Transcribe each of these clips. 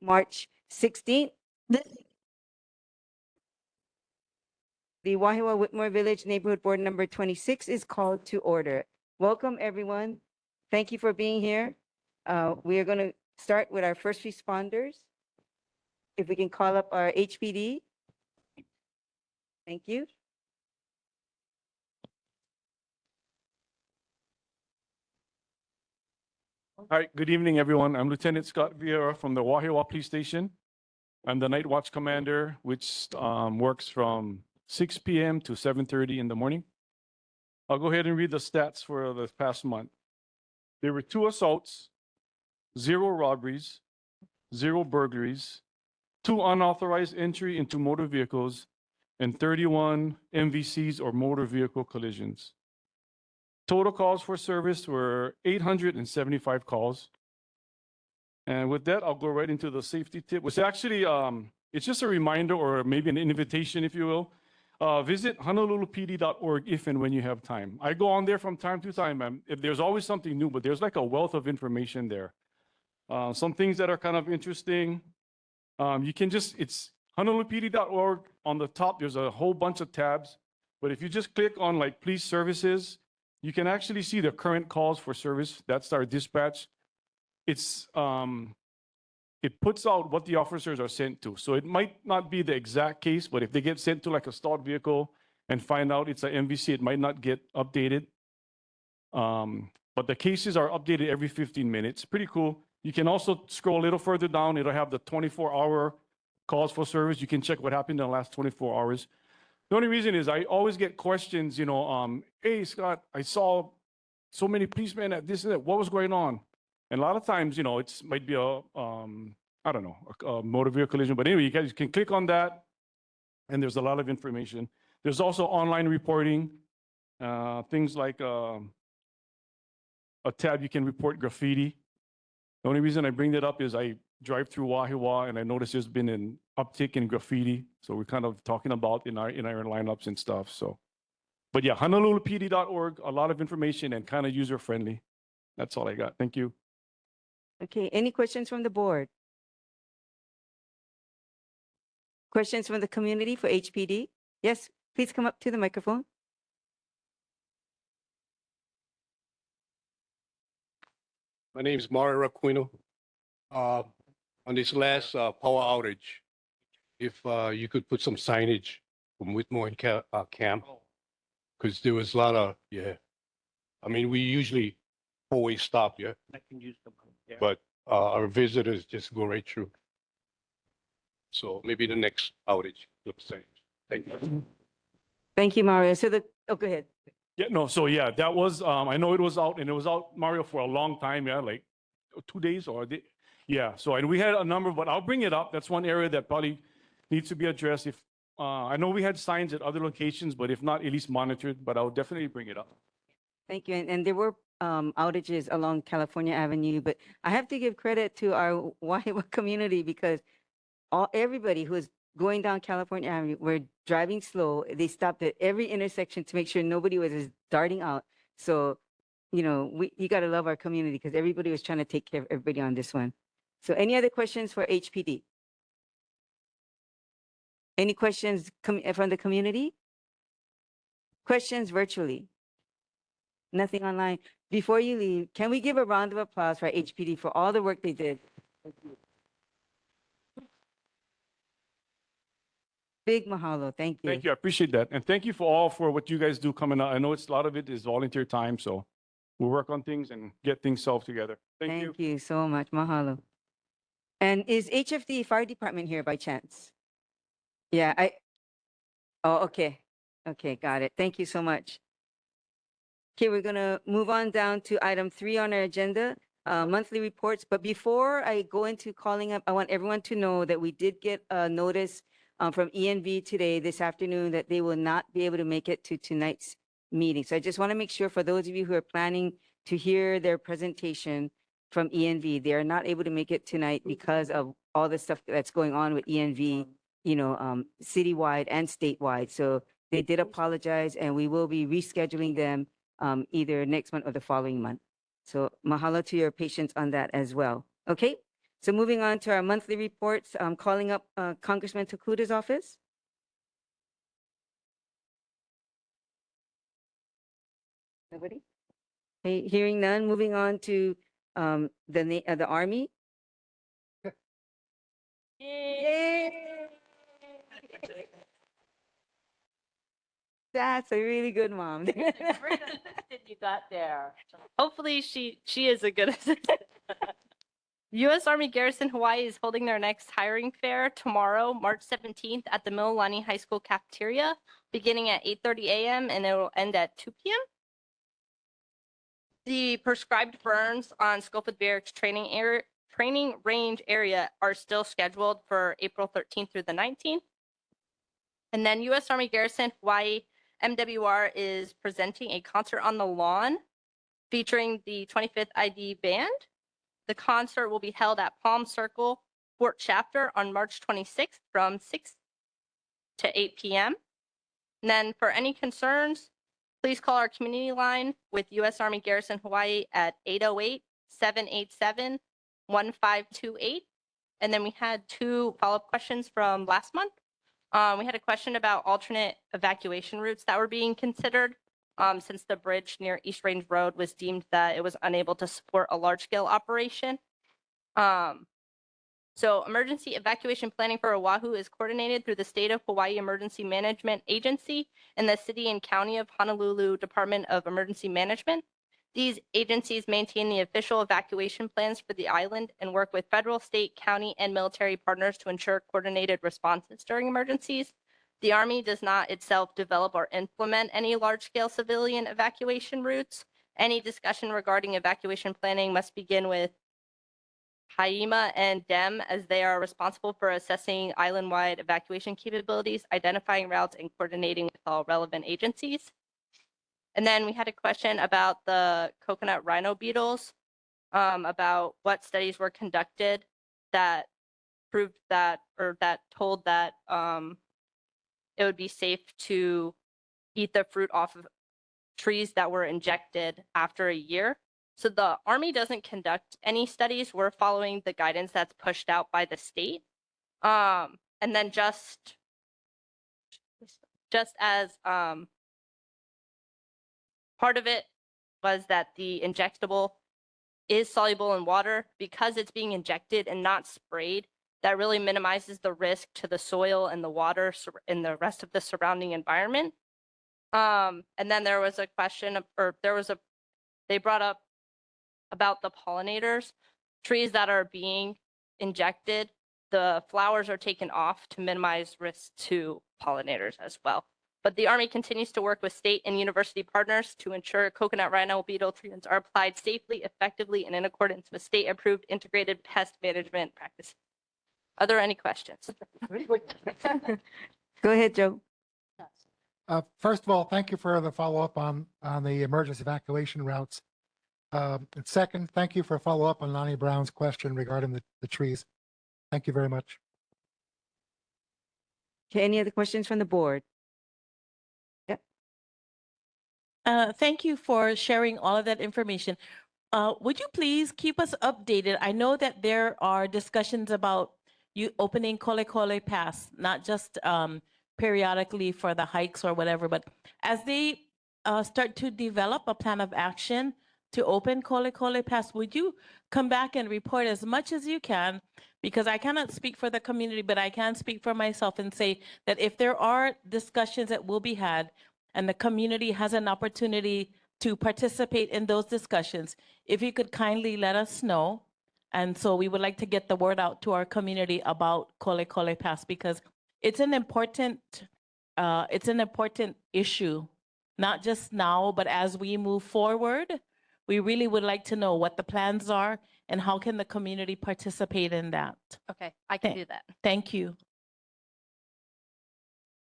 March 16th. The Wahiawā-Whitmore Village Neighborhood Board number 26 is called to order. Welcome, everyone. Thank you for being here. We are going to start with our first responders. If we can call up our HPD. Thank you. Hi, good evening, everyone. I'm Lieutenant Scott Vieira from the Wahiawā Police Station. I'm the night watch commander, which works from 6 p.m. to 7:30 in the morning. I'll go ahead and read the stats for the past month. There were 2 assaults, 0 robberies, 0 burglaries, 2 unauthorized entry into motor vehicles, and 31 MVCs or motor vehicle collisions. Total calls for service were 875 calls. And with that, I'll go right into the safety tip, which actually, it's just a reminder or maybe an invitation, if you will. Visit honolulupd.org if and when you have time. I go on there from time to time. If there's always something new, but there's like a wealth of information there. Some things that are kind of interesting. You can just, it's honolulupd.org. On the top, there's a whole bunch of tabs. But if you just click on like police services, you can actually see the current calls for service. That's our dispatch. It's it puts out what the officers are sent to. So it might not be the exact case, but if they get sent to like a stalled vehicle and find out it's an MVC, it might not get updated. But the cases are updated every 15 minutes. Pretty cool. You can also scroll a little further down. It'll have the 24-hour calls for service. You can check what happened in the last 24 hours. The only reason is I always get questions, hey, Scott, I saw so many policemen at this and that. What was going on? And a lot of times, it might be a motor vehicle collision. But anyway, you guys can click on that, and there's a lot of information. There's also online reporting, things like a tab you can report graffiti. The only reason I bring that up is I drive through Wahiawā, and I noticed there's been an uptick in graffiti. So we're kind of talking about in our lineups and stuff. So, but yeah, honolulupd.org, a lot of information and kind of user friendly. That's all I got. Thank you. Okay, any questions from the board? Questions from the community for HPD? Yes, please come up to the microphone. My name is Mario Raquino. On this last power outage, if you could put some signage from Whitmore and Camp, because there was a lot of, we usually always stop, I can use them, but our visitors just go right through. So maybe the next outage looks the same. Thank you. Thank you, Mario. So go ahead. That was, I know it was out, and it was out, Mario, for a long time, like 2 days or so, and we had a number, but I'll bring it up. That's one area that probably needs to be addressed. If I know we had signs at other locations, but if not, at least monitored, but I'll definitely bring it up. Thank you. And there were outages along California Avenue, but I have to give credit to our Wahiawā community because everybody who is going down California Avenue were driving slow. They stopped at every intersection to make sure nobody was just darting out. So, you got to love our community because everybody was trying to take care of everybody on this one. So any other questions for HPD? Any questions from the community? Questions virtually? Nothing online. Before you leave, can we give a round of applause for HPD for all the work they did? Big mahalo. Thank you. Thank you. I appreciate that. And thank you for what you guys do coming out. I know a lot of it is volunteer time, so we'll work on things and get things solved together. Thank you. Thank you so much. Mahalo. And is HFD Fire Department here by chance? Yeah, okay. Okay, got it. Thank you so much. Okay, we're gonna move on down to item 3 on our agenda, monthly reports. But before I go into calling up, I want everyone to know that we did get a notice from ENV today, this afternoon, that they will not be able to make it to tonight's meeting. So I just want to make sure for those of you who are planning to hear their presentation from ENV, they are not able to make it tonight because of all the stuff that's going on with ENV, citywide and statewide. So they did apologize, and we will be rescheduling them either next month or the following month. So mahalo to your patience on that as well. Okay, So moving on to our monthly reports, calling up Congressman Tokuda's office. Nobody? Okay, hearing none, moving on to the Army. Yay! That's a really good mom. Great assistant you got there. Hopefully she is a good assistant. U.S. Army Garrison Hawaii is holding their next hiring fair tomorrow, March 17th at the Mililani High School cafeteria, beginning at 8:30 a.m. and it will end at 2 p.m. The prescribed burns on Schofield Barracks training range area are still scheduled for April 13th through the 19th. And then U.S. Army Garrison Hawaii MWR is presenting a concert on the lawn featuring the 25th ID Band. The concert will be held at Palm Circle Fort Chapter on March 26th from 6 to 8 p.m. And then for any concerns, please call our community line with U.S. Army Garrison Hawaii at 808-787-1528. And then we had 2 follow-up questions from last month. We had a question about alternate evacuation routes that were being considered since the bridge near East Range Road was deemed that it was unable to support a large-scale operation. So emergency evacuation planning for Oahu is coordinated through the State of Hawaii Emergency Management Agency and the City and County of Honolulu Department of Emergency Management. These agencies maintain the official evacuation plans for the island and work with federal, state, county, and military partners to ensure coordinated responses during emergencies. The Army does not itself develop or implement any large-scale civilian evacuation routes. Any discussion regarding evacuation planning must begin with HIEMA and DEM, as they are responsible for assessing island-wide evacuation capabilities, identifying routes, and coordinating with all relevant agencies. And then we had a question about the coconut rhino beetles, about what studies were conducted that proved that, or that told that it would be safe to eat the fruit off of trees that were injected after a year. So the Army doesn't conduct any studies. We're following the guidance that's pushed out by the state. And then just as part of it was that the injectable is soluble in water, because it's being injected and not sprayed, that really minimizes the risk to the soil and the water and the rest of the surrounding environment. And then there was a question, they brought up about the pollinators. Trees that are being injected, the flowers are taken off to minimize risk to pollinators as well. But the Army continues to work with state and university partners to ensure coconut rhino beetle treatments are applied safely, effectively, and in accordance with state-approved integrated pest management practices. Are there any questions? Go ahead, Joe. First of all, thank you for the follow-up on the emergency evacuation routes. And second, thank you for a follow-up on Lonnie Brown's question regarding the trees. Thank you very much. Okay, any other questions from the board? Thank you for sharing all of that information. Would you please keep us updated? I know that there are discussions about you opening Kole Kole Pass, not just periodically for the hikes or whatever, but as they start to develop a plan of action to open Kole Kole Pass, would you come back and report as much as you can? Because I cannot speak for the community, but I can speak for myself and say that if there are discussions that will be had and the community has an opportunity to participate in those discussions, if you could kindly let us know. And so we would like to get the word out to our community about Kole Kole Pass, because it's an important issue, not just now, but as we move forward. We really would like to know what the plans are and how can the community participate in that. Okay, I can do that. Thank you.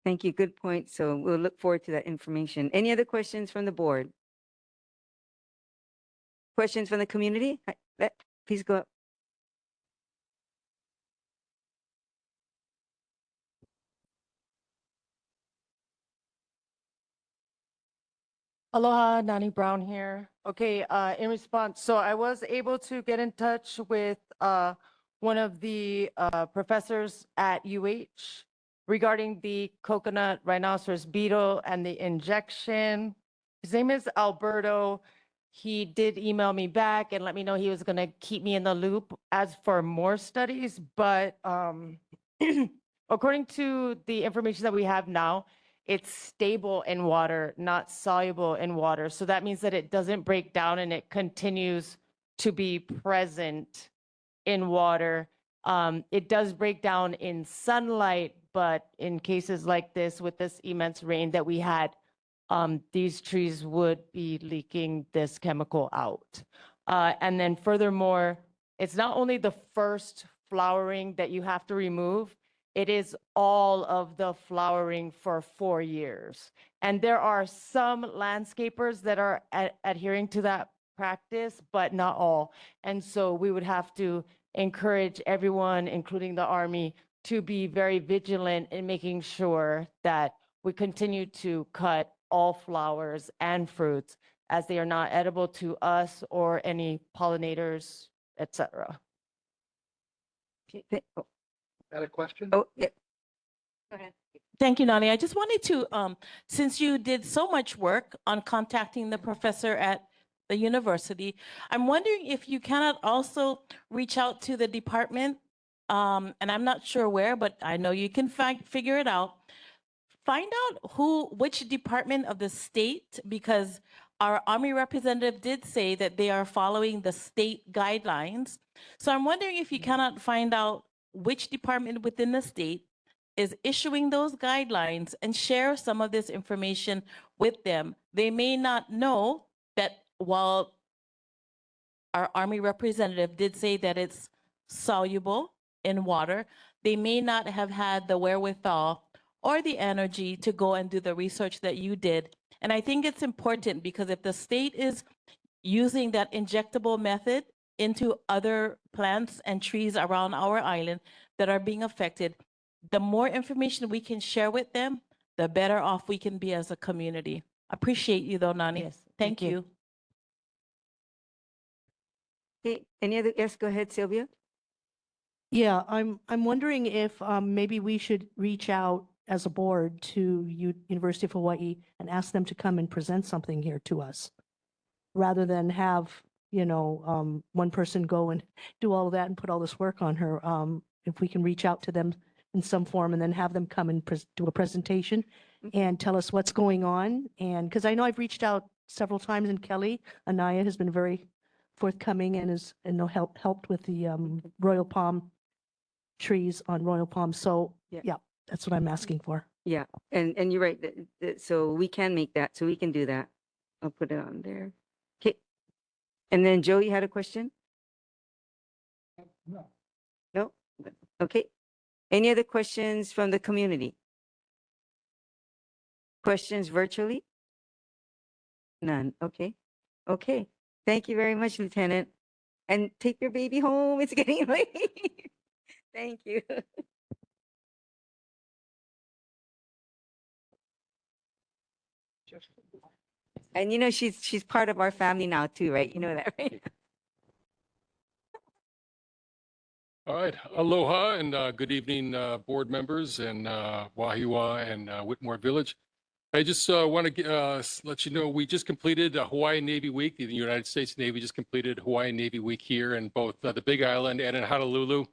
Thank you. Good point. So we'll look forward to that information. Any other questions from the board? Questions from the community? Please go up. Aloha, Nani Brown here. Okay, in response, so I was able to get in touch with one of the professors at UH regarding the coconut rhinoceros beetle and the injection. His name is Alberto. He did email me back and let me know he was going to keep me in the loop as for more studies. But according to the information that we have now, it's stable in water, not soluble in water. So that means that it doesn't break down and it continues to be present in water. It does break down in sunlight, but in cases like this, with this immense rain that we had, these trees would be leaking this chemical out. And then furthermore, it's not only the first flowering that you have to remove, it is all of the flowering for 4 years. And there are some landscapers that are adhering to that practice, but not all. And so we would have to encourage everyone, including the Army, to be very vigilant in making sure that we continue to cut all flowers and fruits as they are not edible to us or any pollinators, etc. Got a question? Oh, yeah. Go ahead. Thank you, Nani. I just wanted to, since you did so much work on contacting the professor at the university, I'm wondering if you cannot also reach out to the department, and I'm not sure where, but I know you can figure it out. Find out which department of the state, because our Army representative did say that they are following the state guidelines. So I'm wondering if you cannot find out which department within the state is issuing those guidelines and share some of this information with them. They may not know that while our Army representative did say that it's soluble in water, they may not have had the wherewithal or the energy to go and do the research that you did. And I think it's important because if the state is using that injectable method into other plants and trees around our island that are being affected, the more information we can share with them, the better off we can be as a community. Appreciate you though, Nani. Yes, Thank you. Okay, any other, yes, go ahead, Sylvia. Yeah, I'm wondering if maybe we should reach out as a board to University of Hawaii and ask them to come and present something here to us, rather than have, one person go and do all of that and put all this work on her. If we can reach out to them in some form and then have them come and do a presentation and tell us what's going on. And because I know I've reached out several times, and Kelly Anaya has been very forthcoming and has helped with the Royal Palm trees on Royal Palm. So yeah, that's what I'm asking for. Yeah, and you're right. So we can make that. So we can do that. I'll put it on there. Okay. And then Joe, you had a question? No. No? Okay. Any other questions from the community? Questions virtually? None. Okay. Okay. Thank you very much, Lieutenant. And take your baby home. It's getting late. Thank you. And she's part of our family now too, right? You know that, right? All right, aloha and good evening, board members and Wahiawā and Whitmore Village. I just want to let you know we just completed Hawaii Navy Week. The United States Navy just completed Hawaii Navy Week here in both the Big Island and in Honolulu.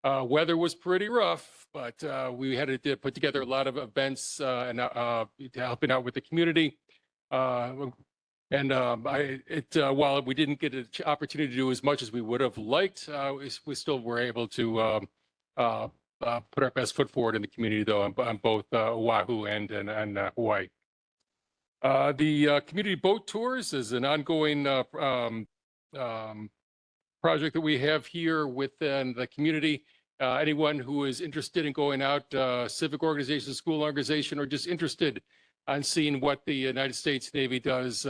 Weather was pretty rough, but we had to put together a lot of events and helping out with the community. While we didn't get an opportunity to do as much as we would have liked, we still were able to put our best foot forward in the community, though, on both Oahu and Hawaii. The community boat tours is an ongoing project that we have here within the community. Anyone who is interested in going out, civic organization, school organization, or just interested on seeing what the United States Navy does,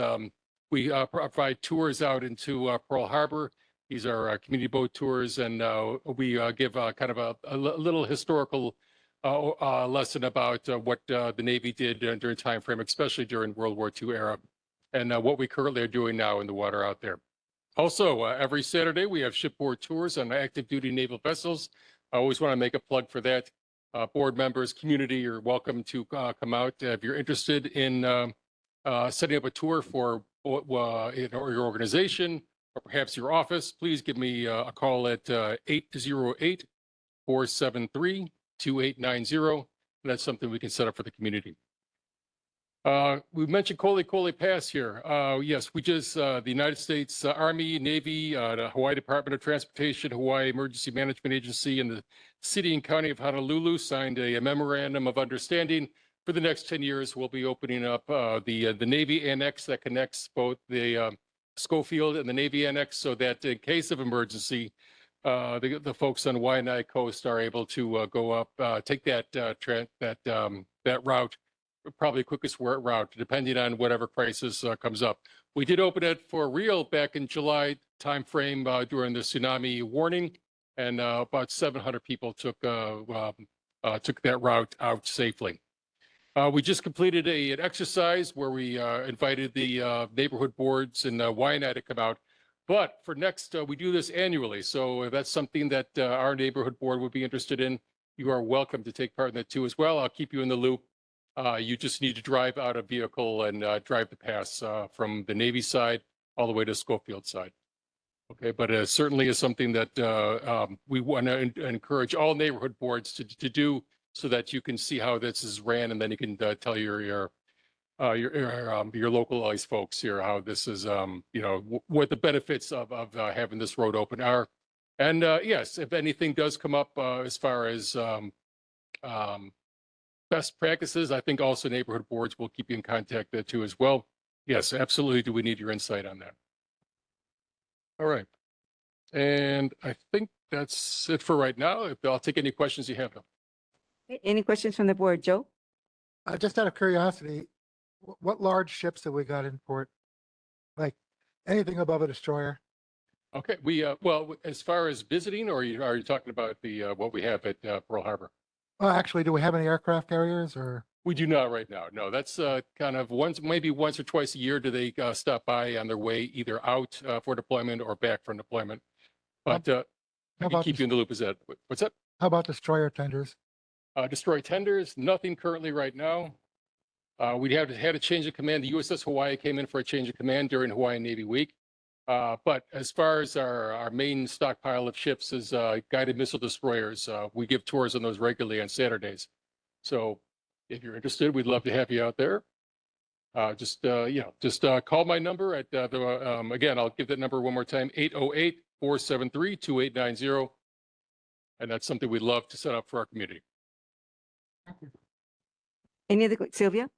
we provide tours out into Pearl Harbor. These are community boat tours, and we give kind of a little historical lesson about what the Navy did during time frame, especially during World War II era, and what we currently are doing now in the water out there. Also, every Saturday, we have shipboard tours on active duty naval vessels. I always want to make a plug for that. Board members, community, you're welcome to come out. If you're interested in setting up a tour for your organization or perhaps your office, please give me a call at 808-473-2890. That's something we can set up for the community. We mentioned Kole Kole Pass here. Yes, we just, the United States Army, Navy, the Hawaii Department of Transportation, Hawaii Emergency Management Agency, and the City and County of Honolulu signed a memorandum of understanding. For the next 10 years, we'll be opening up the Navy Annex that connects both the Schofield and the Navy Annex, so that in case of emergency, the folks on Waianae Coast are able to go up, take that route, probably quickest route, depending on whatever crisis comes up. We did open it for real back in July timeframe during the tsunami warning, and about 700 people took that route out safely. We just completed an exercise where we invited the neighborhood boards in Waianae to come out. But for next, we do this annually. So if that's something that our neighborhood board would be interested in, you are welcome to take part in that too as well. I'll keep you in the loop. You just need to drive out a vehicle and drive the pass from the Navy side all the way to Schofield side. Okay, but it certainly is something that we want to encourage all neighborhood boards to do, so that you can see how this is ran, and then you can tell your localized folks here how this is, what the benefits of having this road open are. And yes, if anything does come up as far as best practices, I think also neighborhood boards will keep you in contact there too as well. Yes, absolutely. Do we need your insight on that? All right. And I think that's it for right now. I'll take any questions you have. Any questions from the board, Joe? Just out of curiosity, what large ships have we got in port? Like anything above a destroyer? Okay, we well, as far as visiting, or are you talking about the what we have at Pearl Harbor? Actually, do we have any aircraft carriers or? We do not right now. No, that's kind of maybe once or twice a year do they stop by on their way either out for deployment or back from deployment. But I can keep you in the loop. Is that what's that? How about destroyer tenders? Destroy tenders, nothing currently right now. We had a change of command. The USS Hawaii came in for a change of command during Hawaii Navy Week. But as far as our main stockpile of ships is guided missile destroyers, we give tours on those regularly on Saturdays. So if you're interested, we'd love to have you out there. Just call my number at again, I'll give that number one more time, 808-473-2890. And that's something we'd love to set up for our community. Any other, Sylvia?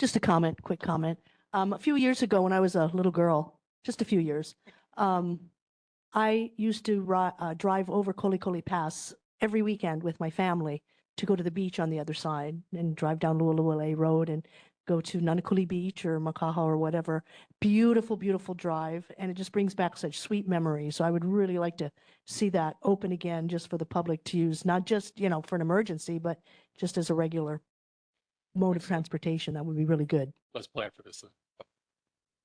Just a comment, quick comment. A few years ago, when I was a little girl, just a few years, I used to drive over Kole Kole Pass every weekend with my family to go to the beach on the other side and drive down Lualualei Road and go to Nanakuli Beach or Makaha or whatever. Beautiful, beautiful drive. And it just brings back such sweet memories. So I would really like to see that open again just for the public to use, not just, for an emergency, but just as a regular mode of transportation. That would be really good. Let's plan for this.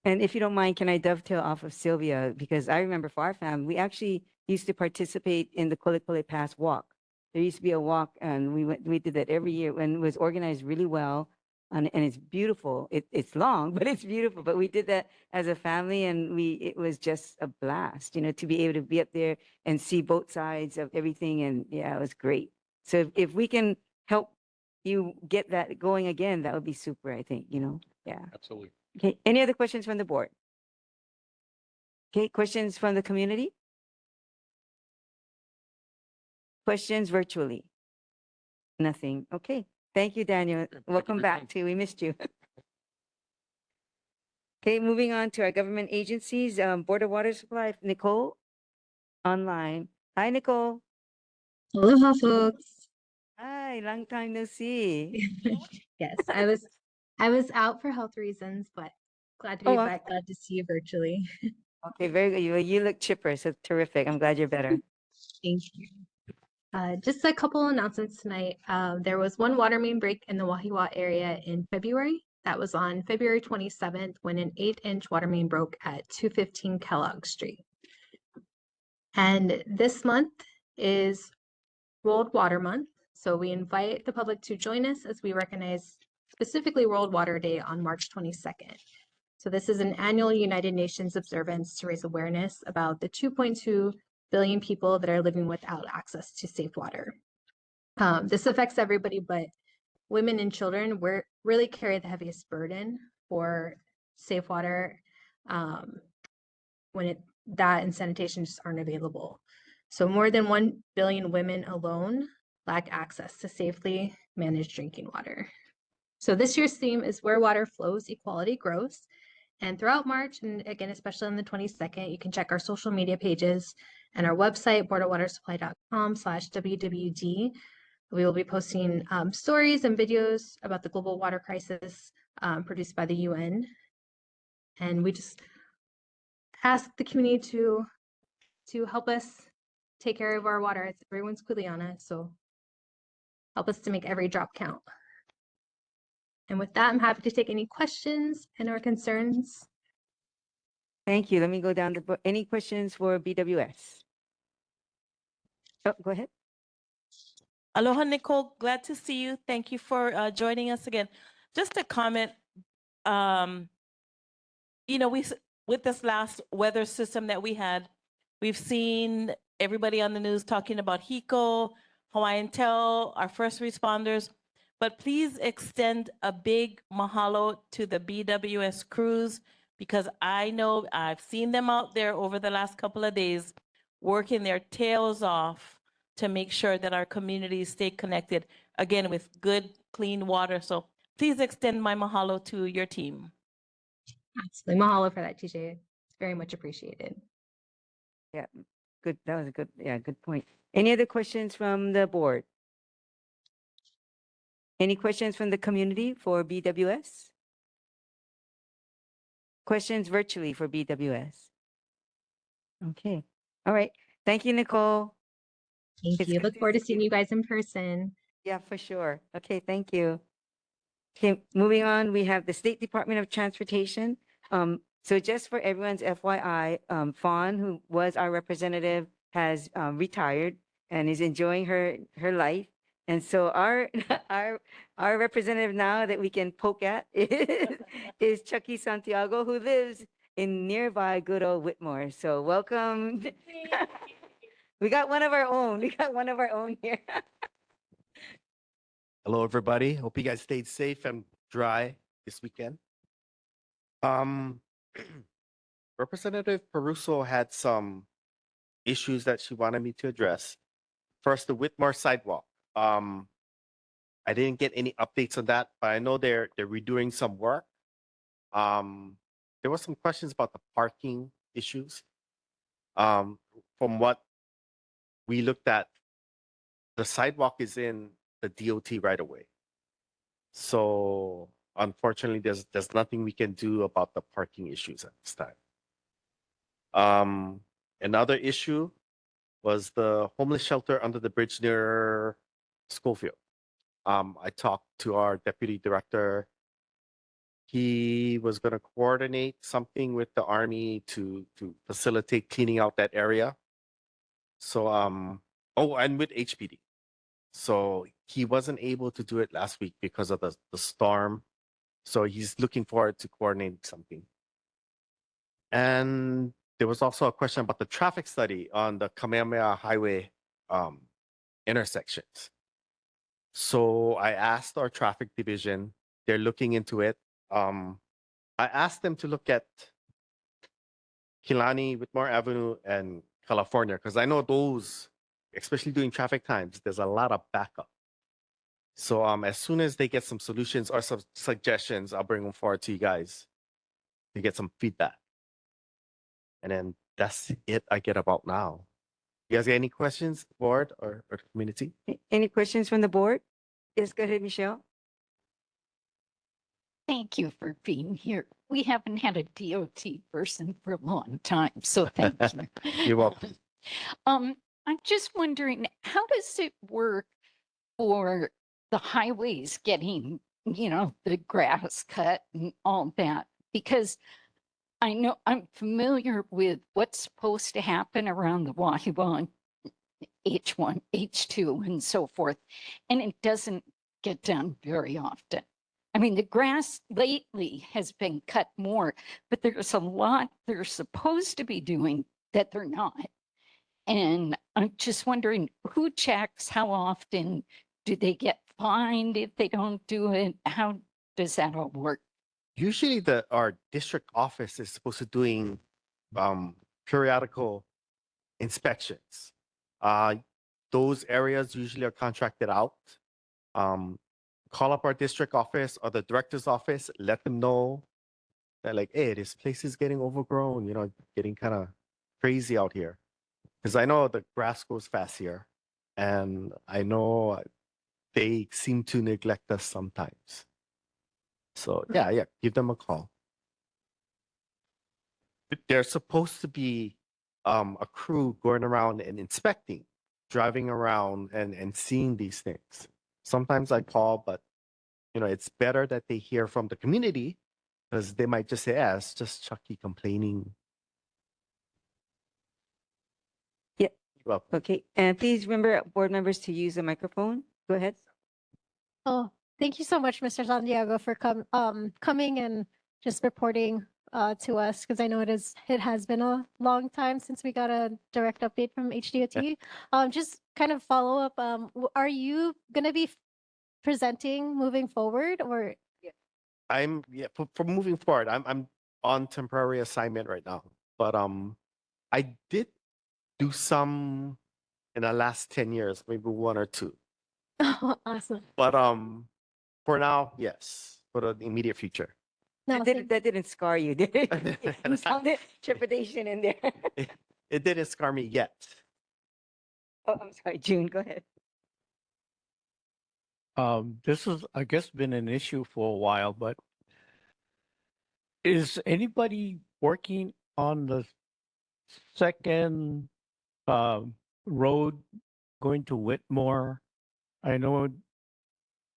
And if you don't mind, can I dovetail off of Sylvia? Because I remember for our family, we actually used to participate in the Kole Kole Pass walk. There used to be a walk, and we did that every year, and it was organized really well. And it's beautiful. It's long, but it's beautiful. But we did that as a family, and it was just a blast, to be able to be up there and see both sides of everything. And yeah, it was great. So if we can help you get that going again, that would be super, I think, yeah. Absolutely. Okay, any other questions from the board? Okay, questions from the community? Questions virtually? Nothing. Okay, thank you, Daniel. Welcome back too. We missed you. Okay, moving on to our government agencies, Board of Water Supply, Nicole, online. Hi, Nicole. Aloha, folks. Hi, long time no see. Yes, I was out for health reasons, but glad to be back. Glad to see you virtually. Okay, very good. You look chipper, so terrific. I'm glad you're better. Thank you. Just a couple announcements tonight. There was one water main break in the Wahiawā area in February. That was on February 27th when an 8-inch water main broke at 215 Kellogg Street. And this month is World Water Month. So we invite the public to join us as we recognize specifically World Water Day on March 22nd. So this is an annual United Nations observance to raise awareness about the 2.2 billion people that are living without access to safe water. This affects everybody, but women and children really carry the heaviest burden for safe water when that and sanitation just aren't available. So more than 1 billion women alone lack access to safely managed drinking water. So this year's theme is Where Water Flows, Equality Grows. And throughout March, and again, especially on the 22nd, you can check our social media pages and our website, boardofwatersupply.com/WWD. We will be posting stories and videos about the global water crisis produced by the UN. And we just ask the community to help us take care of our water. It's everyone's kuleana, so help us to make every drop count. And with that, I'm happy to take any questions and or concerns. Thank you. Let me go down the book. Any questions for BWS? Oh, go ahead. Aloha, Nicole. Glad to see you. Thank you for joining us again. Just a comment. You know, with this last weather system that we had, we've seen everybody on the news talking about HECO, Hawaiian Tel, our first responders. But please extend a big mahalo to the BWS crews, because I know I've seen them out there over the last couple of days working their tails off to make sure that our communities stay connected, again, with good, clean water. So please extend my mahalo to your team. Absolutely. Mahalo for that, TJ. It's very much appreciated. Yeah, good. That was a good, yeah, good point. Any other questions from the board? Any questions from the community for BWS? Questions virtually for BWS? Okay. All right. Thank you, Nicole. Thank It's you. good Look to forward to see seeing you. you guys in person. Yeah, for sure. Okay, thank you. Okay, moving on, we have the State Department of Transportation. So just for everyone's FYI, Fawn, who was our representative, has retired and is enjoying her life. And so our our representative now that we can poke at is Chucky Santiago, who lives in nearby good old Whitmore. So welcome. We got one of our own. We got one of our own here. Hello, everybody. Hope you guys stayed safe and dry this weekend. Representative Peruso had some issues that she wanted me to address. First, the Whitmore sidewalk. I didn't get any updates on that, but I know they're redoing some work. There were some questions about the parking issues. From what we looked at, the sidewalk is in the DOT right away. So unfortunately, there's nothing we can do about the parking issues at this time. Another issue was the homeless shelter under the bridge near Schofield. I talked to our deputy director. He was going to coordinate something with the Army to facilitate cleaning out that area. So, oh, and with HPD. So he wasn't able to do it last week because of the storm. So he's looking forward to coordinating something. And there was also a question about the traffic study on the Kamehameha Highway intersections. So I asked our traffic division, they're looking into it. I asked them to look at Kilani, Whitmore Avenue, and California, because I know those, especially during traffic times, there's a lot of backup. So as soon as they get some solutions or some suggestions, I'll bring them forward to you guys to get some feedback. And then that's it I get about now. You guys got any questions, board or community? Any questions from the board? Yes, go ahead, Michelle. Thank you for being here. We haven't had a DOT person for a long time, so thank you. You're welcome. I'm just wondering, how does it work for the highways getting the grass cut and all that, because I know I'm familiar with what's supposed to happen around the Wahiawā H1, H2, and so forth. And it doesn't get done very often. I mean, the grass lately has been cut more, but there's a lot they're supposed to be doing that they're not. And I'm just wondering who checks, how often do they get fined if they don't do it? How does that all work? Usually our district office is supposed to doing periodical inspections. Those areas usually are contracted out. Call up our district office or the director's office, let them know that like, hey, this place is getting overgrown, getting kind of crazy out here. Because I know the grass grows fast here, and I know they seem to neglect us sometimes. So yeah, give them a call. There's supposed to be a crew going around and inspecting, driving around and seeing these things. Sometimes I call, but it's better that they hear from the community because they might just say, it's just Chucky complaining. Yeah. You're welcome. Okay. And please remember, board members, to use the microphone. Go ahead. Oh, thank you so much, Mr. Santiago, for coming and just reporting to us, because I know it has been a long time since we got a direct update from HDOT. Just kind of follow up. Are you going to be presenting moving forward, or? For moving forward, I'm on temporary assignment right now, but I did do some in the last 10 years, maybe one or two. Awesome. But for now, yes, for the immediate future. No, That didn't scar you, did it? You sounded trepidation in there. It didn't scar me yet. Oh, I'm sorry, June, go ahead. This has, I guess, been an issue for a while, but is anybody working on the second road going to Whitmore? I know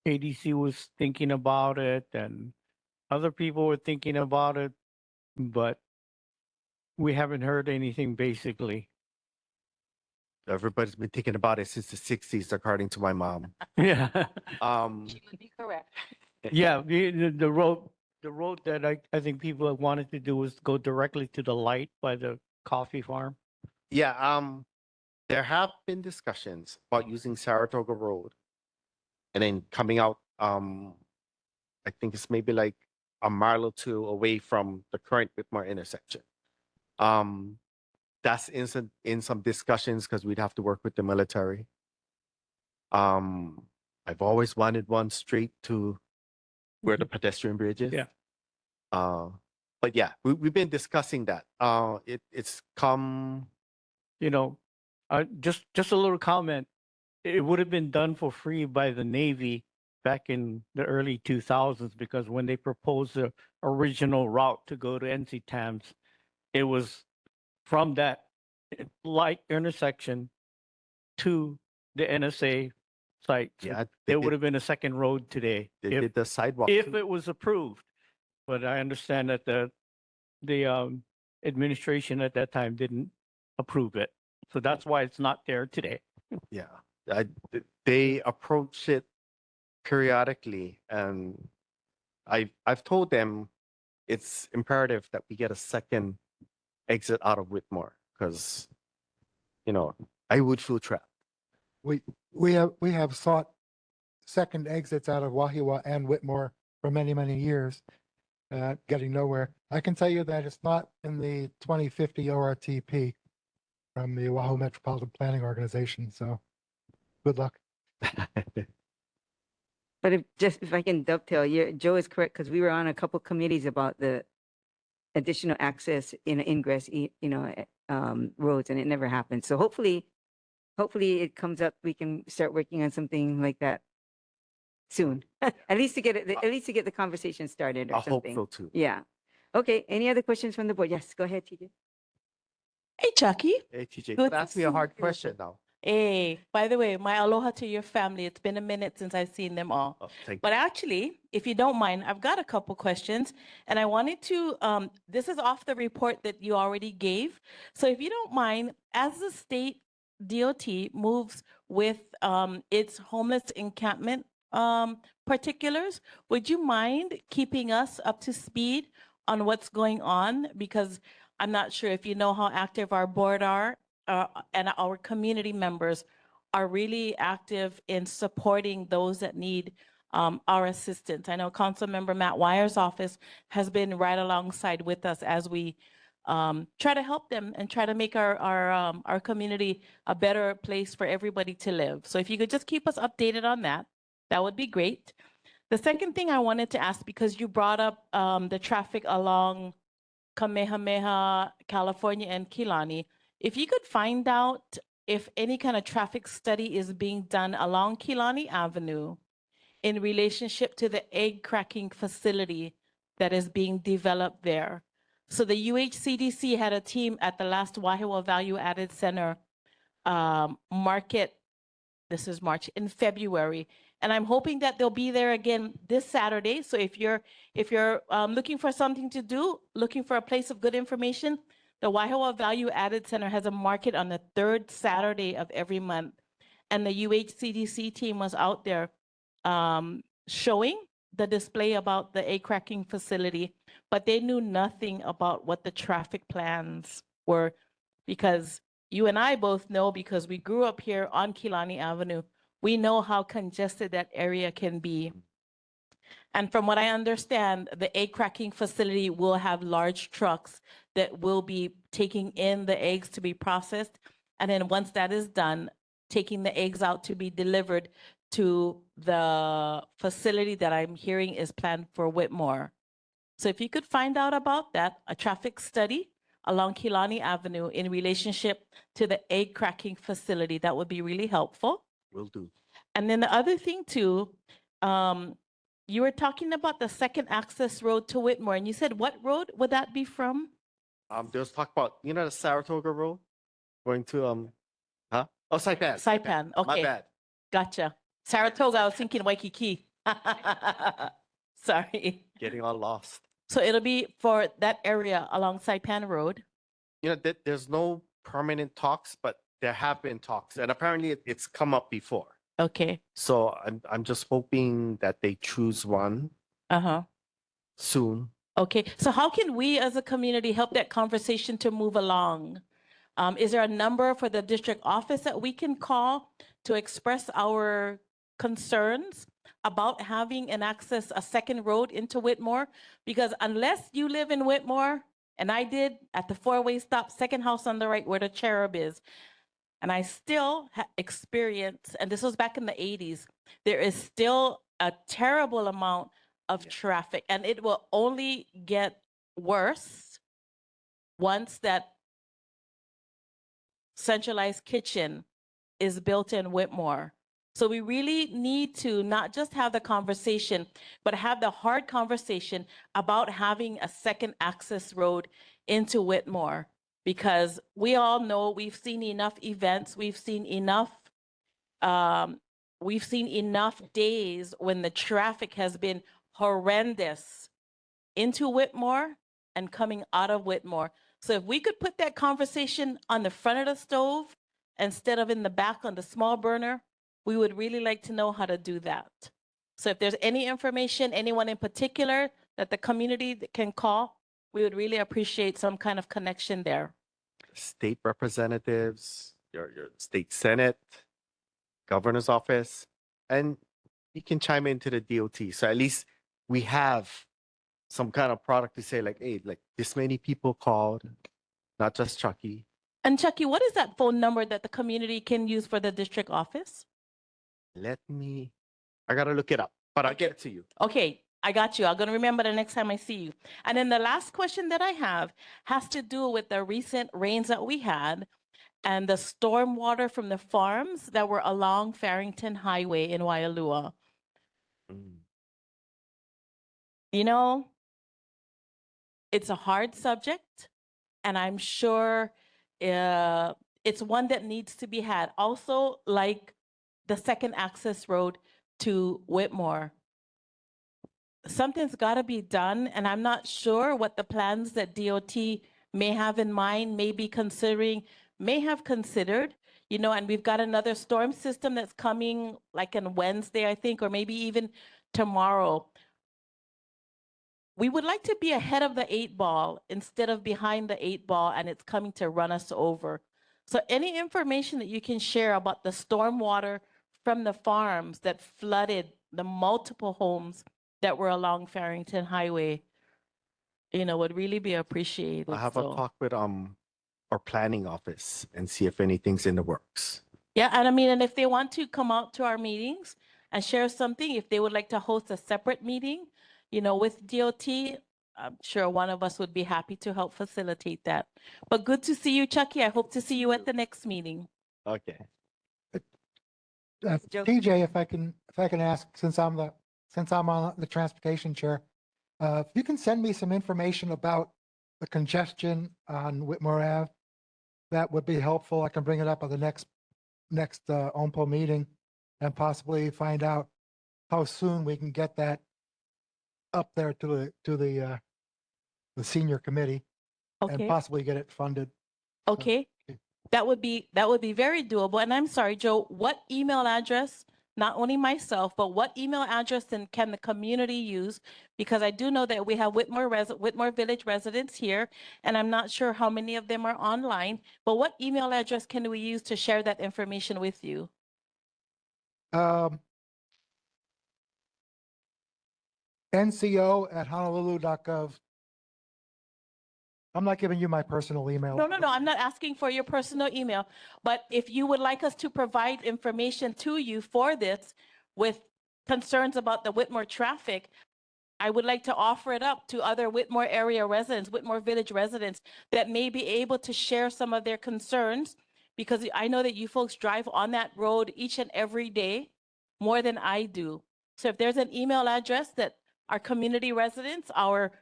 ADC was thinking about it and other people were thinking about it, but we haven't heard anything basically. Everybody's been thinking about it since the 60s, according to my mom. Yeah. She would be correct. Yeah, the road that I think people have wanted to do was go directly to the light by the coffee farm. Yeah, there have been discussions about using Saratoga Road and then coming out, I think it's maybe like a mile or two away from the current Whitmore intersection. That's in some discussions because we'd have to work with the military. I've always wanted one straight to where the pedestrian bridge is. Yeah. But yeah, we've been discussing that. It's come. Just a little comment. It would have been done for free by the Navy back in the early 2000s because when they proposed the original route to go to NC Tams, it was from that light intersection to the NSA site. So Yeah, it would have been a second road today They did the sidewalk. if too. it was approved. But I understand that the administration at that time didn't approve it. So that's why it's not there today. Yeah, they approach it periodically, and I've told them it's imperative that we get a second exit out of Whitmore because, I would feel trapped. We have sought second exits out of Wahiawā and Whitmore for many, many years, getting nowhere. I can tell you that it's not in the 2050 ORTP from the Oahu Metropolitan Planning Organization. So good luck. But if I can dovetail, Joe is correct because we were on a couple committees about the additional access in ingress, roads, and it never happened. So hopefully it comes up. We can start working on something like that soon. At least to get the conversation started or I hope something. so too. Yeah. Okay. Any other questions from the board? Yes. Go ahead, TJ. Hey, Chucky. Hey, TJ, Good don't to ask me see a hard you. question now. Hey, by the way, my aloha to your family. It's been a minute since I've seen them all. Oh, thank But actually, if you don't mind, I've got a couple questions, and I wanted to, this is off the report that you already gave. So if you don't mind, as the state DOT moves with its homeless encampment particulars, would you mind keeping us up to speed on what's going on? Because I'm not sure if you know how active our board are and our community members are really active in supporting those that need our assistance. I know Councilmember Matt Wyer's office has been right alongside with us as we try to help them and try to make our community a better place for everybody to live. So if you could just keep us updated on that, that would be great. The second thing I wanted to ask, because you brought up the traffic along Kamehameha, California, and Kilani, if you could find out if any kind of traffic study is being done along Kilani Avenue in relationship to the egg cracking facility that is being developed there. So the UHCDC had a team at the last Wahiawā Value Added Center market, this is March, in February. And I'm hoping that they'll be there again this Saturday. So if you're looking for something to do, looking for a place of good information, the Wahiawā Value Added Center has a market on the third Saturday of every month. And the UHCDC team was out there showing the display about the egg cracking facility, but they knew nothing about what the traffic plans were, because you and I both know, because we grew up here on Kilani Avenue, we know how congested that area can be. And from what I understand, the egg cracking facility will have large trucks that will be taking in the eggs to be processed. And then once that is done, taking the eggs out to be delivered to the facility that I'm hearing is planned for Whitmore. So if you could find out about that, a traffic study along Kilani Avenue in relationship to the egg cracking facility, that would be really helpful. Will do. And then the other thing too, you were talking about the second access road to Whitmore, and you said what road would that be from? There's talk about, the Saratoga Road going to, huh? Oh, Saipan. Saipan, My okay. bad. Gotcha. Saratoga, I was thinking Waikiki. Sorry. Getting all lost. So it'll be for that area along Saipan Road. There's no permanent talks, but there have been talks, and apparently it's come up before. Okay. So I'm just hoping that they choose one soon. Okay. So how can we as a community help that conversation to move along? Is there a number for the district office that we can call to express our concerns about having a second road into Whitmore? Because unless you live in Whitmore, and I did at the four-way stop, second house on the right where the Cherub is, and I still experience, and this was back in the 80s, there is still a terrible amount of traffic, and it will only get worse once that centralized kitchen is built in Whitmore. So we really need to not just have the conversation, but have the hard conversation about having a second access road into Whitmore. Because we all know, we've seen enough events, we've seen enough days when the traffic has been horrendous into Whitmore and coming out of Whitmore. So if we could put that conversation on the front of the stove instead of in the back on the small burner, we would really like to know how to do that. So if there's any information, anyone in particular that the community can call, we would really appreciate some kind of connection there. State representatives, your state senate, governor's office, and you can chime into the DOT. So at least we have some kind of product to say like, hey, like this many people called, not just Chucky. And Chucky, what is that phone number that the community can use for the district office? I gotta look it up, but I'll get it to you. Okay, I got you. I'm going to remember the next time I see you. And then the last question that I have has to do with the recent rains that we had and the storm water from the farms that were along Farrington Highway in Waialua. You know, it's a hard subject, and I'm sure It's one that needs to be had. Also, like the second access road to Whitmore. Something's got to be done, and I'm not sure what the plans that DOT may have in mind, may have considered, you know, and we've got another storm system that's coming like on Wednesday, I think, or maybe even tomorrow. We would like to be ahead of the 8 ball instead of behind the 8 ball, and it's coming to run us over. So any information that you can share about the storm water from the farms that flooded the multiple homes that were along Farrington Highway, you know, would really be appreciated. I'll have a So, talk with our planning office and see if anything's in the works. yeah, and I mean, and if they want to come out to our meetings and share something, if they would like to host a separate meeting, you know, with DOT, I'm sure one of us would be happy to help facilitate that. But good to see you, Chucky. I hope to see you at the next meeting. Okay. Joe. TJ, if I can ask, since I'm on the transportation chair, if you can send me some information about the congestion on Whitmore Ave, that would be helpful. I can bring it up at the next OMPO meeting and possibly find out how soon we can get that up there to the senior committee and Okay, possibly get it funded. okay. That would be very doable. And I'm sorry, Joe, what email address, not only myself, but what email address can the community use? Because I do know that we have Whitmore Village residents here, and I'm not sure how many of them are online, but what email address can we use to share that information with you? NCO@honolulu.gov. I'm not giving you my personal email. No, I'm not asking for your personal email, but if you would like us to provide information to you for this with concerns about the Whitmore traffic, I would like to offer it up to other Whitmore area residents, Whitmore Village residents that may be able to share some of their concerns, because I know that you folks drive on that road each and every day more than I do. So if there's an email address that our community residents, our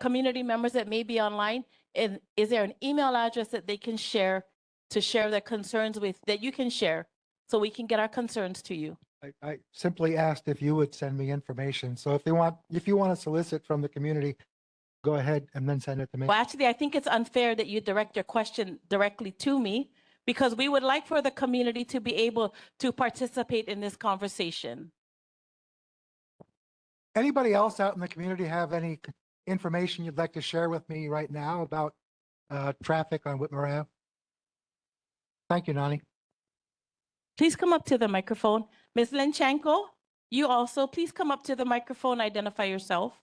community members that may be online, and is there an email address that they can share to share their concerns with, that you can share so we can get our concerns to you? I simply asked if you would send me information. So if you want to solicit from the community, go ahead and then send it to me. Well, actually, I think it's unfair that you direct your question directly to me, because we would like for the community to be able to participate in this conversation. Anybody else out in the community have any information you'd like to share with me right now about traffic on Whitmore Ave? Thank you, Nani. Please come up to the microphone. Ms. Lenchenko, you also, please come up to the microphone, identify yourself.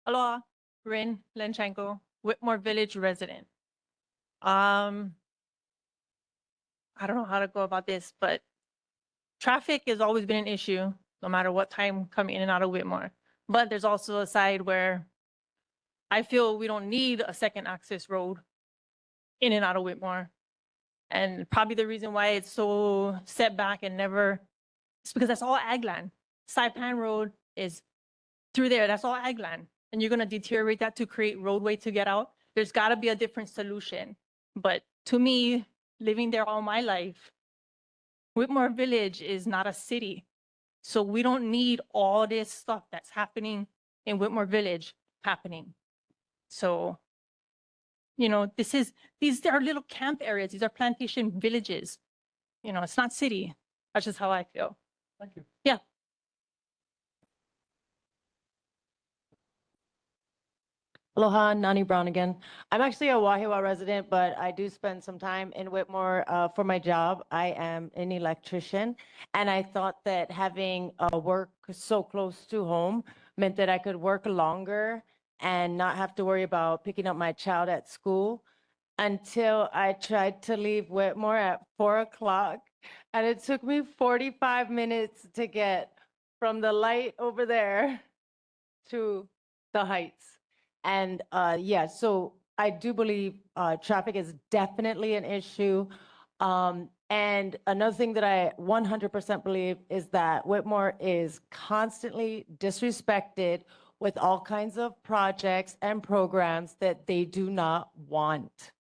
Aloha, Rin Lenchenko, Whitmore Village resident. I don't know how to go about this, but traffic has always been an issue, no matter what time coming in and out of Whitmore. But there's also a side where I feel we don't need a second access road in and out of Whitmore. And probably the reason why it's so set back and never, it's because that's all ag land. Saipan Road is through there, that's all ag land. And you're gonna deteriorate that to create roadway to get out. There's gotta be a different solution. But to me, living there all my life, Whitmore Village is not a city. So we don't need all this stuff that's happening in Whitmore Village happening. So, you know, these are little camp areas. These are plantation villages. You know, it's not city. That's just how I feel. Thank you. Yeah. Aloha, Nani Brown again. I'm actually a Wahiawā resident, but I do spend some time in Whitmore for my job. I am an electrician, and I thought that having work so close to home meant that I could work longer and not have to worry about picking up my child at school, until I tried to leave Whitmore at 4 o'clock, and it took me 45 minutes to get from the light over there to the Heights. And yeah, so I do believe traffic is definitely an issue. And And another thing that I 100% believe is that Whitmore is constantly disrespected with all kinds of projects and programs that they do not want,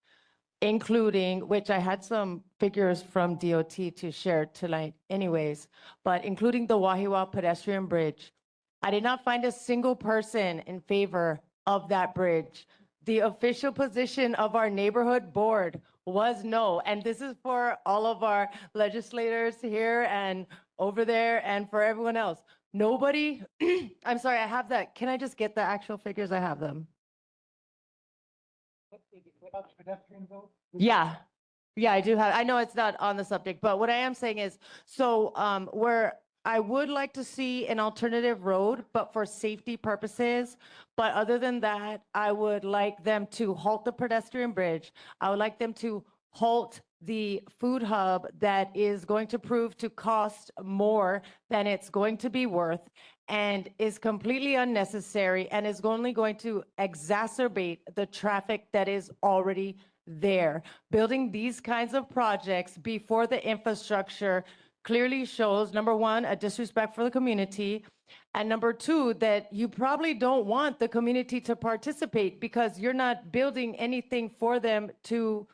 including, which I had some figures from DOT to share tonight anyways, but including the Wahiawā pedestrian bridge. I did not find a single person in favor of that bridge. The official position of our neighborhood board was no. And this is for all of our legislators here and over there and for everyone else. Nobody, I'm sorry, I have that. Can I just get the actual figures? I have them. Yeah. Yeah, I do have, I know it's not on the subject, but what I am saying is, so where I would like to see an alternative road, but for safety purposes. But other than that, I would like them to halt the pedestrian bridge. I would like them to halt the food hub that is going to prove to cost more than it's going to be worth and is completely unnecessary and is only going to exacerbate the traffic that is already there. Building these kinds of projects before the infrastructure clearly shows, number one, a disrespect for the community, and number two, that you probably don't want the community to participate because you're not building anything for them to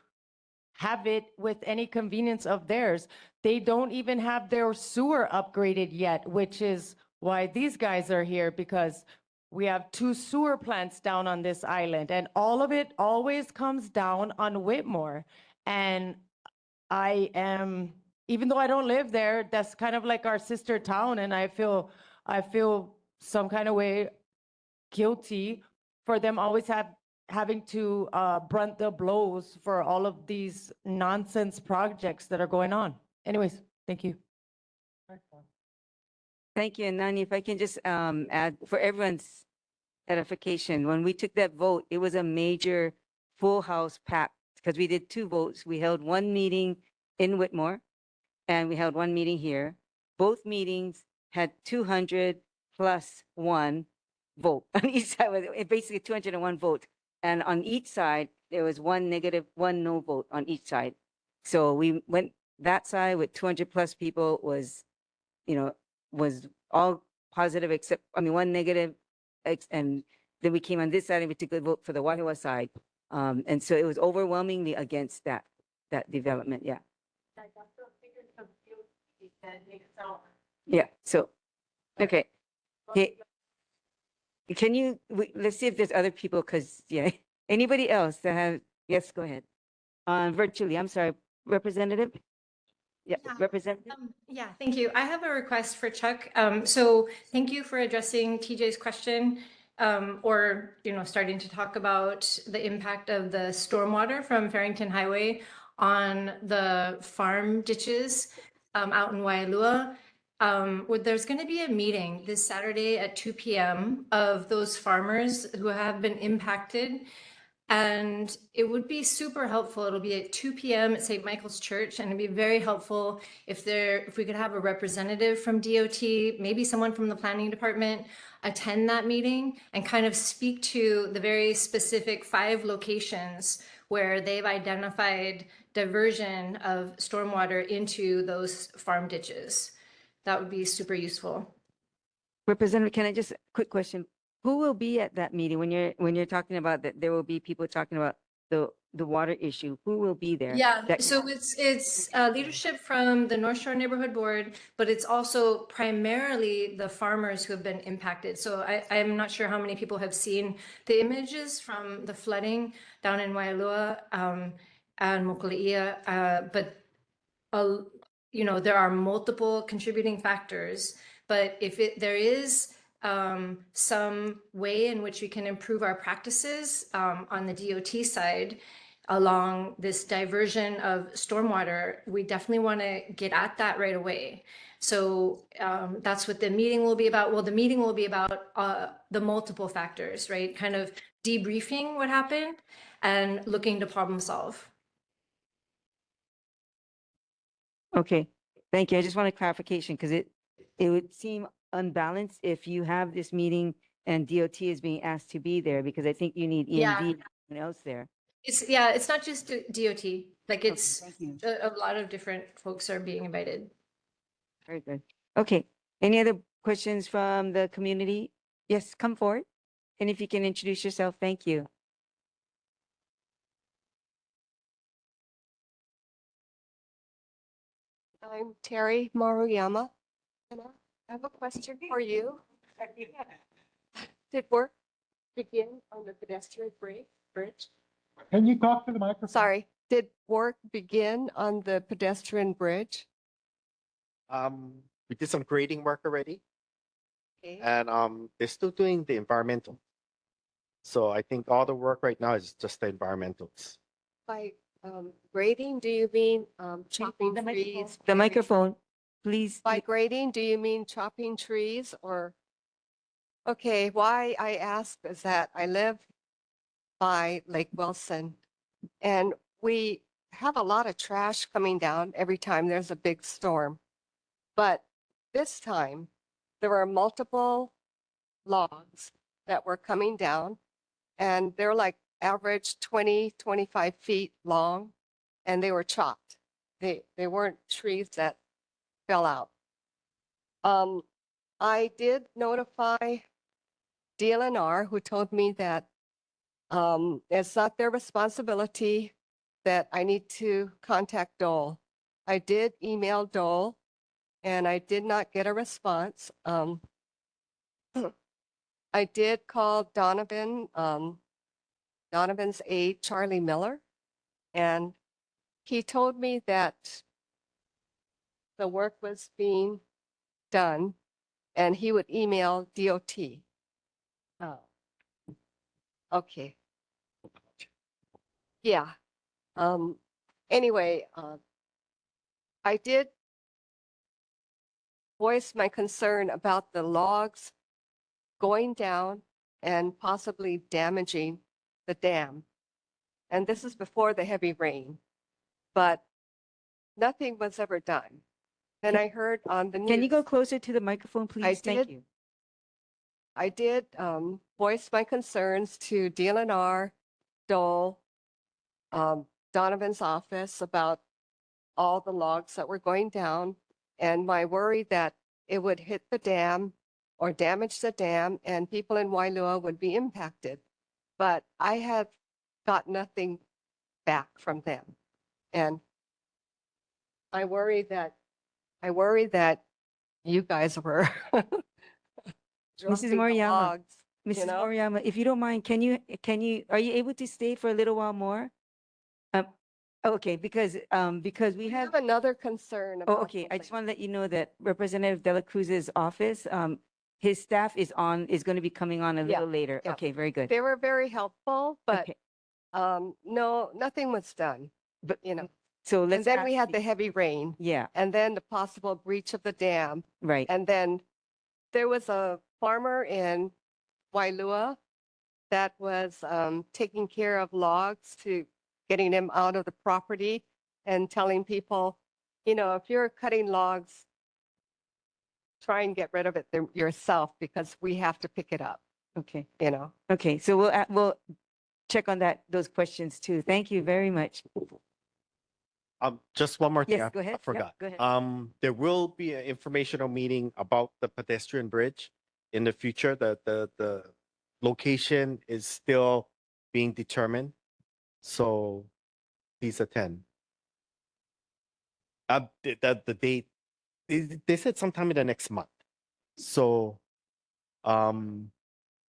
have it with any convenience of theirs. They don't even have their sewer upgraded yet, which is why these guys are here, because we have 2 sewer plants down on this island, and all of it always comes down on Whitmore. And I am, even though I don't live there, that's kind of like our sister town, and I feel some kind of way guilty for them always having to brunt the blows for all of these nonsense projects that are going on. Anyways, thank you. Thank you. And Nani, if I can just add for everyone's edification, when we took that vote, it was a major full house pack because we did 2 votes. We held 1 meeting in Whitmore and we held 1 meeting here. Both meetings had 200 plus 1 vote on each side, basically 201 votes. And on each side, there was 1 negative, 1 no vote on each side. So we went that side with 200 plus people was, was all positive except, 1 negative. And then we came on this side and we took a vote for the Wahiawā side. And so it was overwhelmingly against that development. Yeah. Yeah. So, okay. Hey, can you, let's see if there's other people, because, yeah, anybody else that have, yes, go ahead. Virtually, I'm sorry, Representative? Yeah, Representative? Yeah, thank you. I have a request for Chuck. So thank you for addressing TJ's question, or, starting to talk about the impact of the stormwater from Farrington Highway on the farm ditches out in Waialua. There's going to be a meeting this Saturday at 2 p.m. of those farmers who have been impacted. And it would be super helpful. It'll be at 2 p.m. at St. Michael's Church. And it'd be very helpful if we could have a representative from DOT, maybe someone from the planning department, attend that meeting and kind of speak to the very specific 5 locations where they've identified diversion of stormwater into those farm ditches. That would be super useful. Representative, can I just, quick question. Who will be at that meeting when you're talking about that there will be people talking about the water issue? Who will be there? Yeah, so it's leadership from the North Shore Neighborhood Board, but it's also primarily the farmers who have been impacted. So I'm not sure how many people have seen the images from the flooding down in Waialua and Mokuleia, but there are multiple contributing factors. But if there is some way in which we can improve our practices on the DOT side along this diversion of stormwater, we definitely want to get at that right away. So that's what the meeting will be about. Well, the meeting will be about the multiple factors, right? Kind of debriefing what happened and looking to problem solve. Okay, thank you. I just want a clarification because it would seem unbalanced if you have this meeting and DOT is being asked to be there, because I think you need EMV and everyone else there. It's not just DOT. Like it's, thank you. a lot of different folks are being invited. Very good. Okay. Any other questions from the community? Yes, come forward. And if you can introduce yourself, thank you. I'm Terry Maruyama, and I have a question for you. Did work begin on the pedestrian bridge? Can you talk to the microphone? Sorry, did work begin on the pedestrian bridge? We did some grading work already, Okay. and they're still doing the environmental. So I think all the work right now is just the environmentals. By grading, do you mean chopping The microphone. trees? The microphone, please. By grading, do you mean chopping trees or? Okay, why I ask is that I live by Lake Wilson and we have a lot of trash coming down every time there's a big storm. But this time there were multiple logs that were coming down and they're like average 20, 25 feet long and they were chopped. They weren't trees that fell out. I did notify DLNR, who told me that it's not their responsibility, that I need to contact Dole. I did email Dole and I did not get a response. I did call Donovan, Donovan's aide, Charlie Miller, and he told me that the work was being done and he would email DOT. Oh. Okay. Yeah. Anyway, I did voice my concern about the logs going down and possibly damaging the dam. And this is before the heavy rain, but nothing was ever done. Then I heard on the news. Can you go closer to the microphone, please? Thank did. you. I did voice my concerns to DLNR, Dole, Donovan's office about all the logs that were going down and my worry that it would hit the dam or damage the dam and people in Wailua would be impacted. But I have got nothing back from them. And I worry that you guys were Mrs. dropping the Moriyama, logs, Mrs. know? Moriyama, if you don't mind, are you able to stay for a little while more? Okay, because we I have, have another concern about okay, I just something. want to let you know that Representative Dela Cruz's office, his staff is going to be coming on a Yeah, little later. yeah. Okay, very good. They were very helpful, but Okay, no, nothing was done, but, you know. so let's. And then we ask had the heavy rain Yeah, and then the possible breach of the dam. right. And then there was a farmer in Wailua that was taking care of logs to getting them out of the property and telling people, you know, if you're cutting logs, try and get rid of it yourself because we have to pick it up, Okay, you know. okay, so we'll check on those questions too. Thank you very much. Just one more thing. Yes, go ahead. I Yep, forgot. go ahead. There will be an informational meeting about the pedestrian bridge in the future. The location is still being determined, so please attend. The date, they said sometime in the next month. So,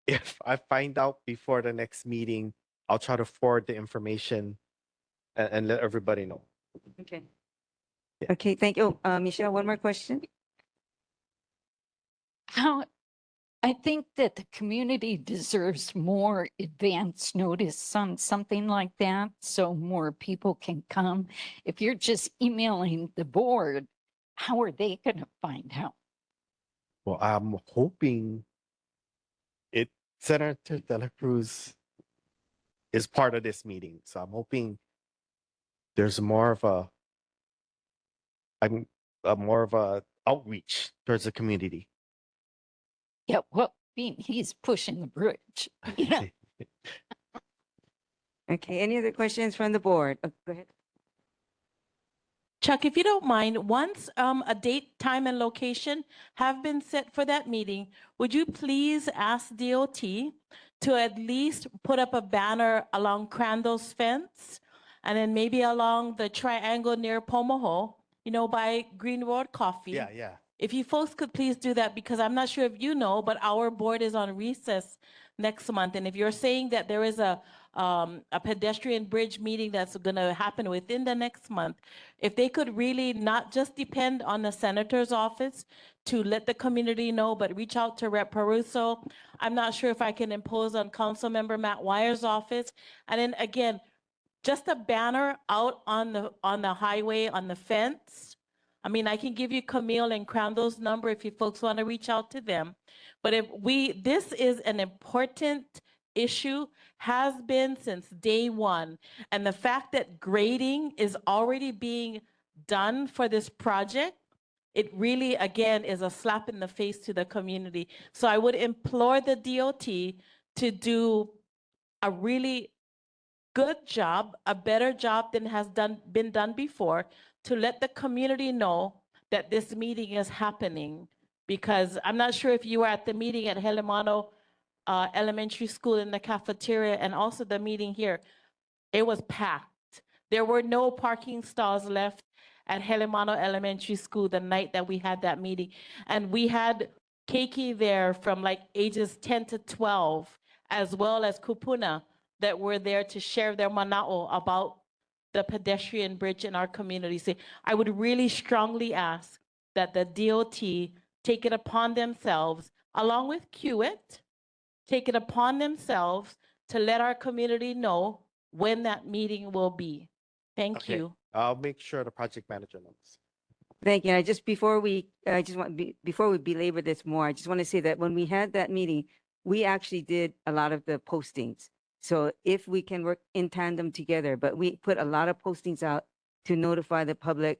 if I find out before the next meeting, I'll try to forward the information and let everybody know. Okay. Yeah. Okay, thank you. Michelle, one more question? I think that the community deserves more advance notice on something like that, so more people can come. If you're just emailing the board, how are they going to find out? Well, I'm hoping Senator De La Cruz is part of this meeting. So I'm hoping there's more of a outreach towards the community. Yeah, well, he's pushing the bridge. You know? Okay, any other questions from the board? Go ahead. Chuck, if you don't mind, once a date, time, and location have been set for that meeting, would you please ask DOT to at least put up a banner along Crandall's fence and then maybe along the triangle near Pomahoe, you know, by Greenwood Coffee? Yeah, yeah. If you folks could please do that, because I'm not sure if you know, but our board is on recess next month. And if you're saying that there is a pedestrian bridge meeting that's going to happen within the next month, if they could really not just depend on the senator's office to let the community know, but reach out to Rep. Caruso. I'm not sure if I can impose on Councilmember Matt Wire's office. And then again, just a banner out on the highway, on the fence. I mean, I can give you Camille and Crandall's number if you folks want to reach out to them. But this is an important issue, has been since day one. And the fact that grading is already being done for this project, it really, again, is a slap in the face to the community. So I would implore the DOT to do a really good job, a better job than has been done before, to let the community know that this meeting is happening. Because I'm not sure if you were at the meeting at Helemano Elementary School in the cafeteria, and also the meeting here. It was packed. There were no parking stalls left at Helemano Elementary School the night that we had that meeting. And we had Keiki there from like ages 10 to 12, as well as Kupuna, that were there to share their mana'o about the pedestrian bridge in our community. So I would really strongly ask that the DOT take it upon themselves, along with QIT, take it upon themselves to let our community know when that meeting will be. Thank Okay. you. I'll make sure the project manager knows. Thank you. Before we belabor this more, I just want to say that when we had that meeting, we actually did a lot of the postings. So if we can work in tandem together, but we put a lot of postings out to notify the public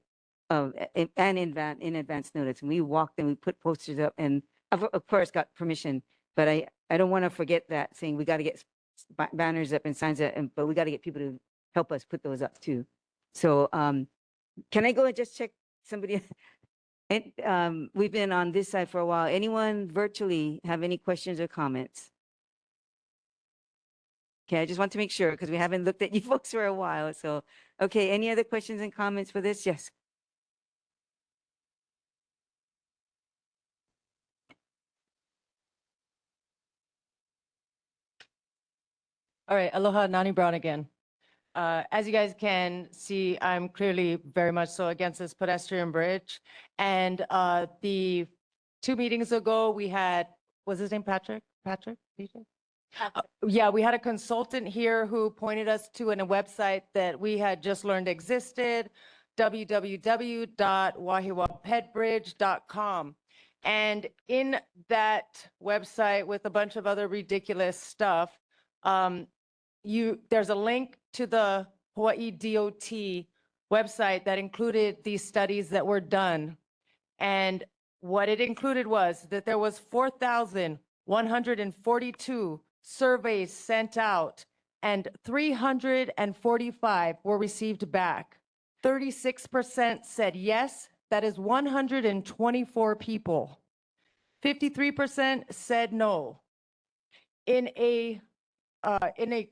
in advance notice. And we walked and we put posters up, and of course got permission. But I don't want to forget that, saying we got to get banners up and signs up, but we got to get people to help us put those up too. So can I go and just check somebody? And we've been on this side for a while. Anyone virtually have any questions or comments? Okay, I just want to make sure because we haven't looked at you folks for a while. So, okay, any other questions and comments for this? Yes. All right, aloha, Nani Brown again. As you guys can see, I'm clearly very much so against this pedestrian bridge. And the 2 meetings ago, we had, was his name Patrick? Patrick? DJ? Yeah, we had a consultant here who pointed us to a website that we had just learned existed, www.wahiawapetbridge.com. And in that website with a bunch of other ridiculous stuff, there's a link to the Hawaii DOT website that included these studies that were done. And what it included was that there was 4,142 surveys sent out and 345 were received back. 36% said yes, that is 124 people. 53% said no. In a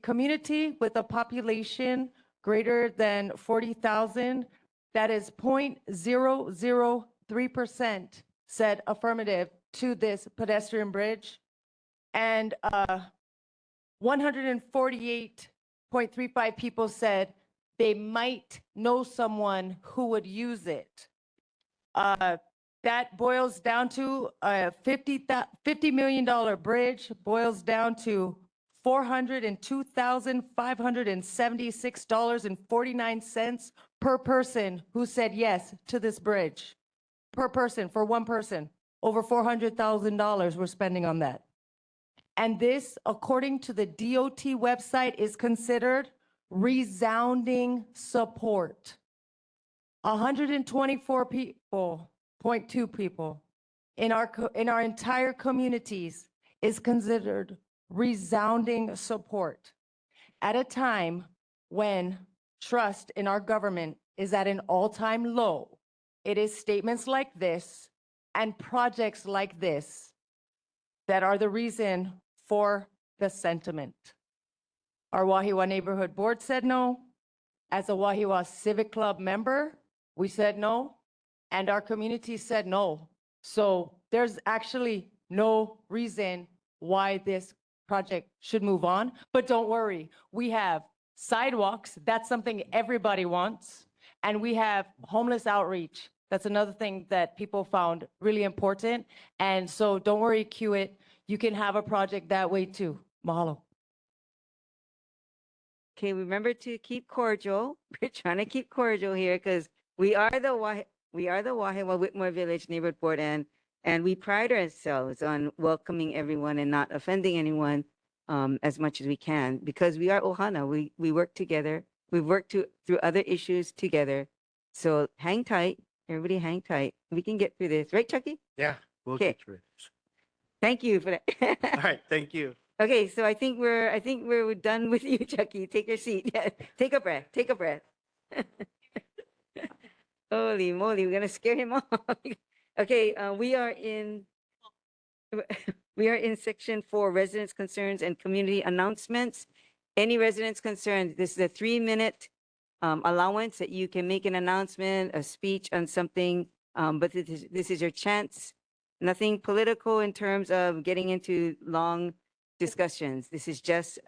community with a population greater than 40,000, that is 0.003% said affirmative to this pedestrian bridge. And 148.35 people said they might know someone who would use it. That boils down to a $50 million bridge, boils down to $402,576.49 per person who said yes to this bridge. Per person, for one person, over $400,000 we're spending on that. And this, according to the DOT website, is considered resounding support. 124 people, 0.2 people in our entire communities is considered resounding support at a time when trust in our government is at an all-time low. It is statements like this and projects like this that are the reason for the sentiment. Our Wahiawā Neighborhood Board said no. As a Wahiawā Civic Club member, we said no, and our community said no. So there's actually no reason why this project should move on. But don't worry, we have sidewalks. That's something everybody wants. And we have homeless outreach. That's another thing that people found really important. And so don't worry, Kiewit, you can have a project that way too. Mahalo. Okay, remember to keep cordial. We're trying to keep cordial here because we are the Wahiawā-Whitmore Village Neighborhood Board, and we pride ourselves on welcoming everyone and not offending anyone as much as we can because we are Ohana. We work together. We've worked through other issues together. So hang tight, everybody. Hang tight. We can get through this, right, Chucky? Yeah, we'll Okay. get through it. Thank you for that. All right, thank you. Okay, so I think we're done with you, Chucky. Take your seat. Yeah, take a breath. Take a breath. Holy moly, we're gonna scare him off. Okay, we are in section 4, residents' concerns and community announcements. Any residents' concerns? This is a 3-minute allowance that you can make an announcement, a speech on something. But this is your chance. Nothing political in terms of getting into long discussions. This is just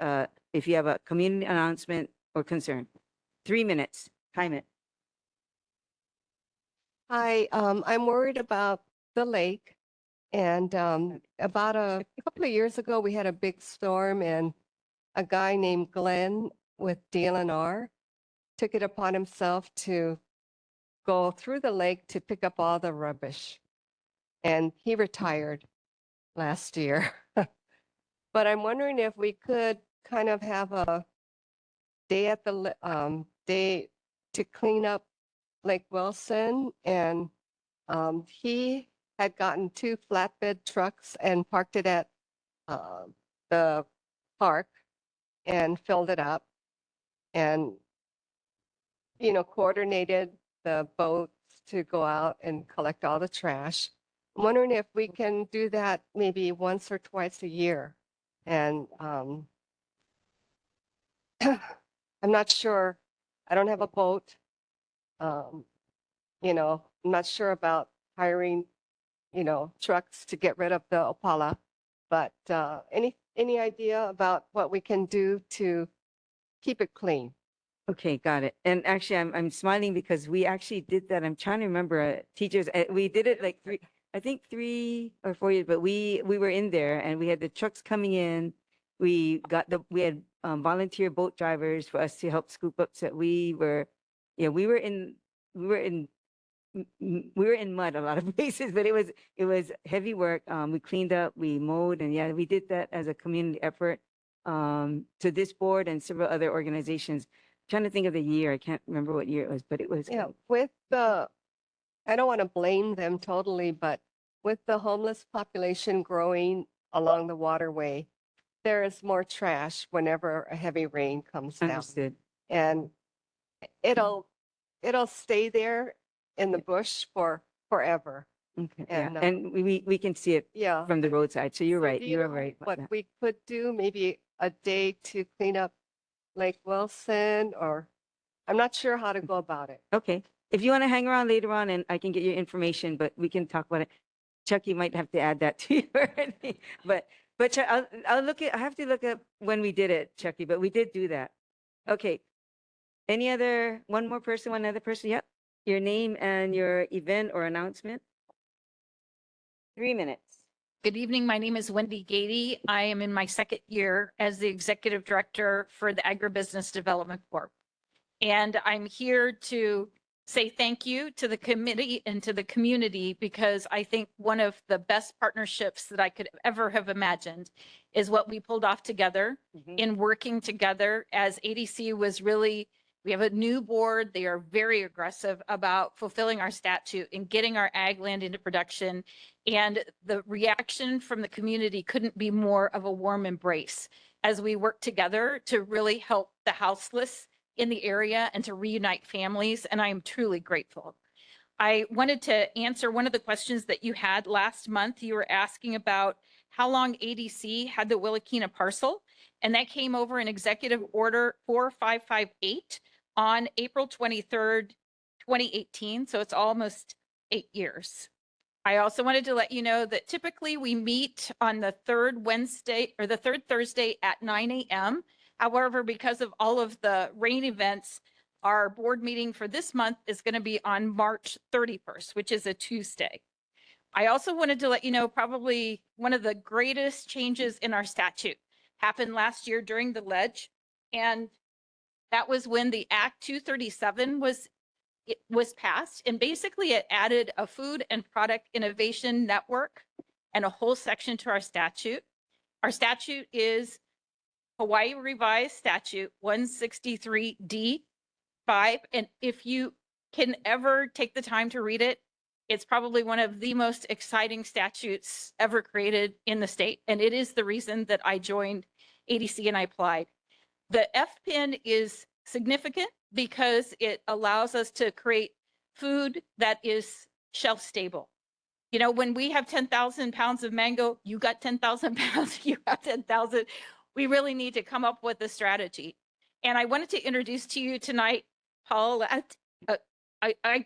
if you have a community announcement or concern. 3 minutes. Time it. Hi, I'm worried about the lake. And about a couple of years ago, we had a big storm and a guy named Glenn with DLNR took it upon himself to go through the lake to pick up all the rubbish. And he retired last year. But I'm wondering if we could kind of have a day at the day to clean up Lake Wilson. And he had gotten 2 flatbed trucks and parked it at the park and filled it up and, you know, coordinated the boats to go out and collect all the trash. I'm wondering if we can do that maybe once or twice a year. And I'm not sure, I don't have a boat. You know, I'm not sure about hiring, you know, trucks to get rid of the Opala. But any idea about what we can do to keep it clean? Okay, got it. And actually, I'm smiling because we actually did that. I'm trying to remember, teachers. We did it like 3 or 4 years. But we were in there and we had the trucks coming in. We had volunteer boat drivers for us to help scoop up. So we were in mud a lot of places, but it was heavy work. We cleaned up, we mowed, and yeah, we did that as a community effort to this board and several other organizations. Trying to think of the year. I can't remember what year it was, but it was. Yeah, with the, I don't want to blame them totally, but with the homeless population growing along the waterway, there is more trash whenever a heavy rain comes down. Understood. And it'll stay there in the bush for forever. Okay, And, yeah, and we can see it Yeah. from the roadside. So you're So right. do you You're know right. about What that. we could do, maybe a day to clean up Lake Wilson, or I'm not sure how to go about it. Okay. If you want to hang around later on and I can get your information, but we can talk about it. Chuck, you might have to add that to your thing. But Chuck, I have to look up when we did it, Chucky, but we did do that. Okay. One more person, one other person? Yep. Your name and your event or announcement. 3 minutes. Good evening. My name is Wendy Gady. I am in my 2nd year as the Executive Director for the Agribusiness Development Corp. And I'm here to say thank you to the committee and to the community because I think one of the best partnerships that I could ever have imagined is what we pulled off together in working together as ADC was really, we have a new board. They are very aggressive about fulfilling our statute and getting our ag land into production. And the reaction from the community couldn't be more of a warm embrace as we work together to really help the houseless in the area and to reunite families, and I am truly grateful. I wanted to answer one of the questions that you had last month. You were asking about how long ADC had the Willikina parcel, and that came over in Executive Order 4558 on April 23rd, 2018. So it's almost 8 years. I also wanted to let you know that typically we meet on the third Wednesday or the third Thursday at 9 a.m. However, because of all of the rain events, our board meeting for this month is going to be on March 31st, which is a Tuesday. I also wanted to let you know probably one of the greatest changes in our statute happened last year during the ledge. And that was when the Act 237 was passed. And basically it added a food and product innovation network and a whole section to our statute. Our statute is Hawaii Revised Statute 163D5. And if you can ever take the time to read it, it's probably one of the most exciting statutes ever created in the state. And it is the reason that I joined ADC and I applied. The FPIN is significant because it allows us to create food that is shelf stable. You know, when we have 10,000 pounds of mango, you got 10,000 pounds, you have 10,000. We really need to come up with a strategy. And I wanted to introduce to you tonight, Paulette.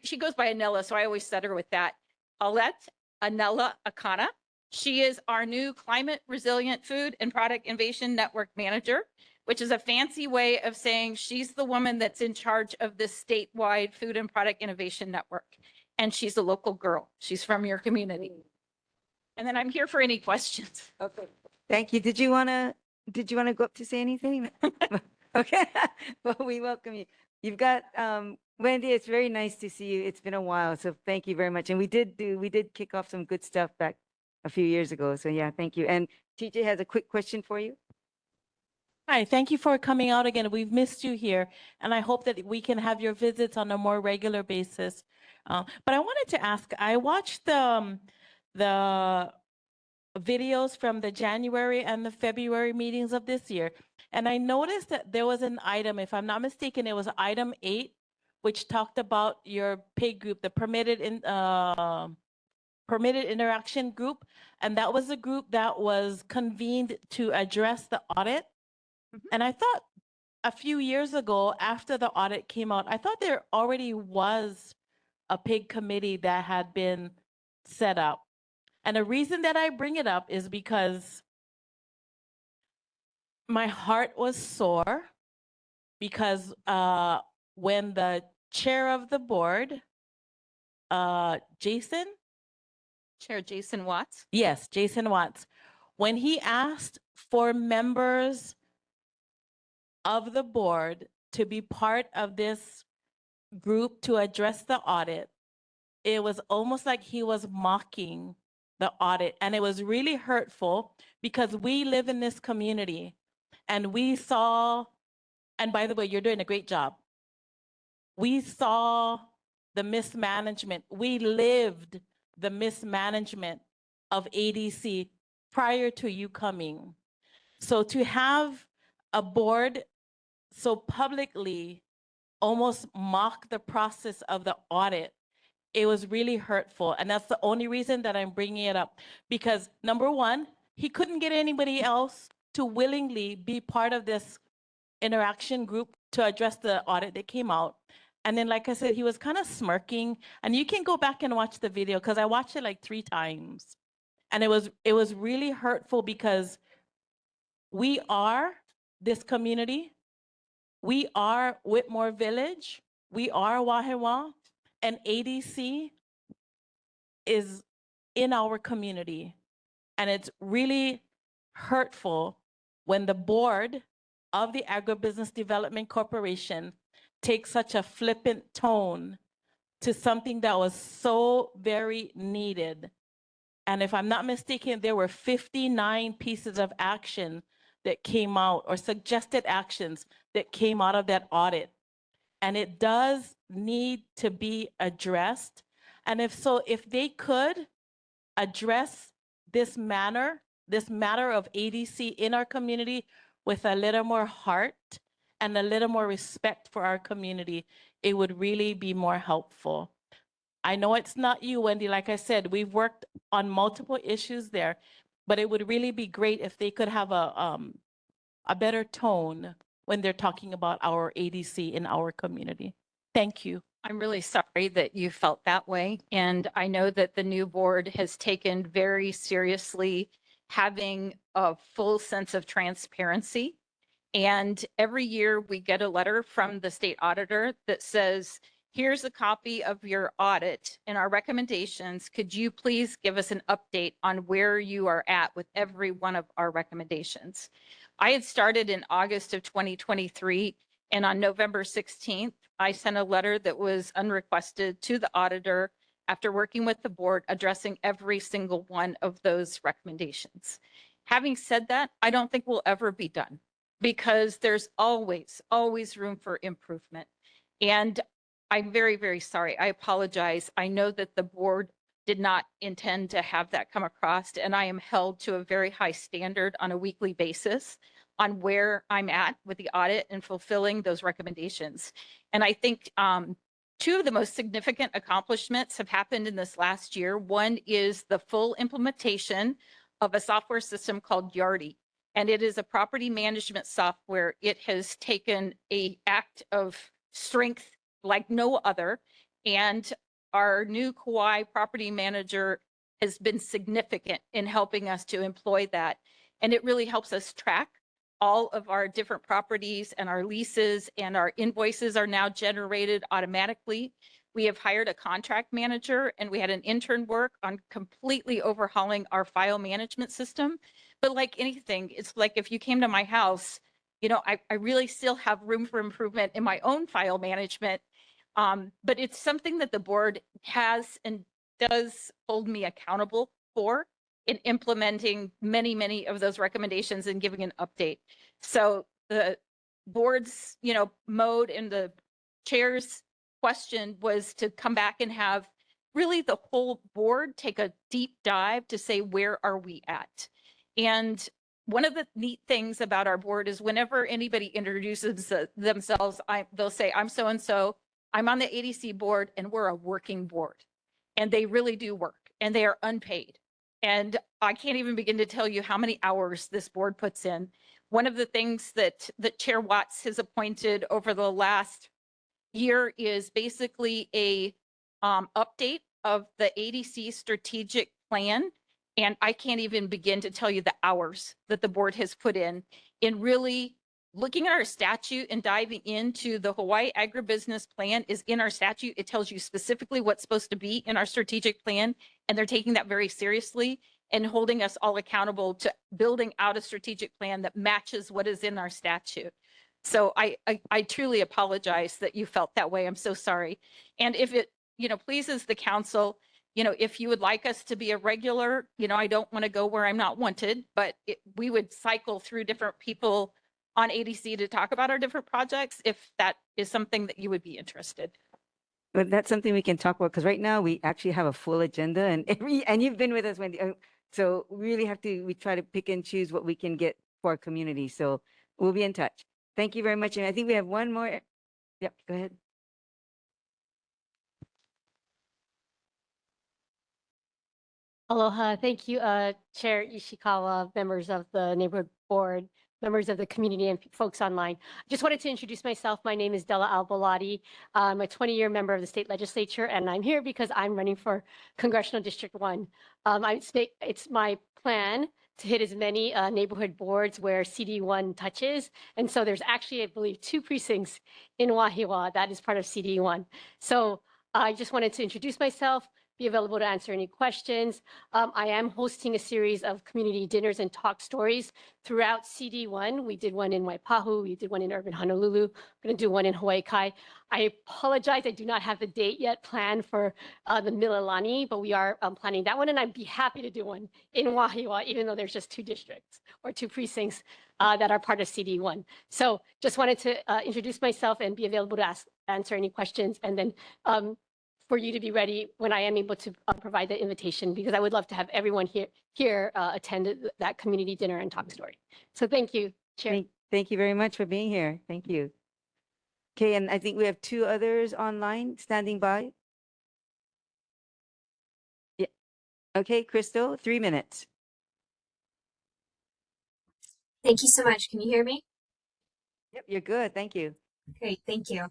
She goes by Anella, so I always set her with that. Paulette Anella Akana. She is our new Climate Resilient Food and Product Innovation Network Manager, which is a fancy way of saying she's the woman that's in charge of this statewide food and product innovation network. And she's a local girl. She's from your community. And then I'm here for any questions. Okay. Thank you. Did you want to go up to say anything? Okay. Well, we welcome you. You've got Wendy, it's very nice to see you. It's been a while. So thank you very much. And we did kick off some good stuff back a few years ago. So yeah, thank you. And TJ has a quick question for you. Hi, thank you for coming out again. We've missed you here, and I hope that we can have your visits on a more regular basis. But I wanted to ask, I watched the videos from the January and the February meetings of this year, and I noticed that there was an item, if I'm not mistaken, it was item 8, which talked about your PIG group, the permitted interaction group, and that was a group that was convened to address the audit. And I thought a few years ago, after the audit came out, I thought there already was a PIG committee that had been set up. And the reason that I bring it up is because my heart was sore because when the chair of the board, Jason? Chair Jason Watts? Yes, Jason Watts. When he asked for members of the board to be part of this group to address the audit, it was almost like he was mocking the audit. And it was really hurtful because we live in this community and we saw, and by the way, you're doing a great job. We saw the mismanagement. We lived the mismanagement of ADC prior to you coming. So to have a board so publicly almost mock the process of the audit, it was really hurtful. And that's the only reason that I'm bringing it up. Because number one, he couldn't get anybody else to willingly be part of this interaction group to address the audit that came out. And then, like I said, he was kind of smirking. And you can go back and watch the video because I watched it like 3 times. And it was really hurtful because we are this community. We are Whitmore Village. We are Wahiawā, and ADC is in our community. And it's really hurtful when the board of the Agribusiness Development Corporation takes such a flippant tone to something that was so very needed. And if I'm not mistaken, there were 59 pieces of action that came out, or suggested actions that came out of that audit. And it does need to be addressed. And if they could address this matter of ADC in our community with a little more heart and a little more respect for our community, it would really be more helpful. I know it's not you, Wendy. Like I said, we've worked on multiple issues there, but it would really be great if they could have a better tone when they're talking about our ADC in our community. Thank you. I'm really sorry that you felt that way. And I know that the new board has taken very seriously having a full sense of transparency. And every year we get a letter from the state auditor that says, here's a copy of your audit and our recommendations. Could you please give us an update on where you are at with every one of our recommendations? I had started in August of 2023, and on November 16th, I sent a letter that was unrequested to the auditor after working with the board, addressing every single one of those recommendations. Having said that, I don't think we'll ever be done because there's always room for improvement. And I'm very, very sorry. I apologize. I know that the board did not intend to have that come across, and I am held to a very high standard on a weekly basis on where I'm at with the audit and fulfilling those recommendations. And I think two of the most significant accomplishments have happened in this last year. One is the full implementation of a software system called Yardi, and it is a property management software. It has taken an act of strength like no other, and our new Kauai property manager has been significant in helping us to employ that. And it really helps us track all of our different properties, and our leases and our invoices are now generated automatically. We have hired a contract manager, and we had an intern work on completely overhauling our file management system. But like anything, it's like if you came to my house, you know, I really still have room for improvement in my own file management. But it's something that the board has and does hold me accountable for in implementing many of those recommendations and giving an update. So the board's, you know, mode and the chair's question was to come back and have really the whole board take a deep dive to say, where are we at? And one of the neat things about our board is whenever anybody introduces themselves, they'll say, I'm so-and-so, I'm on the ADC board, and we're a working board. And they really do work, and they are unpaid. And I can't even begin to tell you how many hours this board puts in. One of the things that Chair Watts has appointed over the last year is basically a update of the ADC strategic plan. And I can't even begin to tell you the hours that the board has put in really looking at our statute and diving into the Hawaii agribusiness plan is in our statute. It tells you specifically what's supposed to be in our strategic plan, and they're taking that very seriously and holding us all accountable to building out a strategic plan that matches what is in our statute. So I truly apologize that you felt that way. I'm so sorry. And if it, you know, pleases the council, you know, if you would like us to be a regular, you know, I don't want to go where I'm not wanted, but we would cycle through different people on ADC to talk about our different projects, if that is something that you would be interested. But that's something we can talk about, because right now we actually have a full agenda, and you've been with us, Wendy. So we really have to, we try to pick and choose what we can get for our community. So we'll be in touch. Thank you very much. And I think we have one more. Yep, go ahead. Aloha. Thank you, Chair Ishikawa, members of the neighborhood board, members of the community, and folks online. I just wanted to introduce myself. My name is Della Albalati. I'm a 20-year member of the state legislature, and I'm here because I'm running for Congressional District 1. It's my plan to hit as many neighborhood boards where CD1 touches. And so there's actually, I believe, 2 precincts in Wahiawā that is part of CD1. So I just wanted to introduce myself, be available to answer any questions. I am hosting a series of community dinners and talk stories throughout CD1. We did one in Waipahu, we did one in urban Honolulu, we're going to do one in Hawaii Kai. I apologize, I do not have the date yet planned for the Mililani, but we are planning that one, and I'd be happy to do one in Wahiawā, even though there's just 2 districts or 2 precincts that are part of CD1. So just wanted to introduce myself and be available to answer any questions, and then for you to be ready when I am able to provide the invitation, because I would love to have everyone here attend that community dinner and talk story. So thank you, Chair. Thank you very much for being here. Thank you. Okay, and I think we have two others online standing by. Yeah. Okay, Crystal, 3 minutes. Thank you so much. Can you hear me? Yep, you're good. Thank you. Great, thank you.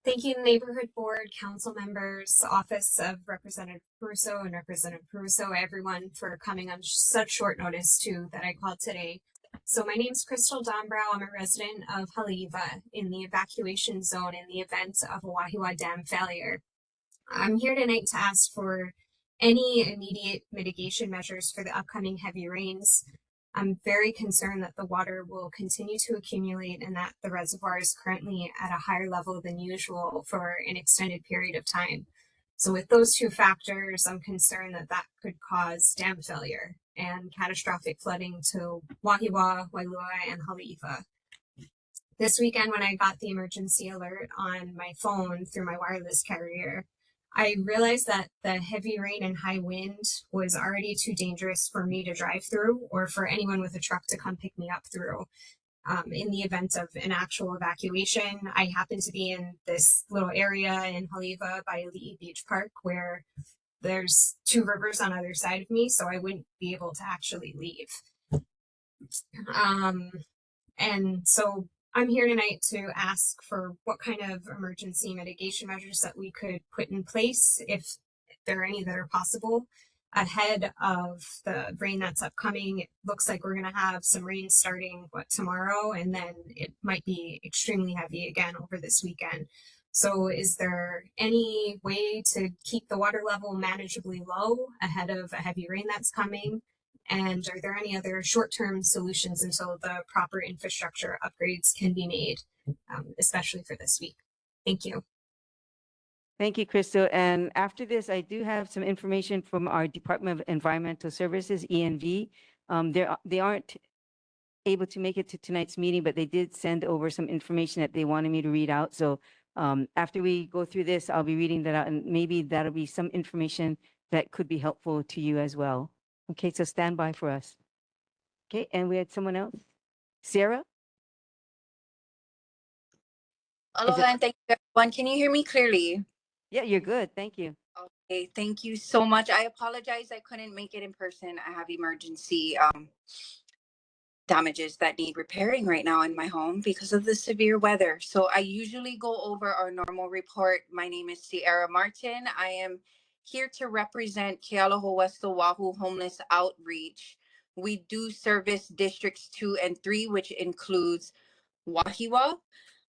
Thank you, Neighborhood Board, council members, Office of Representative Caruso and Representative Caruso, everyone for coming on such short notice too that I called today. So my name's Crystal Dombrow. I'm a resident of Haleiwa in the evacuation zone in the event of a Wahiawā Dam failure. I'm here tonight to ask for any immediate mitigation measures for the upcoming heavy rains. I'm very concerned that the water will continue to accumulate and that the reservoir is currently at a higher level than usual for an extended period of time. So with those two factors, I'm concerned that that could cause dam failure and catastrophic flooding to Wahiawā, Wailua, and Haleiwa. This weekend, when I got the emergency alert on my phone through my wireless carrier, I realized that the heavy rain and high wind was already too dangerous for me to drive through or for anyone with a truck to come pick me up through. In the event of an actual evacuation, I happen to be in this little area in Haleiwa by Ali'i Beach Park where there's two rivers on either side of me, so I wouldn't be able to actually leave. And so I'm here tonight to ask for what kind of emergency mitigation measures that we could put in place, if there are any that are possible, ahead of the rain that's upcoming. It looks like we're going to have some rain starting tomorrow, and then it might be extremely heavy again over this weekend. So is there any way to keep the water level manageably low ahead of a heavy rain that's coming? And are there any other short-term solutions until the proper infrastructure upgrades can be made, especially for this week? Thank you. Thank you, Crystal. And after this, I do have some information from our Department of Environmental Services, ENV. They aren't able to make it to tonight's meeting, but they did send over some information that they wanted me to read out. So after we go through this, I'll be reading that out, and maybe that'll be some information that could be helpful to you as well. Okay, so stand by for us. Okay, and we had someone else. Sarah? Aloha and thank you, everyone. Can you hear me clearly? Yeah, you're good. Thank you. Okay, thank you so much. I apologize I couldn't make it in person. I have emergency damages that need repairing right now in my home because of the severe weather. So I usually go over our normal report. My name is Sierra Martin. I am here to represent Kealoha West Oahu Homeless Outreach. We do service districts 2 and 3, which includes Wahiawā.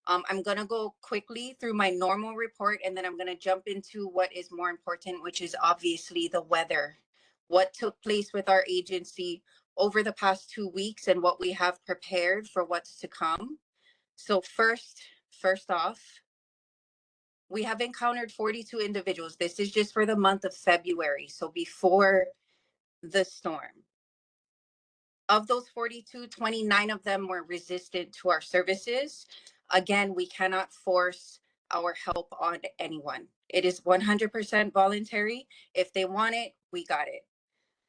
I'm going to go quickly through my normal report, and then I'm going to jump into what is more important, which is obviously the weather. What took place with our agency over the past 2 weeks and what we have prepared for what's to come. So first off, we have encountered 42 individuals. This is just for the month of February, so before the storm. Of those 42, 29 of them were resistant to our services. Again, we cannot force our help on anyone. It is 100% voluntary. If they want it, we got it.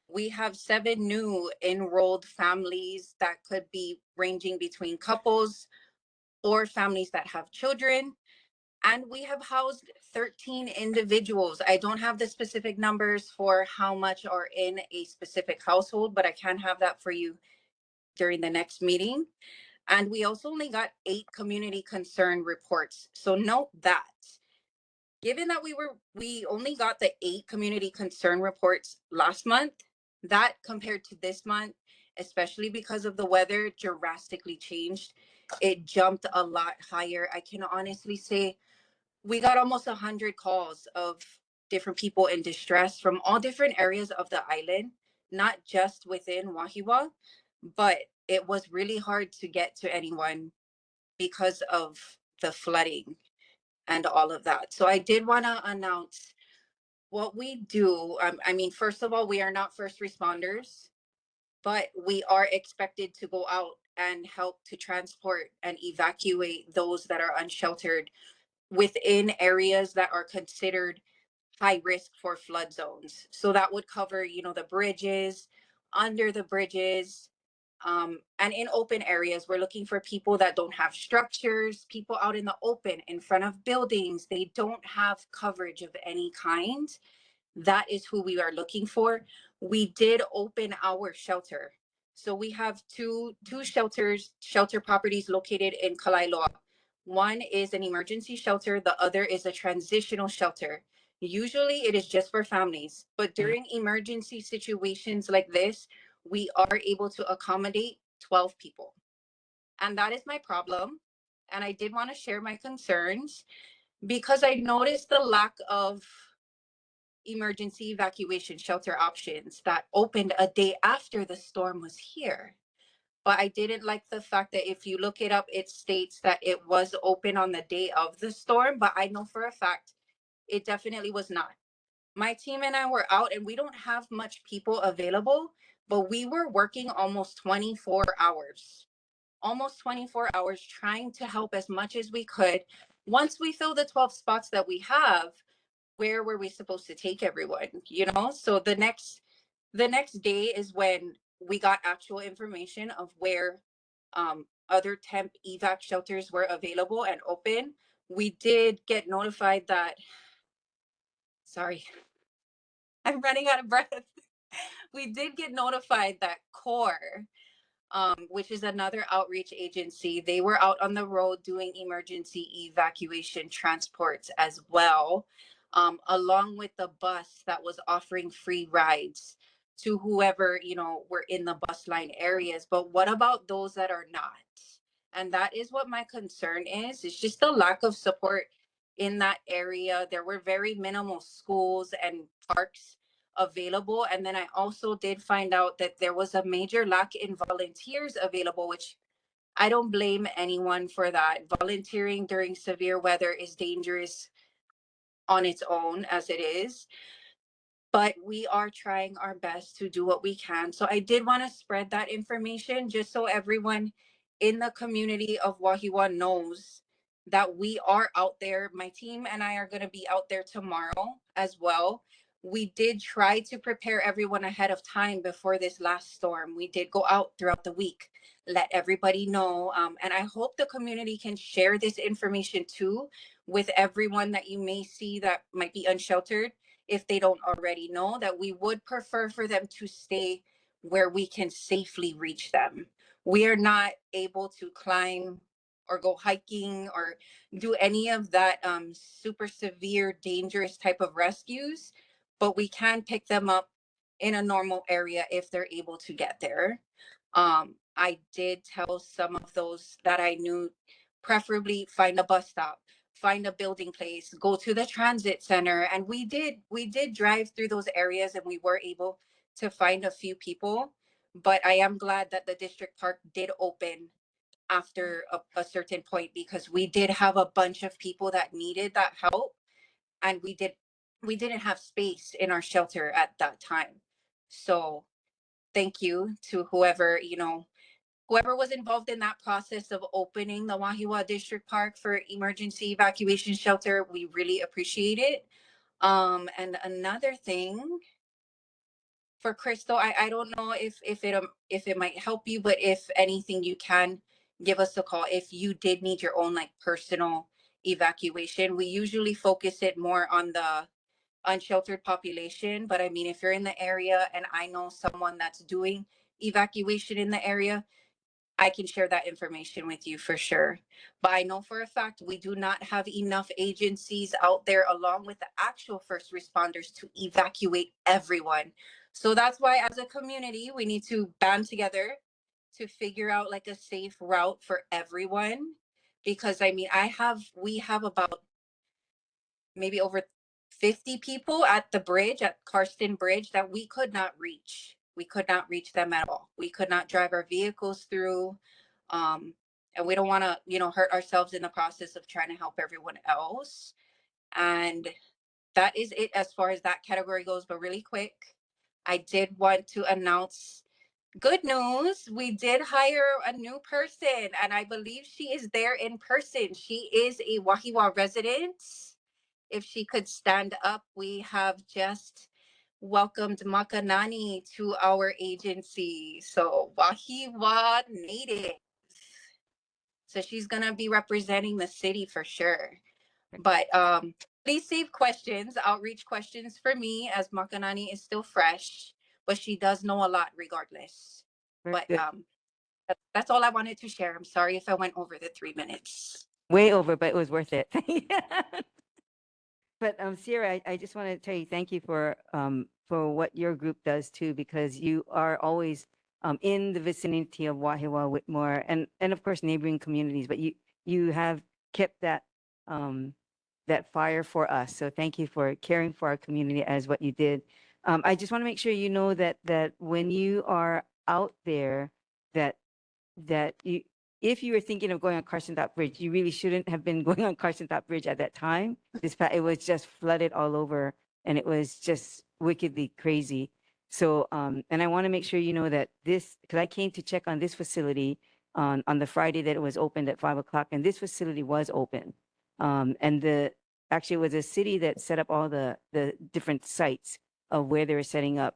We have 7 new enrolled families that could be ranging between couples or families that have children. And we have housed 13 individuals. I don't have the specific numbers for how much are in a specific household, but I can have that for you during the next meeting. And we also only got 8 community concern reports. So note that. Given that we only got the 8 community concern reports last month, that compared to this month, especially because of the weather, drastically changed. It jumped a lot higher. I can honestly say we got almost 100 calls of different people in distress from all different areas of the island, not just within Wahiawā, but it was really hard to get to anyone because of the flooding and all of that. So I did want to announce what we do. I mean, first of all, we are not first responders, but we are expected to go out and help to transport and evacuate those that are unsheltered within areas that are considered high risk for flood zones. So that would cover, the bridges, under the bridges, And in open areas, we're looking for people that don't have structures, people out in the open, in front of buildings. They don't have coverage of any kind. That is who we are looking for. We did open our shelter. So we have two shelter properties located in Kalaeloa. One is an emergency shelter. The other is a transitional shelter. Usually it is just for families, but during emergency situations like this, we are able to accommodate 12 people. And that is my problem. And I did want to share my concerns because I noticed the lack of emergency evacuation shelter options that opened a day after the storm was here. But I didn't like the fact that if you look it up, it states that it was open on the day of the storm, but I know for a fact it definitely was not. My team and I were out and we don't have much people available, but we were working almost 24 hours trying to help as much as we could. Once we fill the 12 spots that we have, where were we supposed to take everyone, you know? So the next day is when we got actual information of where other temp evac shelters were available and open. We did get notified that, sorry, I'm running out of breath. We did get notified that CORE, which is another outreach agency, they were out on the road doing emergency evacuation transports as well, along with the bus that was offering free rides to whoever, you know, were in the bus line areas. But what about those that are not? And that is what my concern is. It's just the lack of support in that area. There were very minimal schools and parks available. And then I also did find out that there was a major lack in volunteers available, which I don't blame anyone for that. Volunteering during severe weather is dangerous on its own as it is, but we are trying our best to do what we can. So I did want to spread that information just so everyone in the community of Wahiwa knows that we are out there. My team and I are going to be out there tomorrow as well. We did try to prepare everyone ahead of time before this last storm. We did go out throughout the week, let everybody know. And I hope the community can share this information too with everyone that you may see that might be unsheltered, if they don't already know, that we would prefer for them to stay where we can safely reach them. We are not able to climb or go hiking or do any of that super severe, dangerous type of rescues, but we can pick them up in a normal area if they're able to get there. I did tell some of those that I knew, preferably find a bus stop, find a building place, go to the transit center. And we did drive through those areas and we were able to find a few people. But I am glad that the district park did open after a certain point, because we did have a bunch of people that needed that help. And we didn't have space in our shelter at that time. So thank you to whoever, you know, whoever was involved in that process of opening the Wahiawā District Park for emergency evacuation shelter. We really appreciate it. And another thing for Crystal, I don't know if it might help you, but if anything, you can give us a call if you did need your own like personal evacuation. We usually focus it more on the unsheltered population, but I mean, if you're in the area and I know someone that's doing evacuation in the area, I can share that information with you for sure. But I know for a fact we do not have enough agencies out there along with the actual first responders to evacuate everyone. So that's why as a community, we need to band together to figure out like a safe route for everyone. Because I mean, we have about maybe over 50 people at the bridge, at Karsten Bridge, that we could not reach. We could not reach them at all. We could not drive our vehicles through. And we don't want to, you know, hurt ourselves in the process of trying to help everyone else. And that is it as far as that category goes. But really quick, I did want to announce good news. We did hire a new person, and I believe she is there in person. She is a Wahiawā resident. If she could stand up, we have just welcomed Makanani to our agency. So Wahiwa native. So she's gonna be representing the city for sure. But please save questions, outreach questions for me, as Makanani is still fresh, but she does know a lot regardless. Very But good. that's all I wanted to share. I'm sorry if I went over the 3 minutes. Way over, but it was worth it. But Sierra, I just want to tell you thank you for what your group does too, because you are always in the vicinity of Wahiawā-Whitmore and of course neighboring communities. But you have kept that that fire for us. So thank you for caring for our community as what you did. I just want to make sure you know that when you are out there, that you, if you were thinking of going on Carson Top Bridge, you really shouldn't have been going on Carson Top Bridge at that time. It was just flooded all over, and it was just wickedly crazy. So, and I want to make sure you know that this, because I came to check on this facility on the Friday that it was opened at 5 o'clock, and this facility was open. And actually it was a city that set up all the different sites of where they were setting up,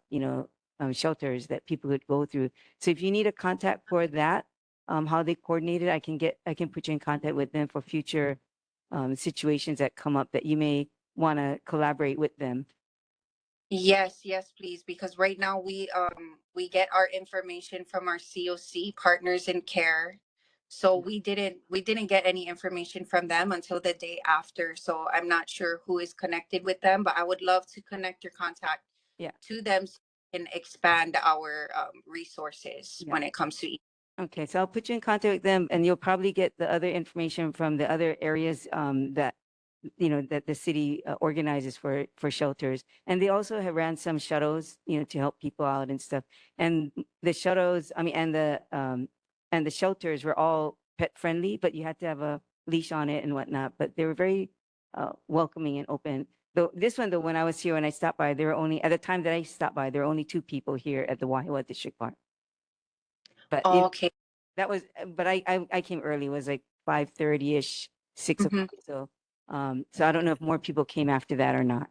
shelters that people could go through. So if you need a contact for that, how they coordinated, I can put you in contact with them for future situations that come up that you may want to collaborate with them. Yes, yes, please, because right now we get our information from our COC partners in care. So we didn't get any information from them until the day after. So I'm not sure who is connected with them, but I would love to connect your contact to them so we can expand our resources when it comes to. Okay, so I'll put you in contact with them, and you'll probably get the other information from the other areas that that the city organizes for shelters. And they also have ran some shuttles, to help people out and stuff. And the shuttles, and the shelters were all pet friendly, but you had to have a leash on it and whatnot. But they were very welcoming and open. Though this one, though, when I was here, when I stopped by, there were only, at the time that I stopped by, there were only 2 people here at the Wahiawā District Park. But okay, that was, but I came early. It was like 5:30-ish, 6 o'clock. So I don't know if more people came after that or not.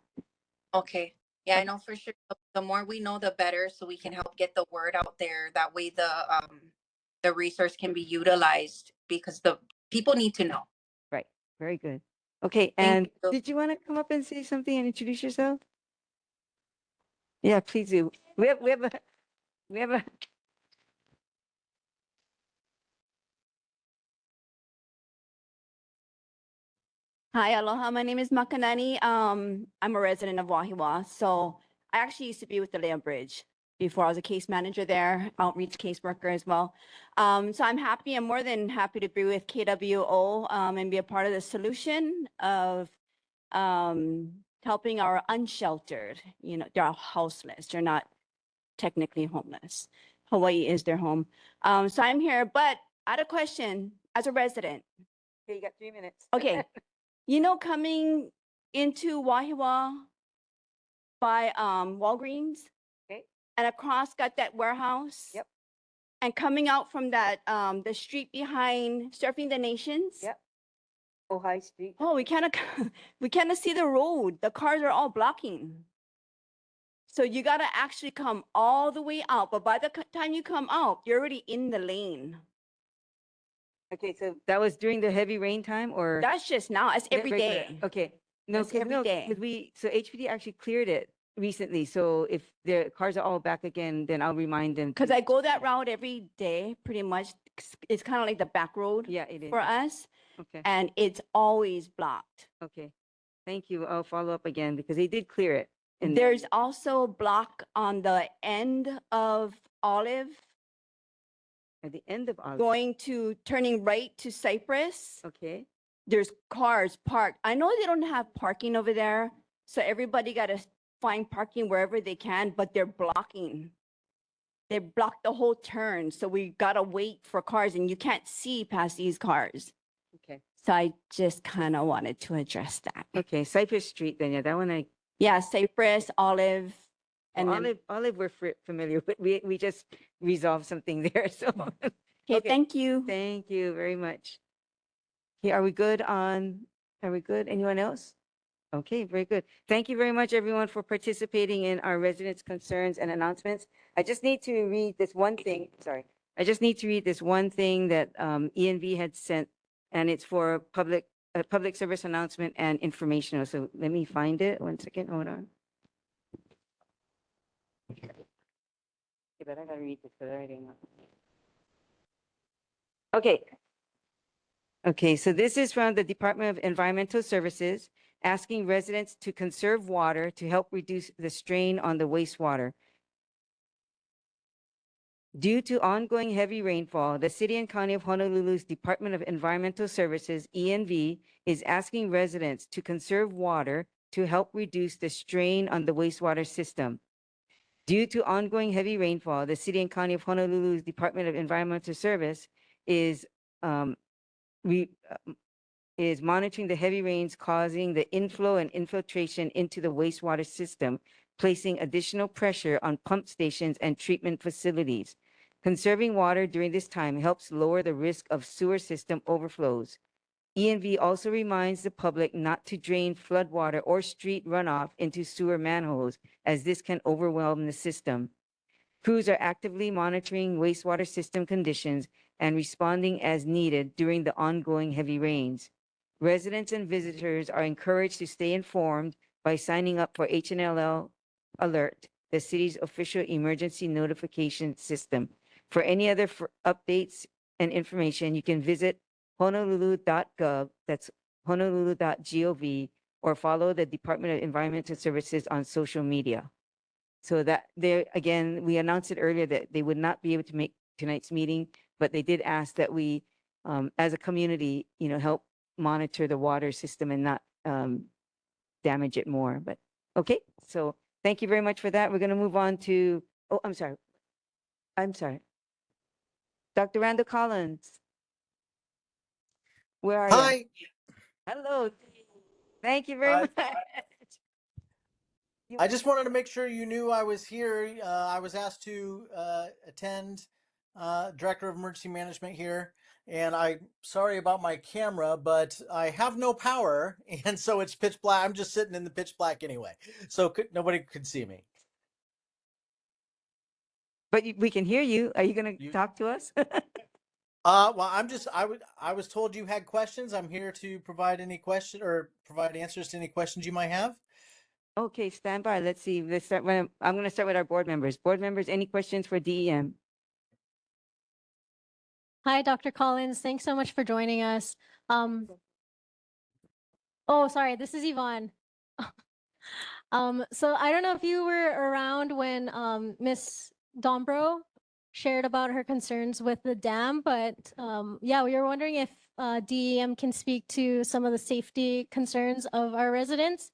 Okay. Yeah, I know for sure. The more we know, the better, so we can help get the word out there. That way, the resource can be utilized because the people need to know. Right. Very good. Okay. And did you want to come up and say something and introduce yourself? Yeah, please do. We have a. Hi, aloha. My name is Makanani. I'm a resident of Wahiawā. So I actually used to be with the Lea Bridge before. I was a case manager there, outreach caseworker as well. So I'm more than happy to be with KWO and be a part of the solution of helping our unsheltered. They're houseless. They're not technically homeless. Hawaii is their home. So I'm here, but I had a question as a resident. Okay, you got 3 minutes. Okay. Coming into Wahiawā by Walgreens. Okay. And across got that warehouse. Yep. And coming out from that the street behind Surfing the Nations. Yep. Oh, High Street. Oh, we cannot see the road. The cars are all blocking. So you gotta actually come all the way out. But by the time you come out, you're already in the lane. Okay, so that was during the heavy rain time, or That's just now. It's every regular? day. Okay, no, That's every day. so HPD actually cleared it recently. So if the cars are all back again, then I'll remind them. Because I go that route every day, pretty much. It's kind of like the back road. Yeah, it is. For us. Okay. And it's always blocked. Okay, thank you. I'll follow up again because they did clear it. And There's also a block on the end of Olive. At the end of Olive. Turning right to Cypress. Okay. There's cars parked. I know they don't have parking over there, so everybody got to find parking wherever they can, but they're blocking. They blocked the whole turn, so we got to wait for cars, and you can't see past these cars. Okay. So I just kind of wanted to address that. Okay, Cypress Street then, yeah, that one Yeah, Cypress, Olive. And then, Olive we're familiar with. We just resolved something there. So okay, thank you. Thank you very much. Okay, are we good? Anyone else? Okay, very good. Thank you very much, everyone, for participating in our residents' concerns and announcements. I just need to read this one thing, sorry. I just need to read this one thing that ENV had sent, and it's for a public service announcement and informational. So let me find it. One second, hold on. Okay, but I gotta read this because I already know. Okay. Okay, so this is from the Department of Environmental Services, asking residents to conserve water to help reduce the strain on the wastewater. Due to ongoing heavy rainfall, the City and County of Honolulu's Department of Environmental Services, ENV, is asking residents to conserve water to help reduce the strain on the wastewater system. Due to ongoing heavy rainfall, the City and County of Honolulu's Department of Environmental Service is monitoring the heavy rains causing the inflow and infiltration into the wastewater system, placing additional pressure on pump stations and treatment facilities. Conserving water during this time helps lower the risk of sewer system overflows. ENV also reminds the public not to drain floodwater or street runoff into sewer manholes, as this can overwhelm the system. Crews are actively monitoring wastewater system conditions and responding as needed during the ongoing heavy rains. Residents and visitors are encouraged to stay informed by signing up for HNLL Alert, the city's official emergency notification system. For any other updates and information, you can visit honolulu.gov, that's honolulu.gov, or follow the Department of Environmental Services on social media. So that there, again, we announced it earlier that they would not be able to make tonight's meeting, but they did ask that we, as a community, help monitor the water system and not damage it more. But okay, so thank you very much for that. We're going to move on to, oh, I'm sorry. Dr. Randall Collins. Where are you? Hi. Hello. Thank you very much. I just wanted to make sure you knew I was here. I was asked to attend, Director of Emergency Management here. And I'm sorry about my camera, but I have no power. And so it's pitch black. I'm just sitting in the pitch black anyway. So nobody could see me. But we can hear you. Are you going to talk to us? Well, I was told you had questions. I'm here to provide any question or provide answers to any questions you might have. Okay, stand by. Let's see. I'm going to start with our board members. Board members, any questions for DEM? Hi, Dr. Collins. Thanks so much for joining us. Oh, sorry, this is Yvonne. So I don't know if you were around when Miss Dombro shared about her concerns with the dam, but yeah, we were wondering if DEM can speak to some of the safety concerns of our residents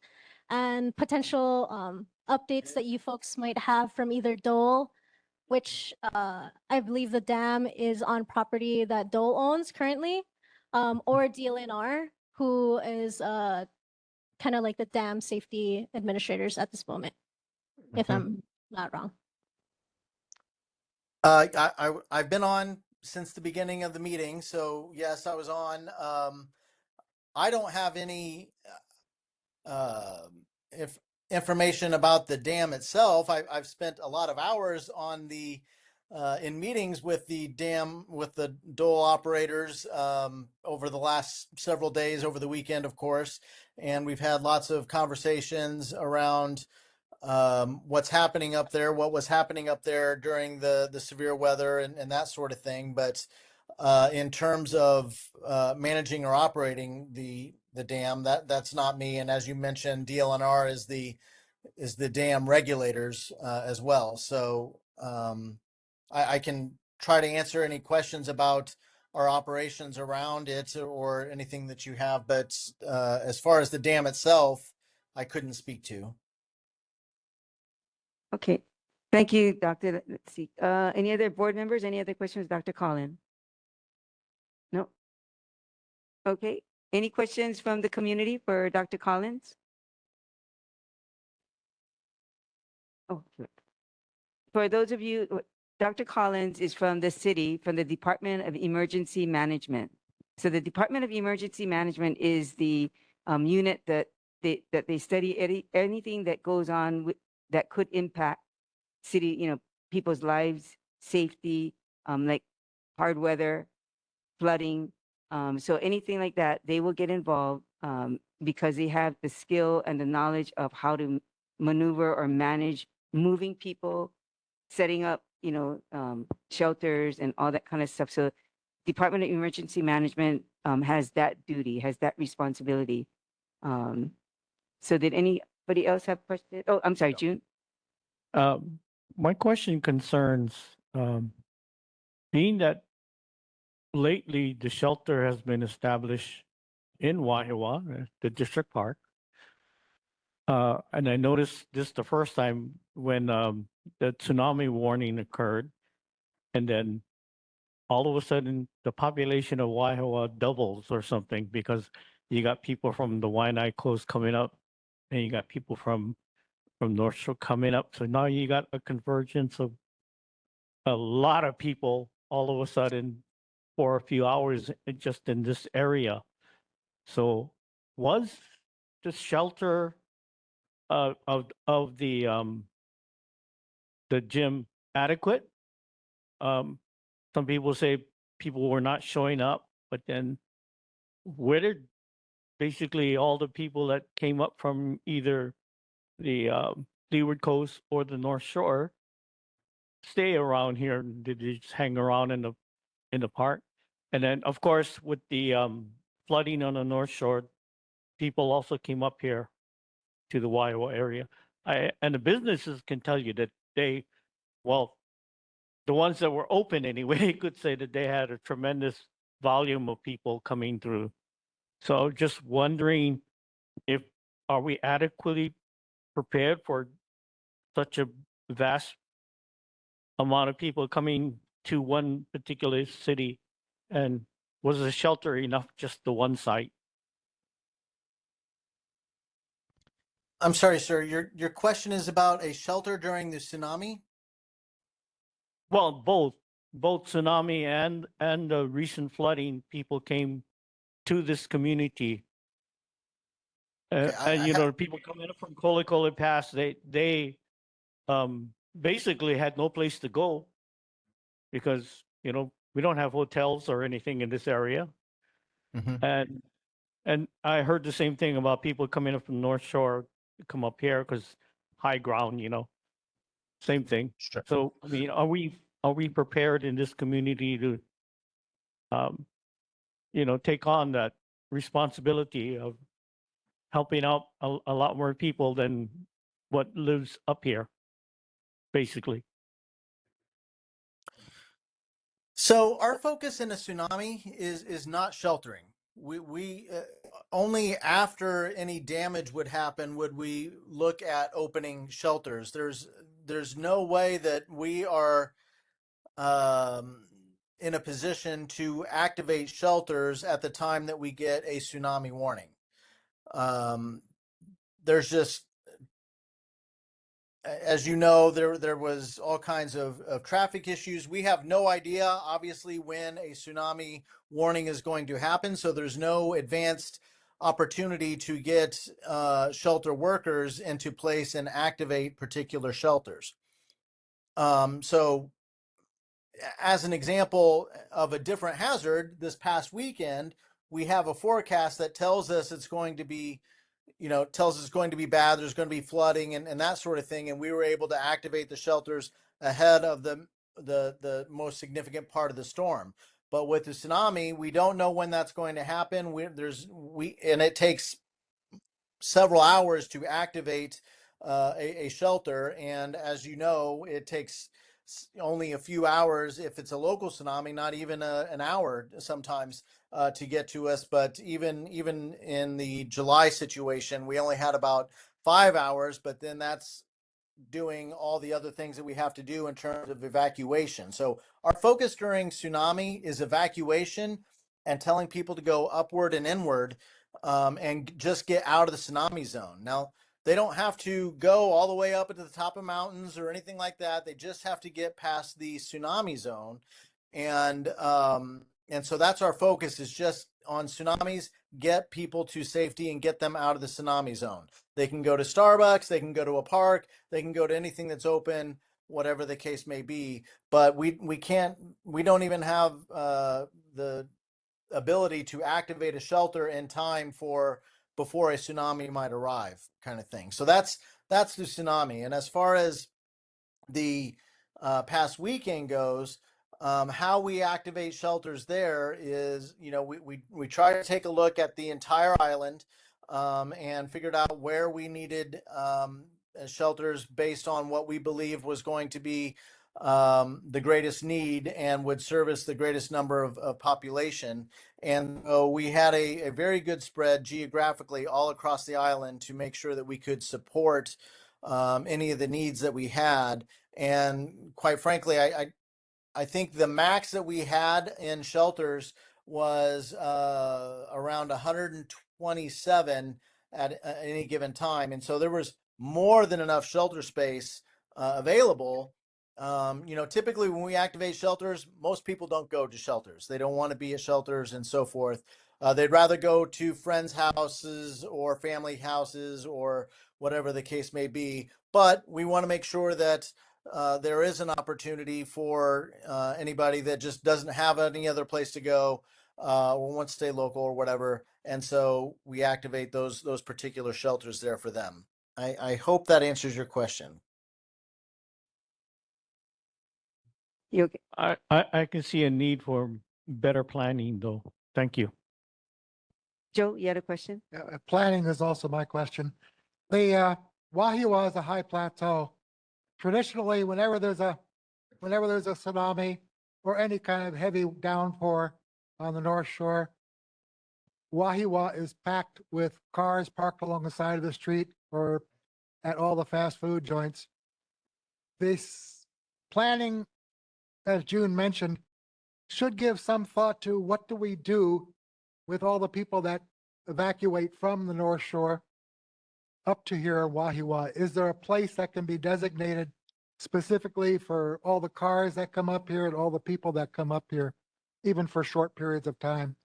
and potential updates that you folks might have from either Dole, which I believe the dam is on property that Dole owns currently, or DLNR, who is kind of like the dam safety administrators at this moment, if I'm not wrong. I've been on since the beginning of the meeting, so yes, I was on. I don't have any if information about the dam itself. I've spent a lot of hours on the in meetings with the dam, with the Dole operators over the last several days, over the weekend, of course, and we've had lots of conversations around what's happening up there, what was happening up there during the severe weather and that sort of thing. But in terms of managing or operating the dam, that's not me. And as you mentioned, DLNR is the dam regulators as well. So I can try to answer any questions about our operations around it or anything that you have. But as far as the dam itself, I couldn't speak to. Okay. Thank you, Doctor. Let's see. Any other board members? Any other questions, Dr. Collin? No? Okay. Any questions from the community for Dr. Collins? Oh, good. For those of you, Dr. Collins is from the city, from the Department of Emergency Management. So the Department of Emergency Management is the unit that they study anything that goes on that could impact city, people's lives, safety, like hard weather, flooding. So anything like that, they will get involved because they have the skill and the knowledge of how to maneuver or manage moving people, setting up, shelters and all that kind of stuff. So Department of Emergency Management has that duty, has that responsibility. So did anybody else have questions? Oh, I'm sorry, June. My question concerns, being that lately the shelter has been established in Wahiawā, the district park. And I noticed this the first time when the tsunami warning occurred. And then all of a sudden the population of Wahiawā doubles or something because you got people from the Waianae Coast coming up and you got people from North Shore coming up. So now you got a convergence of a lot of people all of a sudden for a few hours just in this area. So was the shelter of the gym adequate? Some people say people were not showing up, but then where did basically all the people that came up from either the Leeward Coast or the North Shore stay around here? Did they just hang around in the park? And then, of course, with the flooding on the North Shore, people also came up here to the Wahiawā area. And the businesses can tell you that the ones that were open anyway, could say that they had a tremendous volume of people coming through. So just wondering are we adequately prepared for such a vast amount of people coming to one particular city? And was the shelter enough just the one site? I'm sorry, sir. Your question is about a shelter during the tsunami? Well, both tsunami and the recent flooding, people came to this community. Okay, And people coming up from Kolikoli Pass, they basically had no place to go because we don't have hotels or anything in this area. Mhm. And I heard the same thing about people coming up from North Shore to come up here because high ground, same thing. Sure. So I mean, are we prepared in this community to take on that responsibility of helping out a lot more people than what lives up here, basically? So our focus in a tsunami is not sheltering. We only after any damage would happen would we look at opening shelters. There's no way that we are in a position to activate shelters at the time that we get a tsunami warning. There's just, as you know, there was all kinds of traffic issues. We have no idea, obviously, when a tsunami warning is going to happen. So there's no advanced opportunity to get shelter workers into place and activate particular shelters. So as an example of a different hazard, this past weekend, we have a forecast that tells us it's going to be tells us it's going to be bad. There's going to be flooding and that sort of thing. And we were able to activate the shelters ahead of the most significant part of the storm. But with the tsunami, we don't know when that's going to happen. And it takes several hours to activate a shelter. And as you know, it takes only a few hours if it's a local tsunami, not even an hour sometimes to get to us. But even in the July situation, we only had about 5 hours, but then that's doing all the other things that we have to do in terms of evacuation. So our focus during tsunami is evacuation and telling people to go upward and inward and just get out of the tsunami zone. Now, they don't have to go all the way up into the top of mountains or anything like that. They just have to get past the tsunami zone. And and so that's our focus, is just on tsunamis, get people to safety and get them out of the tsunami zone. They can go to Starbucks, they can go to a park, they can go to anything that's open, whatever the case may be. But we don't even have the ability to activate a shelter in time for before a tsunami might arrive, kind of thing. So that's the tsunami. And as far as the past weekend goes, how we activate shelters there is, we try to take a look at the entire island, and figured out where we needed shelters based on what we believed was going to be the greatest need and would service the greatest number of population. And we had a very good spread geographically all across the island to make sure that we could support any of the needs that we had. And quite frankly, I think the max that we had in shelters was around 127 at any given time. And so there was more than enough shelter space available. Typically when we activate shelters, most people don't go to shelters. They don't want to be at shelters and so forth. They'd rather go to friends' houses or family houses or whatever the case may be. But we want to make sure that there is an opportunity for anybody that just doesn't have any other place to go or wants to stay local or whatever. And so we activate those particular shelters there for them. I hope that answers your question. You okay? I can see a need for better planning though. Thank you. Joe, you had a question? Planning is also my question. The Wahiawā is a high plateau. Traditionally, whenever there's a tsunami or any kind of heavy downpour on the North Shore, Wahiawā is packed with cars parked along the side of the street or at all the fast food joints. This planning, as June mentioned, should give some thought to what do we do with all the people that evacuate from the North Shore up to here in Wahiawā. Is there a place that can be designated specifically for all the cars that come up here and all the people that come up here, even for short periods of time?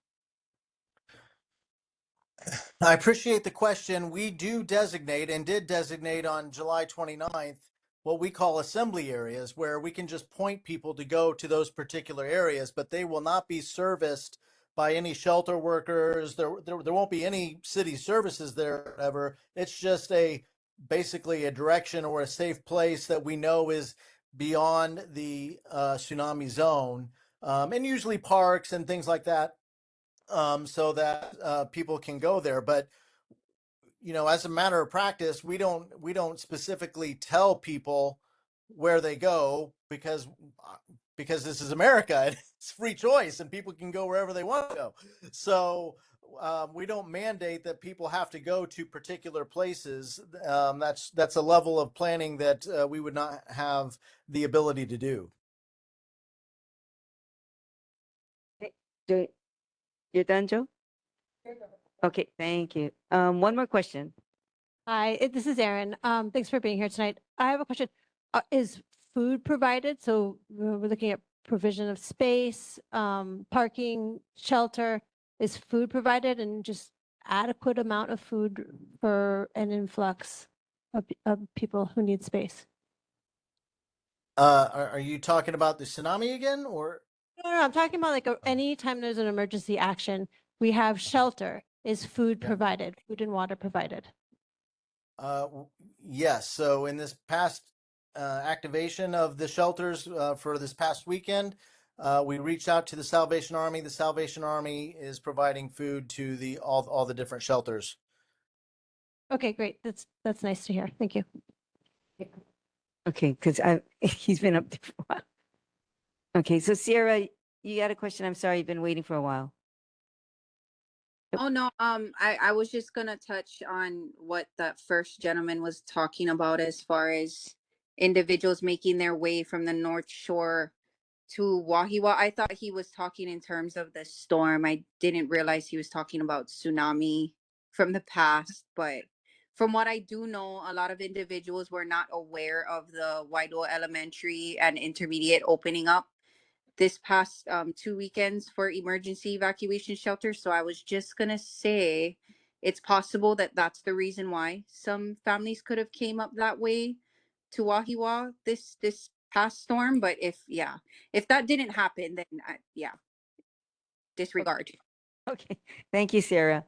I appreciate the question. We do designate and did designate on July 29th what we call assembly areas, where we can just point people to go to those particular areas, but they will not be serviced by any shelter workers. There won't be any city services there ever. It's just basically a direction or a safe place that we know is beyond the tsunami zone, and usually parks and things like that, so that people can go there. But as a matter of practice, we don't specifically tell people where they go because this is America and it's free choice and people can go wherever they want to go. So we don't mandate that people have to go to particular places. That's a level of planning that we would not have the ability to do. You're done, Joe? Okay, thank you. One more question. Hi, this is Erin. Thanks for being here tonight. I have a question. Is food provided? So we're looking at provision of space, parking, shelter. Is food provided and just adequate amount of food for an influx of people who need space? Are you talking about the tsunami again, or? No, I'm talking about like anytime there's an emergency action, we have shelter. Is food provided, food and water provided? Yes. So in this past activation of the shelters for this past weekend, we reached out to the Salvation Army. The Salvation Army is providing food to all the different shelters. Okay, great. That's nice to hear. Thank you. Okay, because he's been up there for a while. Okay, so Sierra, you got a question? I'm sorry, you've been waiting for a while. Oh no, I was just gonna touch on what that first gentleman was talking about as far as individuals making their way from the North Shore to Wahiawā. I thought he was talking in terms of the storm. I didn't realize he was talking about tsunami from the past. But from what I do know, a lot of individuals were not aware of the Wahiawā Elementary and Intermediate opening up. this past 2 weekends for emergency evacuation shelters. So I was just gonna say it's possible that that's the reason why some families could have came up that way to Wahiwa this past storm. But if that didn't happen, then disregard. Okay. Thank you, Sarah.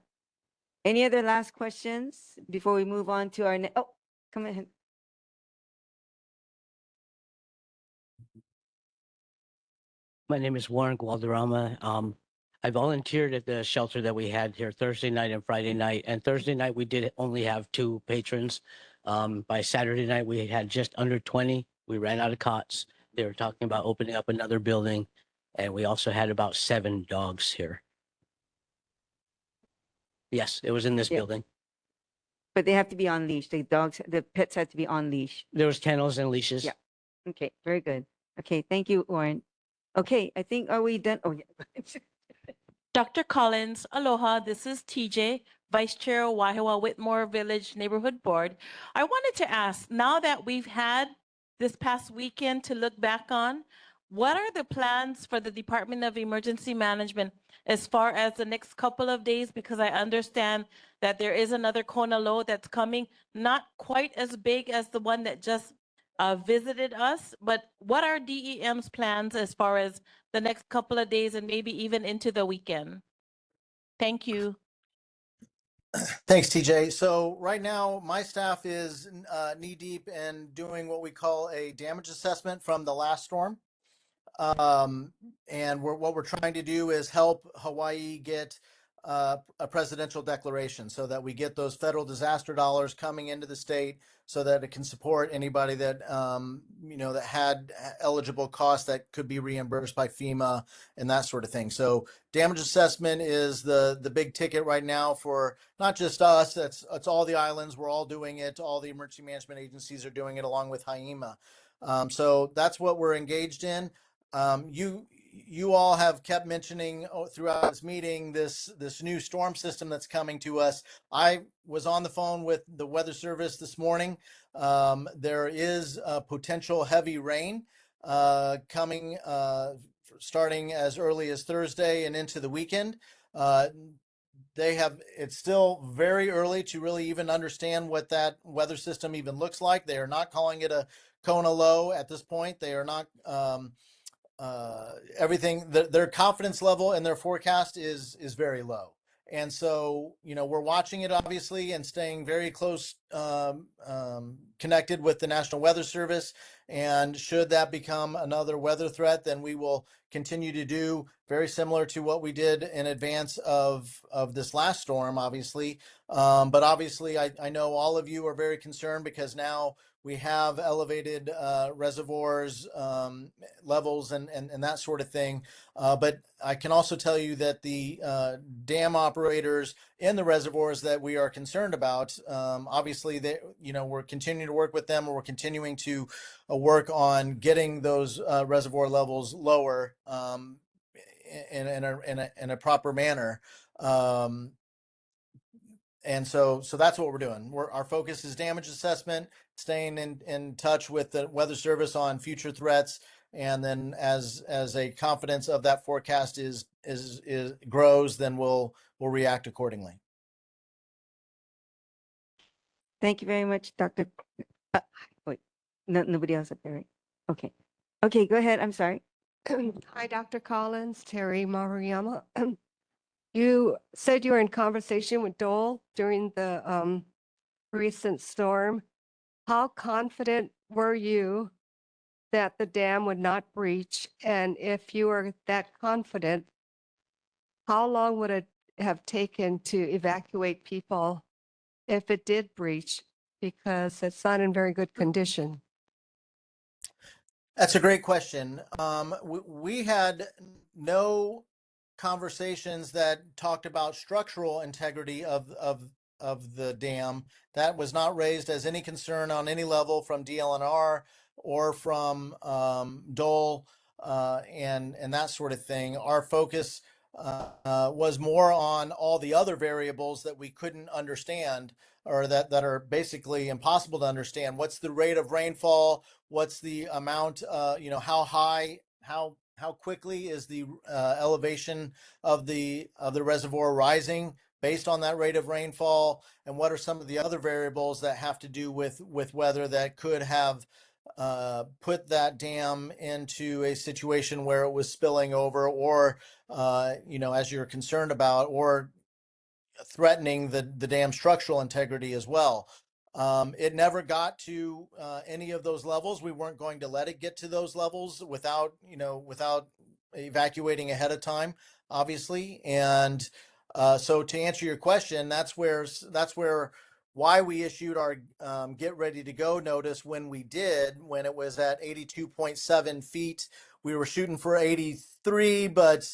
Any other last questions before we move on to our oh, come ahead. My name is Warren Gualderrama. I volunteered at the shelter that we had here Thursday night and Friday night. And Thursday night, we did only have 2 patrons. By Saturday night, we had just under 20. We ran out of cots. They were talking about opening up another building. And we also had about 7 dogs here. Yes, it was in this building. But they have to be on leash. The dogs, the pets have to be on leash. There was kennels and leashes. Yeah. Okay. Very good. Okay. Thank you, Warren. Okay. I think, are we done? Oh, yeah. Dr. Collins, aloha. This is TJ, Vice Chair, Wahiawā-Whitmore Village Neighborhood Board. I wanted to ask, now that we've had this past weekend to look back on, what are the plans for the Department of Emergency Management as far as the next couple of days? Because I understand that there is another Kona low that's coming, not quite as big as the one that just visited us, but what are DEM's plans as far as the next couple of days and maybe even into the weekend? Thank you. Thanks, TJ. So right now, my staff is knee deep in doing what we call a damage assessment from the last storm. And what we're trying to do is help Hawaii get a presidential declaration so that we get those federal disaster dollars coming into the state so that it can support anybody that, that had eligible costs that could be reimbursed by FEMA and that sort of thing. So damage assessment is the big ticket right now for not just us, it's all the islands. We're all doing it. All the emergency management agencies are doing it along with HIEMA. So that's what we're engaged in. You all have kept mentioning throughout this meeting this new storm system that's coming to us. I was on the phone with the Weather Service this morning. There is potential heavy rain coming starting as early as Thursday and into the weekend. It's still very early to really even understand what that weather system even looks like. They are not calling it a Kona low at this point. They are not everything, their confidence level and their forecast is very low. And so, we're watching it obviously and staying very close, connected with the National Weather Service. And should that become another weather threat, then we will continue to do very similar to what we did in advance of this last storm, obviously. But obviously, I know all of you are very concerned because now we have elevated reservoirs levels and that sort of thing. But I can also tell you that the dam operators in the reservoirs that we are concerned about, obviously, we're continuing to work with them, and we're continuing to work on getting those reservoir levels lower in a proper manner. And so that's what we're doing. Our focus is damage assessment, staying in touch with the Weather Service on future threats, and then as a confidence of that forecast is grows, then we'll react accordingly. Thank you very much, Dr. Wait, nobody else up there, right? Okay. Okay, go ahead. I'm sorry. Hi, Dr. Collins, Terry Maruyama. You said you were in conversation with Dole during the recent storm. How confident were you that the dam would not breach? And if you were that confident, how long would it have taken to evacuate people if it did breach? Because it's not in very good condition. That's a great question. We had no conversations that talked about structural integrity of the dam. That was not raised as any concern on any level from DLNR or from Dole and that sort of thing. Our focus was more on all the other variables that we couldn't understand, or that are basically impossible to understand. What's the rate of rainfall? What's the amount, how high, how how quickly is the elevation of the reservoir rising based on that rate of rainfall, and what are some of the other variables that have to do with weather that could have put that dam into a situation where it was spilling over, or as you're concerned about, or threatening the dam structural integrity as well. It never got to any of those levels. We weren't going to let it get to those levels without evacuating ahead of time, obviously. And so to answer your question, that's where why we issued our get ready to go notice when we did, when it was at 82.7 feet. We were shooting for 83, but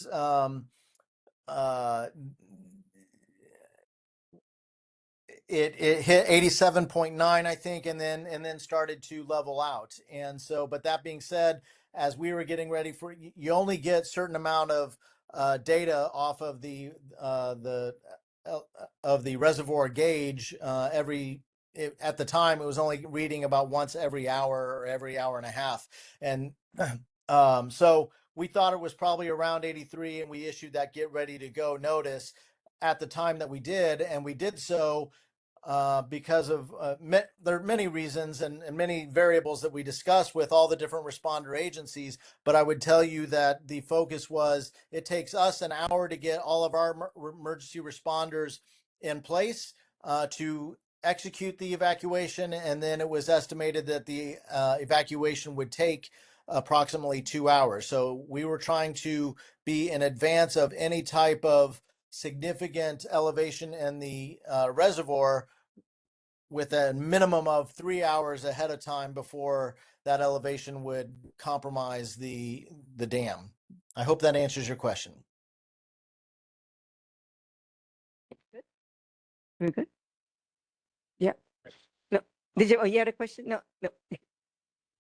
it hit 87.9, I think, and then started to level out. And so, but that being said, as we were getting ready for, you only get certain amount of data off of the reservoir gauge at the time. It was only reading about once every hour or every hour and a half, and so we thought it was probably around 83, and we issued that get ready to go notice at the time that we did, and we did so because of there are many reasons and many variables that we discussed with all the different responder agencies. But I would tell you that the focus was, it takes us an hour to get all of our emergency responders in place to execute the evacuation, and then it was estimated that the evacuation would take approximately 2 hours. So we were trying to be in advance of any type of significant elevation in the reservoir, with a minimum of 3 hours ahead of time before that elevation would compromise the dam. I hope that answers your question. Good. Very good. Yeah. No. Did you? Oh, you had a question? No. No.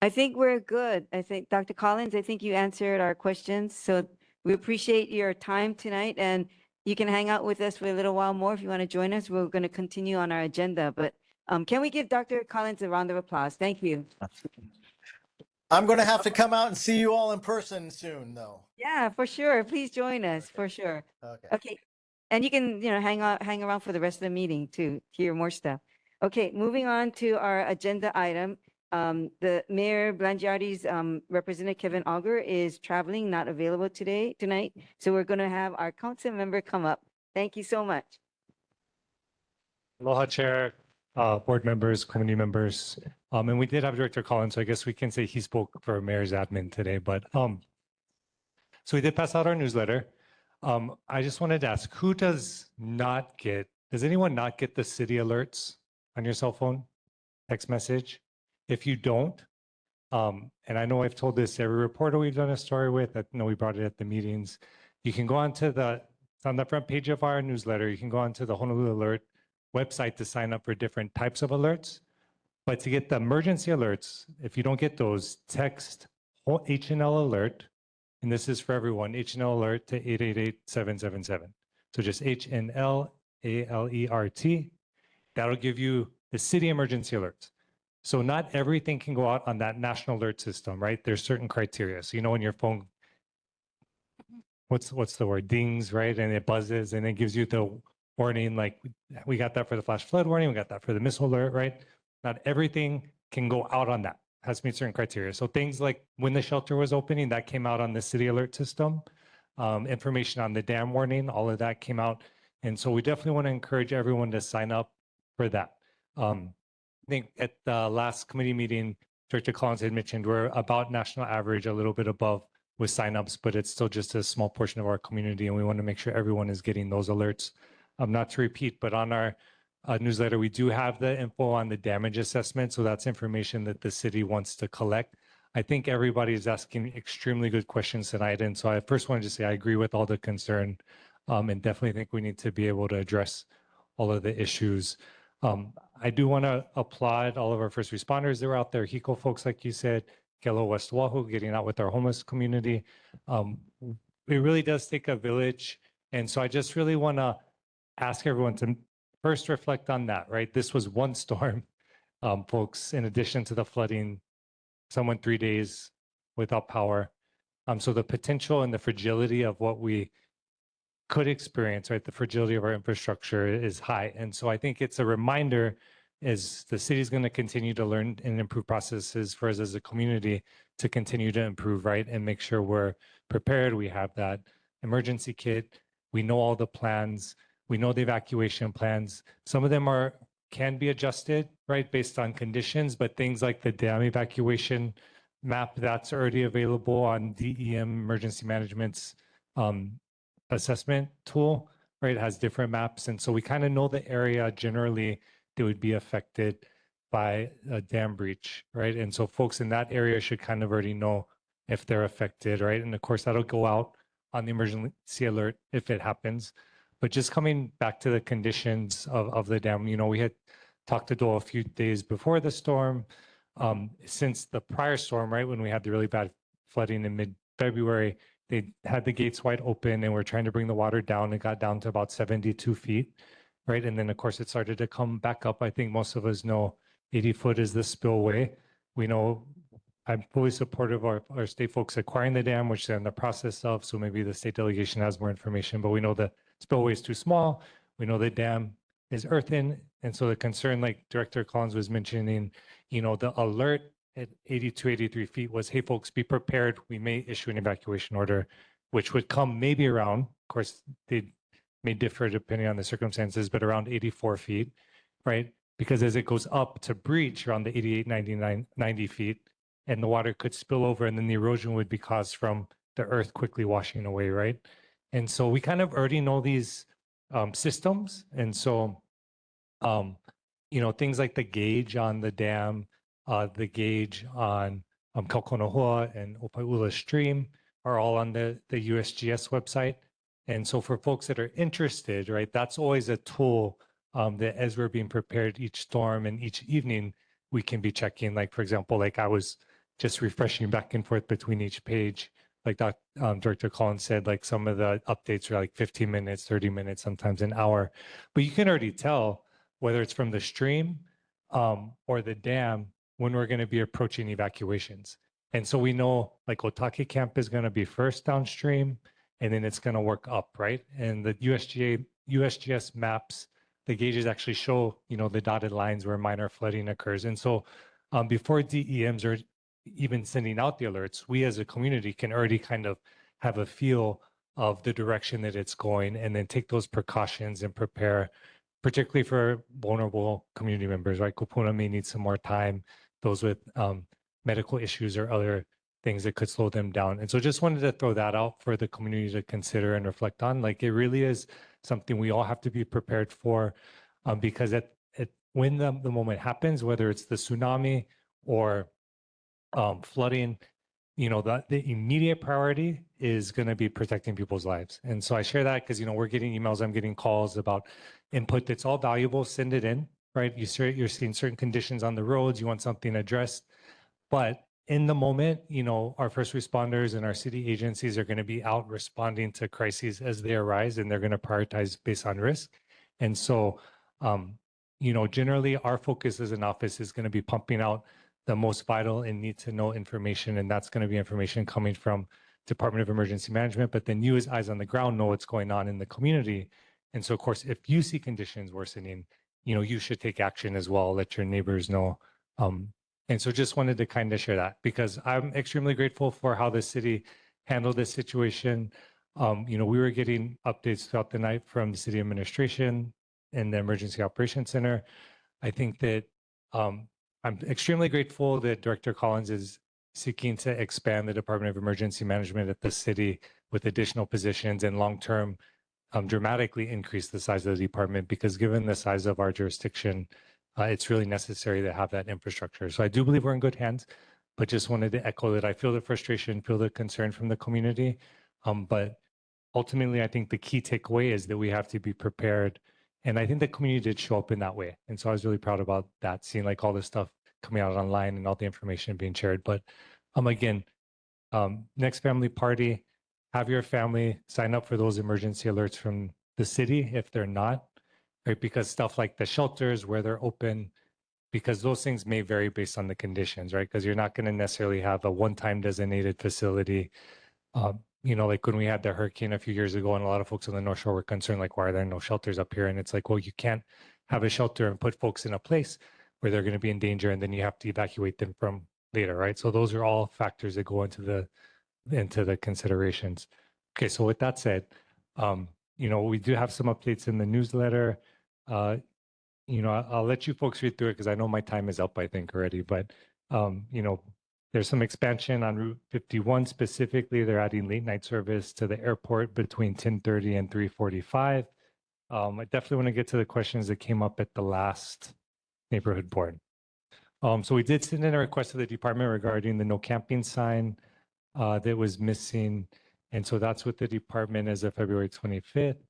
I think we're good. I think Dr. Collins, I think you answered our questions. So we appreciate your time tonight, and you can hang out with us for a little while more if you want to join us. We're going to continue on our agenda, but can we give Dr. Collins a round of applause? Thank you. I'm going to have to come out and see you all in person soon, though. Yeah, for sure. Please join us, for sure. Okay. Okay. And you can, hang around for the rest of the meeting to hear more stuff. Okay, moving on to our agenda item. The Mayor Blangiardi's Representative Kevin Auger is traveling, not available tonight. So we're going to have our council member come up. Thank you so much. Aloha, Chair, board members, community members. And we did have Director Collins, so I guess we can say he spoke for Mayor's admin today. But so we did pass out our newsletter. I just wanted to ask, who does anyone not get the city alerts on your cell phone text message? If you don't, and I know I've told this to every reporter we've done a story with, I know we brought it at the meetings, you can go on the front page of our newsletter, you can go onto the Honolulu Alert website to sign up for different types of alerts. But to get the emergency alerts, if you don't get those, text HNL Alert, and this is for everyone, HNL Alert to 888-777. So just HNL ALERT. That'll give you the city emergency alerts. So not everything can go out on that national alert system, right? There's certain criteria. So when your phone, what's the word, dings, right? And it buzzes and it gives you the warning, like we got that for the flash flood warning, we got that for the missile alert, right? Not everything can go out on that. It has to meet certain criteria. So things like when the shelter was opening, that came out on the city alert system. Information on the dam warning, all of that came out. And so we definitely want to encourage everyone to sign up for that. I think at the last committee meeting, Director Collins had mentioned we're about national average, a little bit above with signups, but it's still just a small portion of our community, and we want to make sure everyone is getting those alerts. Not to repeat, but on our newsletter, we do have the info on the damage assessment, so that's information that the city wants to collect. I think everybody is asking extremely good questions tonight, and so I first wanted to say I agree with all the concern, and definitely think we need to be able to address all of the issues. I do want to applaud all of our first responders that were out there, HECO folks, like you said, Kealo West Oahu, getting out with our homeless community. It really does take a village. And so I just really want to ask everyone to first reflect on that, right? This was one storm, folks, in addition to the flooding, someone 3 days without power. So the potential and the fragility of what we could experience, right? The fragility of our infrastructure is high. And so I think it's a reminder as the city is going to continue to learn and improve processes for us as a community to continue to improve, right? And make sure we're prepared. We have that emergency kit. We know all the plans. We know the evacuation plans. Some of them can be adjusted, right, based on conditions, but things like the dam evacuation map, that's already available on DEM Emergency Management's assessment tool, right? It has different maps. And so we kind of know the area generally that would be affected by a dam breach, right? And so folks in that area should kind of already know if they're affected, right? And of course, that'll go out on the emergency alert if it happens. But just coming back to the conditions of the dam, you know, we had talked to Dole a few days before the storm. Since the prior storm, right, when we had the really bad flooding in mid-February, they had the gates wide open and we're trying to bring the water down. It got down to about 72 feet, right? And then, of course, it started to come back up. I think most of us know 80 foot is the spillway. We know I'm fully supportive of our state folks acquiring the dam, which they're in the process of. So maybe the state delegation has more information, but we know the spillway is too small. We know the dam is earthen. And so the concern, like Director Collins was mentioning, you know, the alert at 82, 83 feet was, hey, folks, be prepared. We may issue an evacuation order, which would come maybe around, of course, they may differ depending on the circumstances, but around 84 feet, right? Because as it goes up to breach around the 88, 99, 90 feet, and the water could spill over and then the erosion would be caused from the earth quickly washing away, right? And so we kind of already know these systems. And so, you know, things like the gauge on the dam, the gauge on Kaukonohua and Opaiula Stream are all on the USGS website. And so for folks that are interested, right, that's always a tool that as we're being prepared each storm and each evening, we can be checking. Like, for example, like I was just refreshing back and forth between each page. Like Director Collins said, like some of the updates are like 15 minutes, 30 minutes, sometimes an hour. But you can already tell whether it's from the stream or the dam when we're going to be approaching evacuations. And so we know like Otake Camp is going to be first downstream, and then it's going to work up, right? And the USGS maps, the gauges actually show, you know, the dotted lines where minor flooding occurs. And so before DEMs are even sending out the alerts, we as a community can already kind of have a feel of the direction that it's going and then take those precautions and prepare, particularly for vulnerable community members, right? Kupuna may need some more time, those with medical issues or other things that could slow them down. And so just wanted to throw that out for the community to consider and reflect on. Like it really is something we all have to be prepared for because when the moment happens, whether it's the tsunami or flooding, you know, the immediate priority is going to be protecting people's lives. And so I share that because, you know, we're getting emails, I'm getting calls about input that's all valuable, send it in, right? You're seeing certain conditions on the roads, you want something addressed. But in the moment, you know, our first responders and our city agencies are going to be out responding to crises as they arise, and they're going to prioritize based on risk. And so, you know, generally our focus as an office is going to be pumping out the most vital and need to know information. And that's going to be information coming from Department of Emergency Management, but then you as eyes on the ground know what's going on in the community. And so of course, if you see conditions worsening, you know, you should take action as well, let your neighbors know. And so just wanted to kind of share that because I'm extremely grateful for how the city handled this situation. You know, we were getting updates throughout the night from the city administration and the Emergency Operations Center. I think that I'm extremely grateful that Director Collins is seeking to expand the Department of Emergency Management at the city with additional positions and long-term dramatically increase the size of the department because given the size of our jurisdiction, it's really necessary to have that infrastructure. So I do believe we're in good hands, but just wanted to echo that I feel the frustration, feel the concern from the community. But ultimately, I think the key takeaway is that we have to be prepared. And I think the community did show up in that way. And so I was really proud about that, seeing like all this stuff coming out online and all the information being shared. But again, next family party, have your family sign up for those emergency alerts from the city if they're not, right? Because stuff like the shelters where they're open, because those things may vary based on the conditions, right? Because you're not going to necessarily have a one-time designated facility Like when we had the hurricane a few years ago, and a lot of folks on the North Shore were concerned, like, why are there no shelters up here? And it's like, well, you can't have a shelter and put folks in a place where they're going to be in danger, and then you have to evacuate them from later, right? So those are all factors that go into the considerations. Okay, so with that said, we do have some updates in the newsletter. I'll let you folks read through it because I know my time is up, I think, already. But there's some expansion on Route 51 specifically. They're adding late night service to the airport between 10:30 and 3:45. I definitely want to get to the questions that came up at the last neighborhood board. So we did send in a request to the department regarding the no camping sign that was missing. And so that's with the department as of February 25th.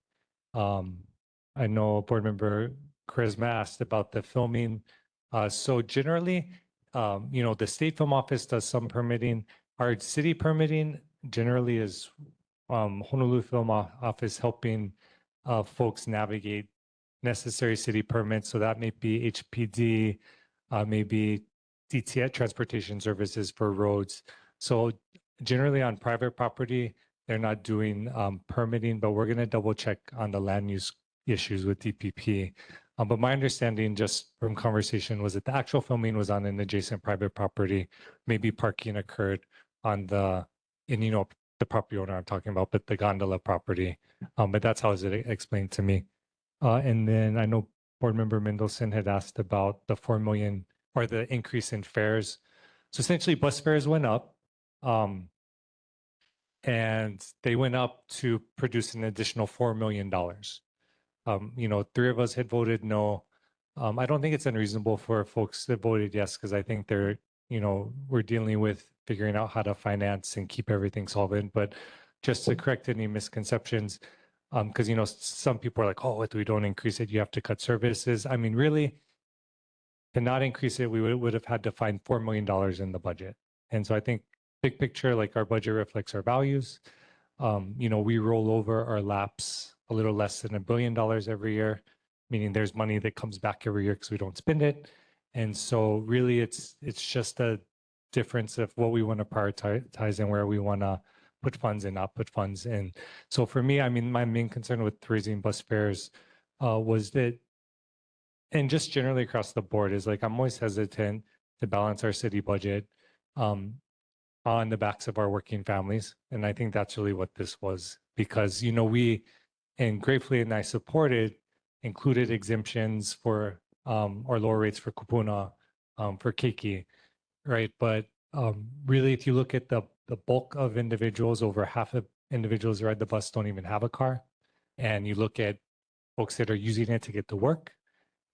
I know board member Charisma asked about the filming. So generally, the state film office does some permitting. Our city permitting generally is Honolulu Film Office helping folks navigate necessary city permits. So that may be HPD, maybe DTS transportation services for roads. So generally on private property, they're not doing permitting, but we're going to double check on the land use issues with DPP. But my understanding just from conversation was that the actual filming was on an adjacent private property. Maybe parking occurred on the property owner I'm talking about, but the gondola property. But that's how it explained to me. And then I know board member Mendelson had asked about the 4 million or the increase in fares. So essentially bus fares went up. And they went up to produce an additional $4 million. 3 of us had voted no. I don't think it's unreasonable for folks that voted yes, because I think we're dealing with figuring out how to finance and keep everything solvent. But just to correct any misconceptions, because, some people are like, oh, if we don't increase it, you have to cut services. I mean, really, to not increase it, we would have had to find $4 million in the budget. And so I think big picture, like our budget reflects our values. We roll over our laps a little less than $1 billion every year, meaning there's money that comes back every year because we don't spend it. And so really it's just a difference of what we want to prioritize and where we want to put funds and not put funds in. So for me, I mean, my main concern with raising bus fares was that, and just generally across the board, is like I'm always hesitant to balance our city budget on the backs of our working families. And I think that's really what this was, because, we, and gratefully, and I supported, included exemptions for, or lower rates for kupuna, for keiki, right? But really, if you look at the bulk of individuals, over half of individuals who ride the bus don't even have a car. And you look at folks that are using it to get to work.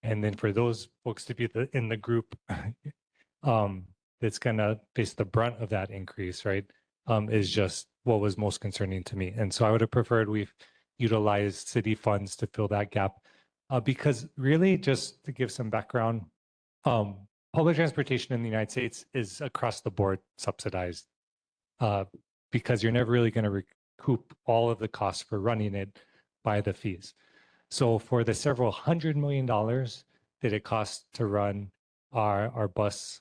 And then for those folks to be in the group that's going to face the brunt of that increase, right, is just what was most concerning to me. And so I would have preferred we've utilized city funds to fill that gap. Because really, just to give some background, public transportation in the United States is across the board subsidized because you're never really going to recoup all of the costs for running it by the fees. So for the several $100 million that it costs to run our bus,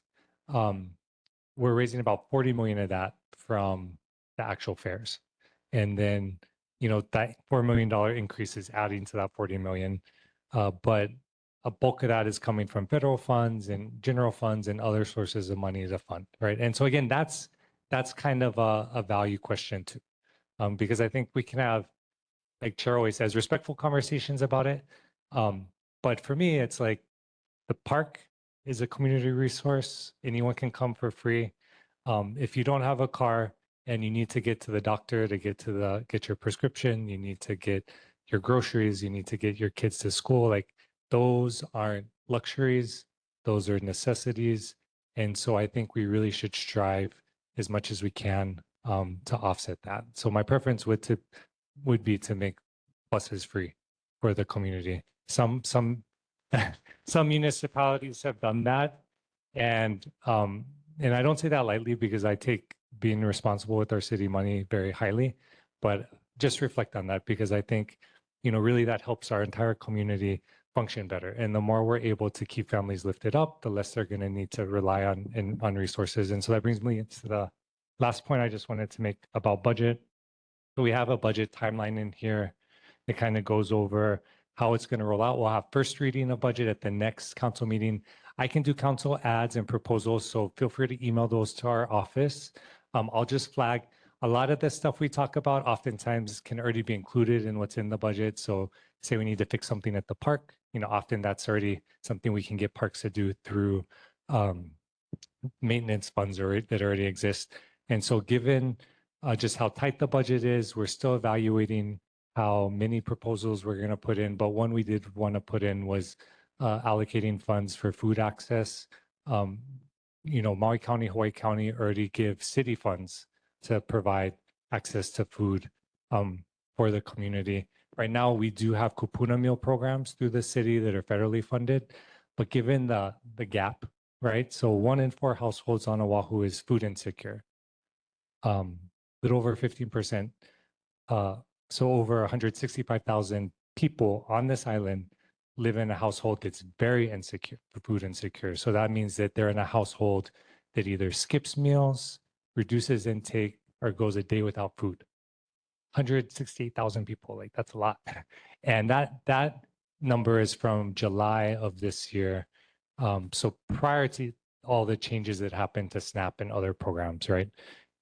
we're raising about 40 million of that from the actual fares. And then, that $4 million increase is adding to that 40 million. But a bulk of that is coming from federal funds and general funds and other sources of money to fund, right? And so again, that's kind of a value question too, because I think we can have, like Chair always says, respectful conversations about it. But for me, it's like the park is a community resource. Anyone can come for free. If you don't have a car and you need to get to the doctor to get your prescription, you need to get your groceries, you need to get your kids to school, like those aren't luxuries, those are necessities. And so I think we really should strive as much as we can to offset that. So my preference would be to make buses free for the community. Some municipalities have done that, and I don't say that lightly because I take being responsible with our city money very highly, but just reflect on that because I think really that helps our entire community function better. And the more we're able to keep families lifted up, the less they're going to need to rely on resources. And so that brings me into the last point I just wanted to make about budget. So we have a budget timeline in here. It kind of goes over how it's going to roll out. We'll have first reading of budget at the next council meeting. I can do council ads and proposals, so feel free to email those to our office. I'll just flag a lot of the stuff we talk about oftentimes can already be included in what's in the budget. So say we need to fix something at the park, often that's already something we can get parks to do through maintenance funds that already exist. And so given just how tight the budget is, we're still evaluating how many proposals we're going to put in. But one we did want to put in was allocating funds for food access. Maui County, Hawaii County already give city funds to provide access to food for the community. Right now, we do have kupuna meal programs through the city that are federally funded, but given the gap, right? So 1 in 4 households on Oahu is food insecure. Little over 15%. So over 165,000 people on this island live in a household that's very insecure, food insecure. So that means that they're in a household that either skips meals, reduces intake, or goes a day without food. 168,000 people, like that's a lot. And that number is from July of this year. So prior to all the changes that happened to SNAP and other programs, right?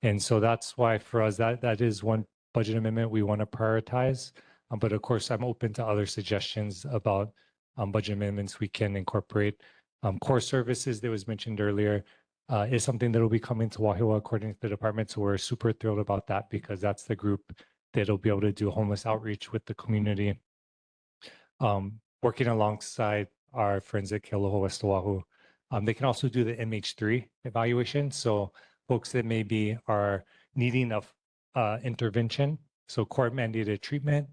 And so that's why for us, that is one budget amendment we want to prioritize. But of course, I'm open to other suggestions about budget amendments we can incorporate. Core services that was mentioned earlier is something that will be coming to Wahiawā according to the department. So we're super thrilled about that because that's the group that'll be able to do homeless outreach with the community. Working alongside our friends at Kealoha West Oahu. They can also do the MH3 evaluation. So folks that maybe are needing of intervention, so court mandated treatment,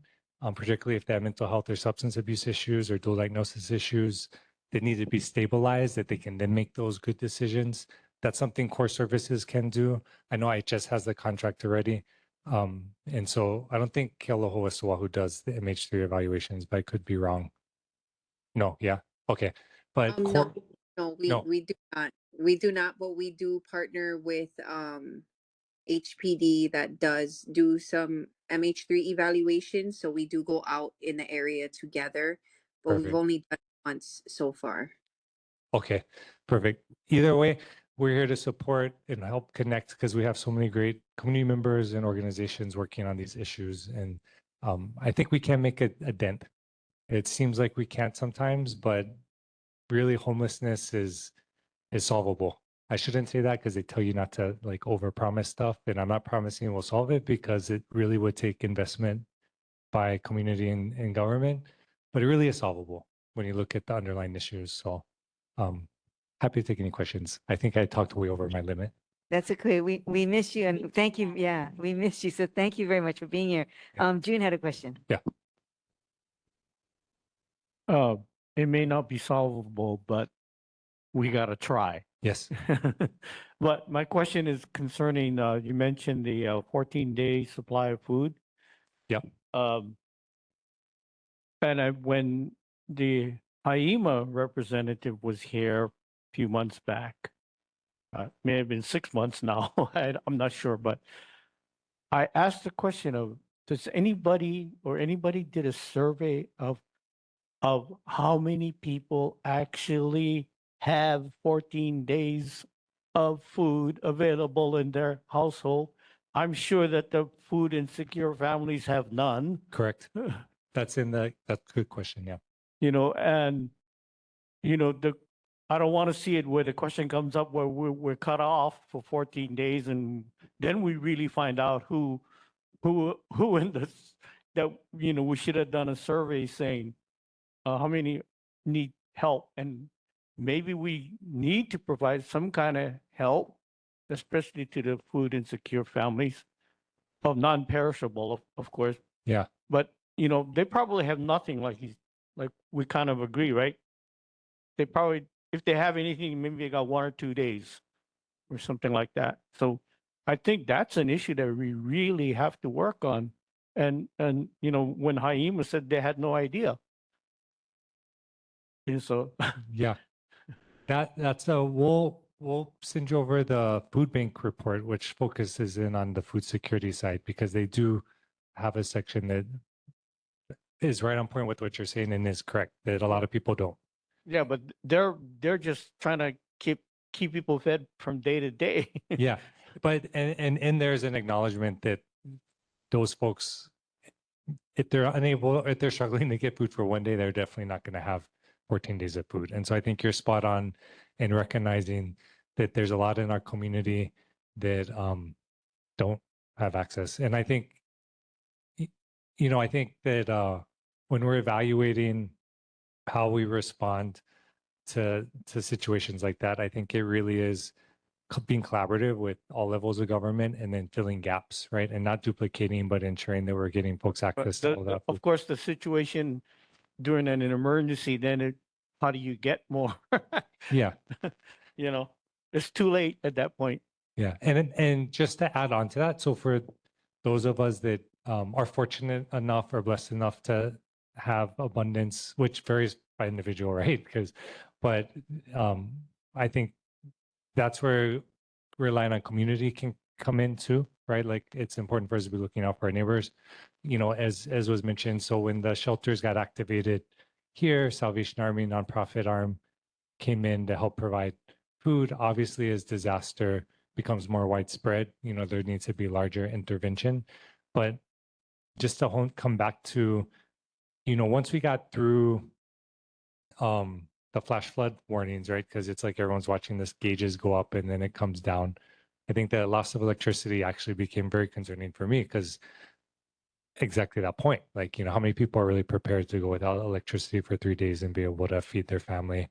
particularly if they have mental health or substance abuse issues or dual diagnosis issues that need to be stabilized, that they can then make those good decisions. That's something core services can do. I know IHS has the contract already. And so I don't think Kealoha West Oahu does the MH3 evaluations, but I could be wrong. No, yeah, okay. But No, we do not. We do not, but we do partner with HPD that does do some MH3 evaluations. So we do go out in the area together, but we've Perfect. only done it once so far. Okay, perfect. Either way, we're here to support and help connect because we have so many great community members and organizations working on these issues. And I think we can make a dent. It seems like we can't sometimes, but really homelessness is solvable. I shouldn't say that because they tell you not to like overpromise stuff. And I'm not promising we'll solve it because it really would take investment by community and government, but it really is solvable when you look at the underlying issues. So happy to take any questions. I think I talked way over my limit. That's okay. We miss you and thank you. Yeah, we missed you. So thank you very much for being here. June had a question. Yeah. It may not be solvable, but we got to try. Yes. But my question is concerning, you mentioned the 14-day supply of food. Yep. And when the HIEMA representative was here a few months back, may have been 6 months now, I'm not sure, but I asked the question of, does anybody did a survey of how many people actually have 14 days of food available in their household? I'm sure that the food insecure families have none. Correct. That's a good question. Yeah. And I don't want to see it where the question comes up where we're cut off for 14 days and then we really find out who in this that we should have done a survey saying how many need help, and maybe we need to provide some kind of help, especially to the food insecure families of non-perishable, of course. Yeah. But they probably have nothing, like we kind of agree, right? They probably, if they have anything, maybe they got 1 or 2 days or something like that. So I think that's an issue that we really have to work on. And when HIEMA said they had no idea. And so yeah, we'll we'll send you over the food bank report, which focuses in on the food security side, because they do have a section that is right on point with what you're saying and is correct, that a lot of people don't. Yeah, but they're just trying to keep people fed from day to day. Yeah, but and there's an acknowledgement that those folks, if they're struggling to get food for one day, they're definitely not going to have 14 days of food. And so I think you're spot on in recognizing that there's a lot in our community that don't have access. And I think, I think that when we're evaluating how we respond to situations like that, I think it really is being collaborative with all levels of government and then filling gaps, right? And not duplicating, but ensuring that we're getting folks But access to all that of food. course, the situation during an emergency, then how do you get more? Yeah. It's too late at that point. Yeah, and just to add on to that, so for those of us that are fortunate enough or blessed enough to have abundance, which varies by individual, right? But I think that's where relying on community can come in too, right? Like it's important for us to be looking out for our neighbors, as was mentioned. So when the shelters got activated here, Salvation Army nonprofit arm came in to help provide food. Obviously, as disaster becomes more widespread, there needs to be larger intervention. But just to come back to, once we got through the flash flood warnings, right? Because it's like everyone's watching this gauges go up and then it comes down. I think the loss of electricity actually became very concerning for me because exactly that point. Like, how many people are really prepared to go without electricity for 3 days and be able to feed their family,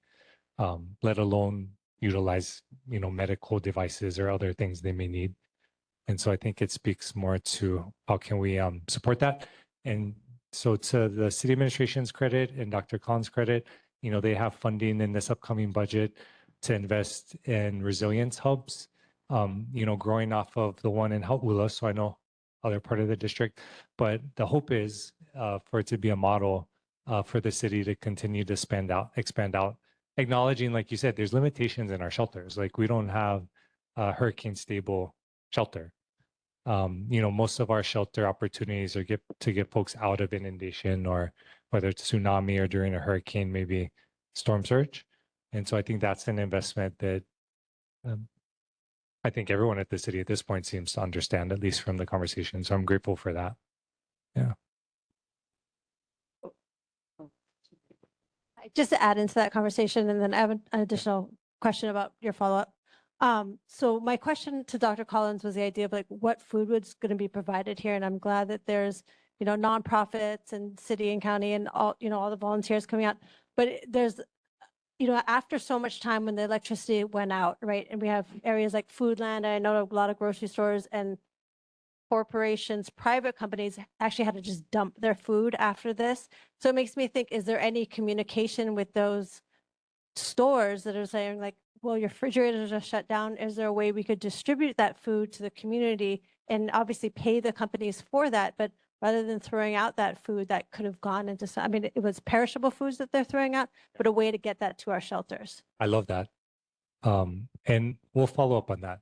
let alone utilize, medical devices or other things they may need. And so I think it speaks more to how can we support that. And so to the city administration's credit and Dr. Collins' credit, they have funding in this upcoming budget to invest in resilience hubs, growing off of the one in Hau'ula. So I know other part of the district, but the hope is for it to be a model for the city to continue to expand out, acknowledging, like you said, there's limitations in our shelters. Like we don't have a hurricane stable shelter. Most of our shelter opportunities are to get folks out of inundation, or whether it's tsunami or during a hurricane, maybe storm surge. And so I think that's an investment that I think everyone at the city at this point seems to understand, at least from the conversation. So I'm grateful for that. Yeah. Just to add into that conversation, and then I have an additional question about your follow-up. So my question to Dr. Collins was the idea of like what food was going to be provided here. And I'm glad that there's, nonprofits and city and county and all, all the volunteers coming out. But there's, after so much time when the electricity went out, right? And we have areas like Foodland, I know a lot of grocery stores and corporations, private companies actually had to just dump their food after this. So it makes me think, is there any communication with those stores that are saying like, well, your refrigerators are shut down. Is there a way we could distribute that food to the community and obviously pay the companies for that? But rather than throwing out that food that could have gone into, it was perishable foods that they're throwing out, but a way to get that to our shelters. I love that. And we'll follow up on that.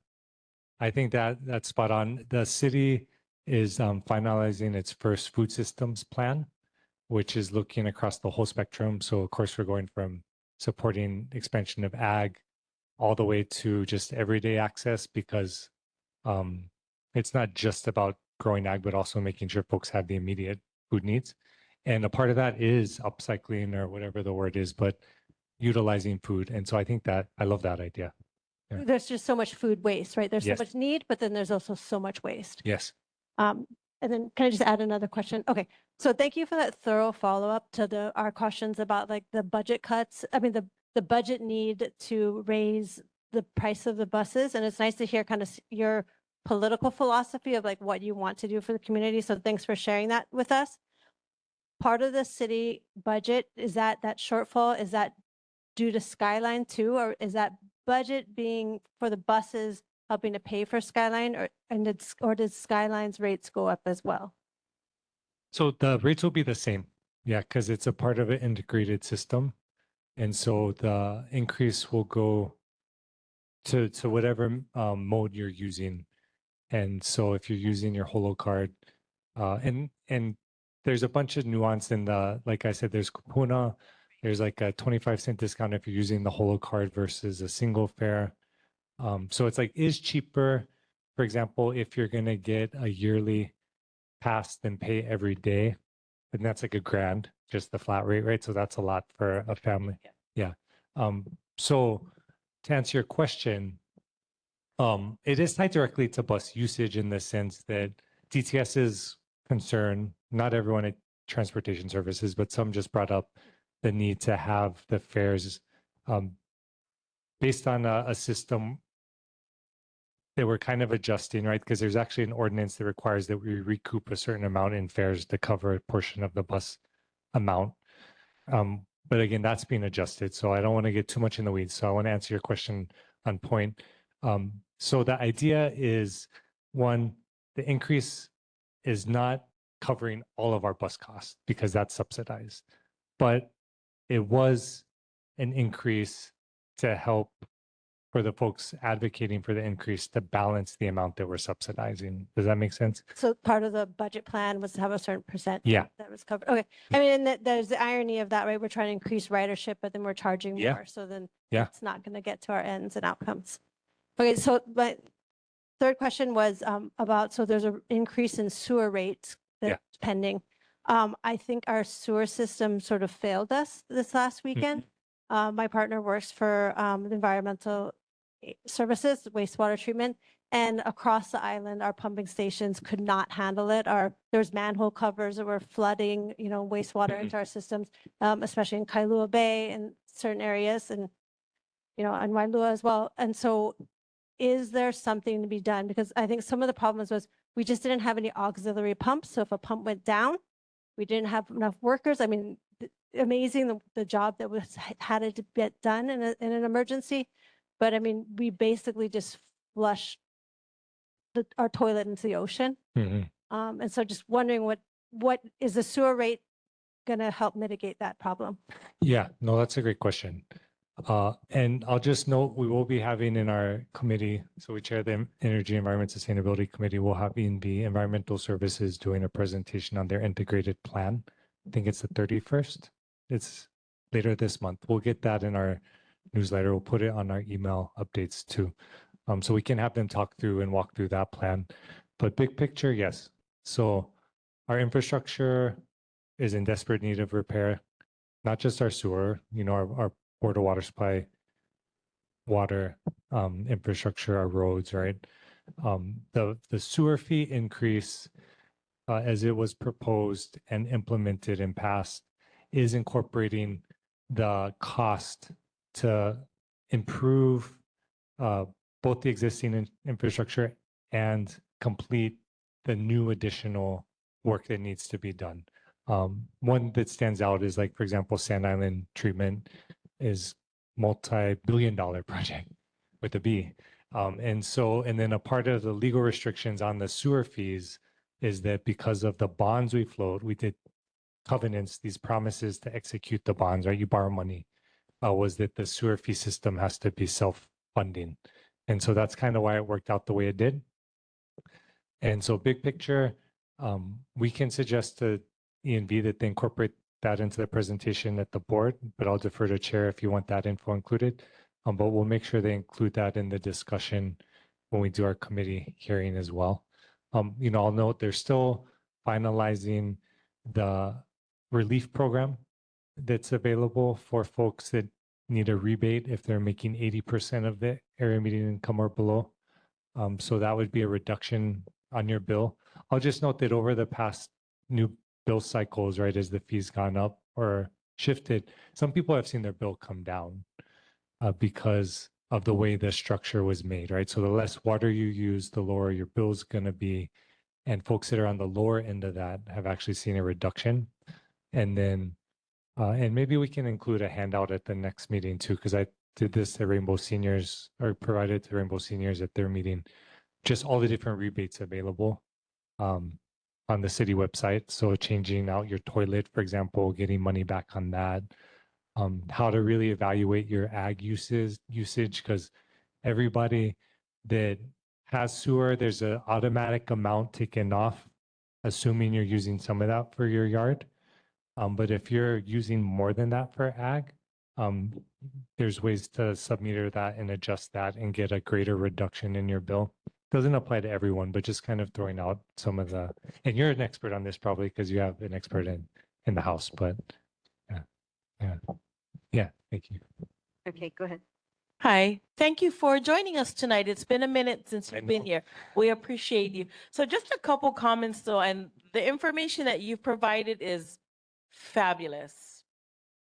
I think that's spot on. The city is finalizing its first food systems plan, which is looking across the whole spectrum. So of course, we're going from supporting expansion of ag all the way to just everyday access, because it's not just about growing ag, but also making sure folks have the immediate food needs. And a part of that is upcycling, or whatever the word is, but utilizing food. And so I think that I love that idea. Yeah. There's just so much food waste, right? There's Yes. so much need, but then there's also so much waste. Yes. And then can I just add another question? Okay, so thank you for that thorough follow-up to our questions about like the budget cuts. The budget need to raise the price of the buses. And it's nice to hear kind of your political philosophy of like what you want to do for the community. So thanks for sharing that with us. Part of the city budget, is that shortfall, is that due to Skyline too? Or is that budget being for the buses helping to pay for Skyline, or did Skyline's rates go up as well? So the rates will be the same. Yeah, because it's a part of an integrated system. And so the increase will go to whatever mode you're using. And so if you're using your Holo card, and there's a bunch of nuance in the, like I said, there's kupuna, there's like a 25-cent discount if you're using the Holo card versus a single fare. So it's like, is cheaper, for example, if you're going to get a yearly pass than pay every day, and that's like $1,000, just the flat rate, right? So that's a lot for a family. Yeah. So to answer your question, it is tied directly to bus usage in the sense that DTS's concern, not everyone at transportation services, but some just brought up the need to have the fares based on a system that we're kind of adjusting, right? Because there's actually an ordinance that requires that we recoup a certain amount in fares to cover a portion of the bus amount. But again, that's being adjusted. So I don't want to get too much in the weeds. So I want to answer your question on point. So the idea is, one, the increase is not covering all of our bus costs because that's subsidized, but it was an increase to help for the folks advocating for the increase to balance the amount that we're subsidizing. Does that make sense? So part of the budget plan was to have a certain percent Yeah. that was covered. Okay. I mean, and there's the irony of that, right? We're trying to increase ridership, but then we're charging Yeah. more. So then Yeah. it's not going to get to our ends and outcomes. Okay. So my third question was about, so there's an increase in sewer rates that's pending. I think our sewer system sort of failed us this last weekend. My partner works for environmental services, wastewater treatment, and across the island, our pumping stations could not handle it. There's manhole covers that were flooding, wastewater into our systems, especially in Kailua Bay and certain areas, and in Wailua as well. And so, is there something to be done? Because I think some of the problems was we just didn't have any auxiliary pumps. So if a pump went down, we didn't have enough workers. I mean, amazing the job that had to get done in an emergency. But I mean, we basically just flush our toilet into the ocean. And so just wondering what is the sewer rate going to help mitigate that problem? Yeah, no, that's a great question. And I'll just note, we will be having in our committee, so we chair the Energy Environment Sustainability Committee, we'll have in the Environmental Services doing a presentation on their integrated plan. I think it's the 31st. It's later this month. We'll get that in our newsletter. We'll put it on our email updates too. So we can have them talk through and walk through that plan. But big picture, yes. So our infrastructure is in desperate need of repair, not just our sewer, our Board of Water Supply, water infrastructure, our roads, right? The sewer fee increase, as it was proposed and implemented and passed, is incorporating the cost to improve both the existing infrastructure and complete the new additional work that needs to be done. One that stands out is, like, for example, Sand Island treatment is multi-billion-dollar project with a B. And then a part of the legal restrictions on the sewer fees is that because of the bonds we float, we did covenants, these promises to execute the bonds, right? You borrow money, was that the sewer fee system has to be self-funding. And so that's kind of why it worked out the way it did. And so big picture, we can suggest to E&V that they incorporate that into the presentation at the board, but I'll defer to chair if you want that info included. But we'll make sure they include that in the discussion when we do our committee hearing as well. I'll note they're still finalizing the relief program that's available for folks that need a rebate if they're making 80% of the area median income or below. So that would be a reduction on your bill. I'll just note that over the past new bill cycles, right, as the fees gone up or shifted, some people have seen their bill come down because of the way the structure was made, right? So the less water you use, the lower your bill's going to be. And folks that are on the lower end of that have actually seen a reduction. And then, and maybe we can include a handout at the next meeting too, because I did this to Rainbow Seniors, or provided to Rainbow Seniors at their meeting, just all the different rebates available on the city website. So changing out your toilet, for example, getting money back on that, how to really evaluate your ag usage, because everybody that has sewer, there's an automatic amount taken off, assuming you're using some of that for your yard. But if you're using more than that for ag, there's ways to submeter that and adjust that and get a greater reduction in your bill. Doesn't apply to everyone, but just kind of throwing out some of the, and you're an expert on this probably because you have an expert in the house, but yeah, thank you. Okay, go ahead. Hi, thank you for joining us tonight. It's been a minute since I you've been know. here. We appreciate you. So just a couple comments though, and the information that you've provided is fabulous.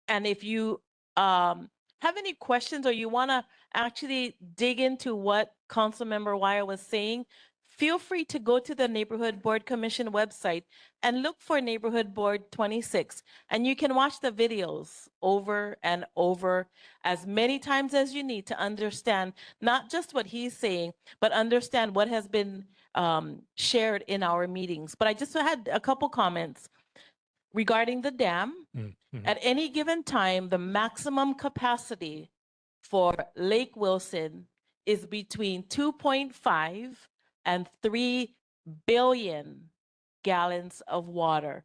And if you have any questions or you want to actually dig into what Councilmember Wire was saying, feel free to go to the Neighborhood Board Commission website and look for Neighborhood Board 26. And you can watch the videos over and over as many times as you need to understand not just what he's saying, but understand what has been shared in our meetings. But I just had a couple comments regarding the dam. At any given time, the maximum capacity for Lake Wilson is between 2.5 and 3 billion gallons of water.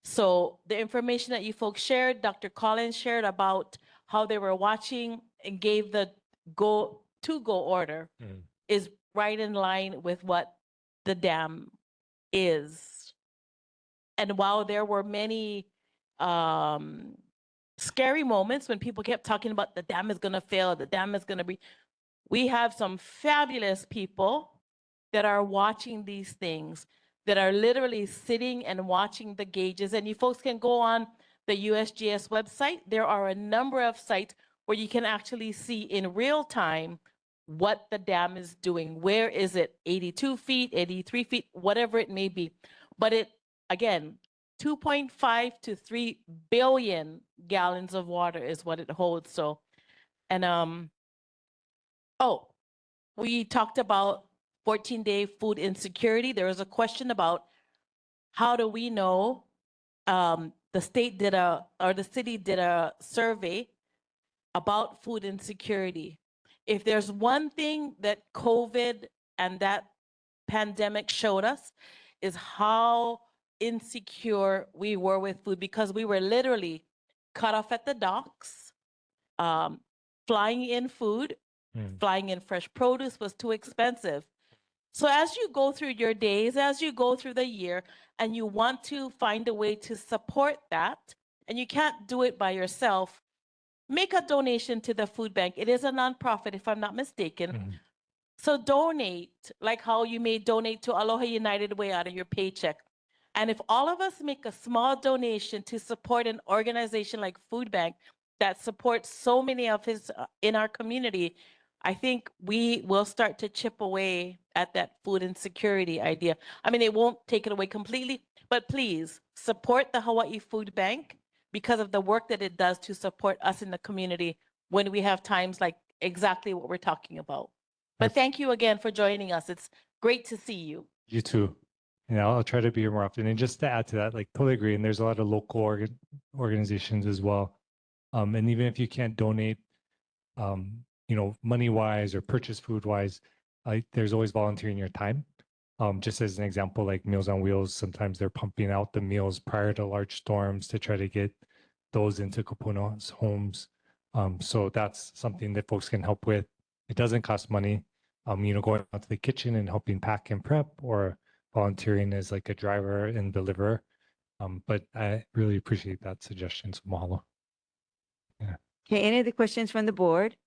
So the information that you folks shared, Dr. Collins shared about how they were watching and gave the go order is right in line with what the dam is. And while there were many scary moments when people kept talking about the dam is going to fail, the dam is going to be, we have some fabulous people that are watching these things, that are literally sitting and watching the gauges. And you folks can go on the USGS website. There are a number of sites where you can actually see in real time what the dam is doing. Where is it? 82 feet, 83 feet, whatever it may be. But it, again, 2.5 to 3 billion gallons of water is what it holds. So, and we talked about 14-day food insecurity. There was a question about how do we know the state did the city did a survey about food insecurity. If there's one thing that COVID and that pandemic showed us is how insecure we were with food, because we were literally cut off at the docks, flying in food, flying in fresh produce was too expensive. So as you go through your days, as you go through the year, and you want to find a way to support that, and you can't do it by yourself, make a donation to the food bank. It is a nonprofit, if I'm not mistaken. So donate, like how you may donate to Aloha United Way out of your paycheck. And if all of us make a small donation to support an organization like Food Bank that supports so many of his in our community, I think we will start to chip away at that food insecurity idea. I mean, it won't take it away completely, but please support the Hawaii Food Bank because of the work that it does to support us in the community when we have times like exactly what we're talking about. But thank you again for joining us. It's great to see you. You too. And I'll try to be here more often. And just to add to that, like totally agree. And there's a lot of local organizations as well. And even if you can't donate, money wise or purchase food wise, there's always volunteering your time. Just as an example, like Meals on Wheels, sometimes they're pumping out the meals prior to large storms to try to get those into kapuna's homes. So that's something that folks can help with. It doesn't cost money. Going out to the kitchen and helping pack and prep, or volunteering as like a driver and deliverer. But I really appreciate that suggestion. So mahalo. Yeah. Okay, any other questions from the board?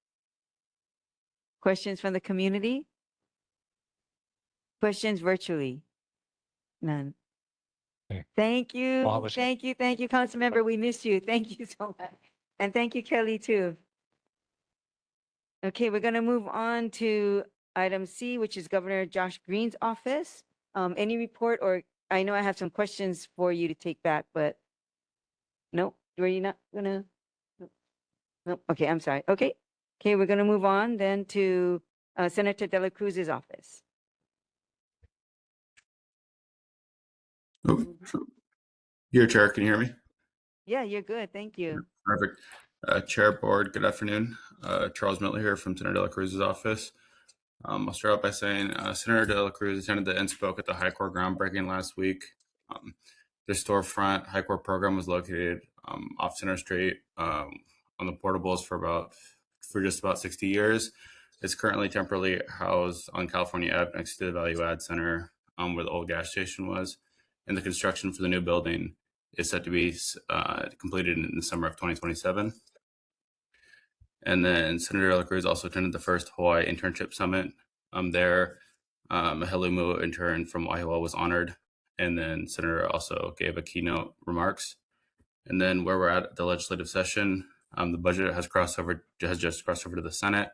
Questions from the community? Questions virtually? None. Okay. Thank you. Mahalo. Thank you. Thank you, Councilmember. We miss you. Thank you so much. And thank you, Kelly, too. Okay, we're going to move on to item C, which is Governor Josh Green's office. Any report, or I know I have some questions for you to take back, but no, were you not gonna? No. Okay, I'm sorry. Okay, we're gonna move on then to Senator De La Cruz's office. Oh, your chair, can you hear me? Yeah, you're good. Thank you. Perfect. Chair Board, good afternoon. Charles Miller here from Senator De La Cruz's office. I'll start out by saying Senator De La Cruz attended and spoke at the High Court groundbreaking last week. The storefront High Court program was located off Center Street on the portables for just about 60 years. It's currently temporarily housed on California Ave next to the Value Add Center where the old gas station was. And the construction for the new building is set to be completed in the summer of 2027. And then Senator De La Cruz also attended the first Hawaii Internship Summit. There, a Helimu intern from Wahiawā was honored. And then Senator also gave a keynote remarks. And then where we're at the legislative session, the budget has just crossed over to the Senate.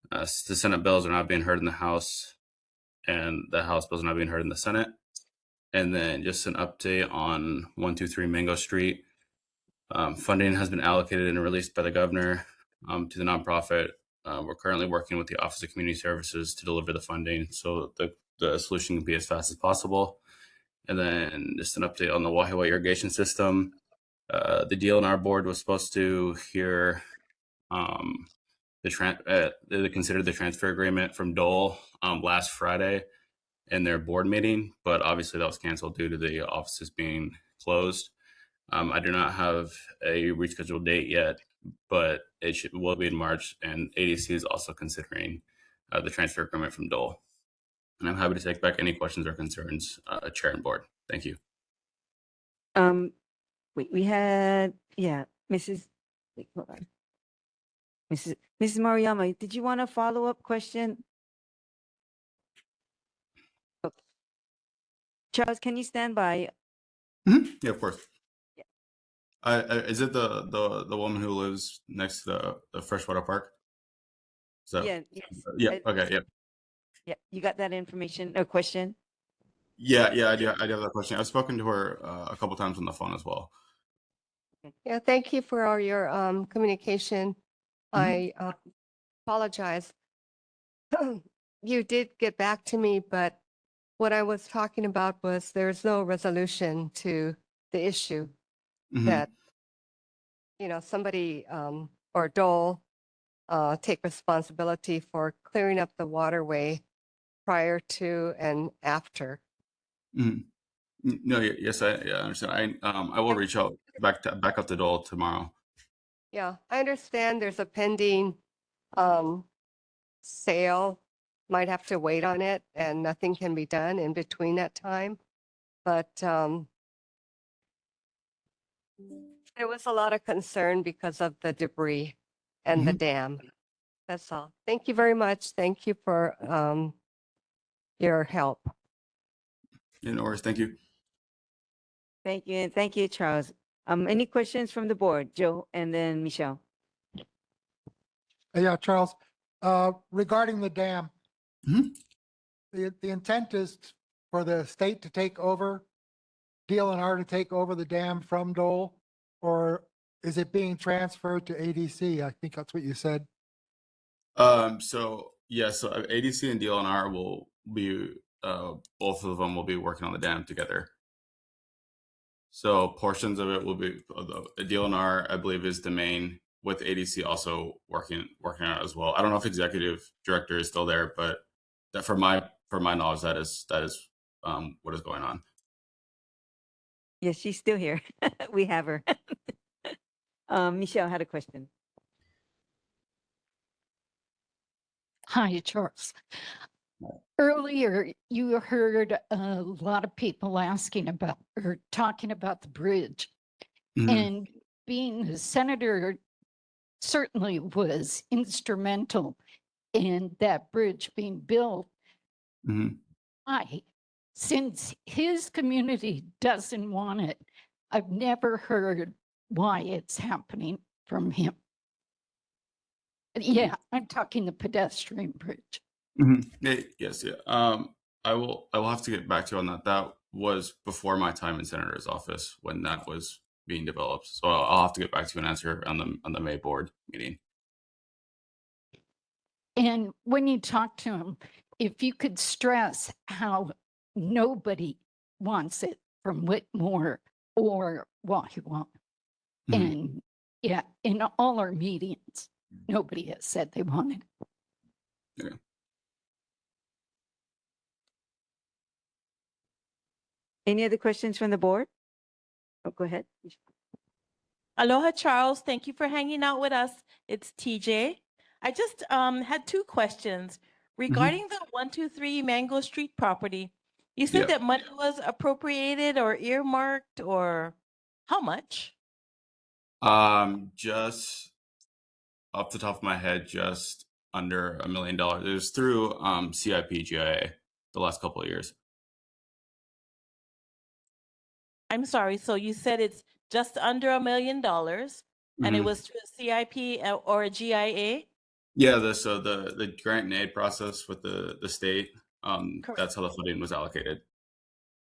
The Senate bills are not being heard in the House, and the House bills are not being heard in the Senate. And then just an update on 123 Mango Street. Funding has been allocated and released by the governor to the nonprofit. We're currently working with the Office of Community Services to deliver the funding so the solution can be as fast as possible. And then just an update on the Wahiawā irrigation system. The DLNR board was supposed to hear they considered the transfer agreement from Dole last Friday in their board meeting, but obviously that was canceled due to the offices being closed. I do not have a rescheduled date yet, but will be in March, and ADC is also considering the transfer agreement from Dole. And I'm happy to take back any questions or concerns, Chair and Board. Thank you. We had, Mrs. Wait, hold on. Mrs. Maruyama, did you want a follow-up question? Oh. Charles, can you stand by? Yeah, of course. Is it the woman who lives next to the freshwater park? So Yes. yeah. Okay. Yeah. Yeah. You got that information or question? Yeah. I do have that question. I've spoken to her a couple times on the phone as well. Yeah, thank you for all your communication. I apologize. You did get back to me, but what I was talking about was there's no resolution to the issue that, somebody or Dole take responsibility for clearing up the waterway prior to and after. No, yes, I understand. I will reach out back up to Dole tomorrow. Yeah, I understand there's a pending sale. Might have to wait on it and nothing can be done in between that time. But there was a lot of concern because of the debris and the dam. That's all. Thank you very much. Thank you for your help. Yeah, no worries. Thank you. Thank you. And thank you, Charles. Any questions from the board? Joe and then Michelle. Yeah, Charles, regarding the dam, the intent is for the state to take over, DLNR to take over the dam from Dole, or is it being transferred to ADC? I think that's what you said. So ADC and DLNR will be both of them will be working on the dam together. So portions of it will be the DLNR, I believe, is the main, with ADC also working on it as well. I don't know if executive director is still there, but that for my knowledge, that is what is going on. Yes, she's still here. We have her. Michelle had a question. Hi, Charles. Earlier, you heard a lot of people asking about or talking about the bridge. And being a senator certainly was instrumental in that bridge being built. Since his community doesn't want it, I've never heard why it's happening from him. Yeah, I'm talking the pedestrian bridge. Yes. I will have to get back to you on that. That was before my time in senator's office when that was being developed. So I'll have to get back to you and answer on the May board meeting. And when you talk to him, if you could stress how nobody wants it from Whitmore or Wahiawā. And yeah, in all our meetings, nobody has said they wanted it. Okay. Any other questions from the board? Oh, go ahead. Aloha, Charles. Thank you for hanging out with us. It's TJ. I just had two questions regarding the 123 Mango Street property. You said Yeah. that money was appropriated or earmarked, or how much? Just off the top of my head, just under $1 million. It was through CIP GIA the last couple of years. I'm sorry. So you said it's just under $1 million, and it Mhm. was through a CIP or a GIA? Yeah, the grant and aid process with the state, Correct. that's how the funding was allocated.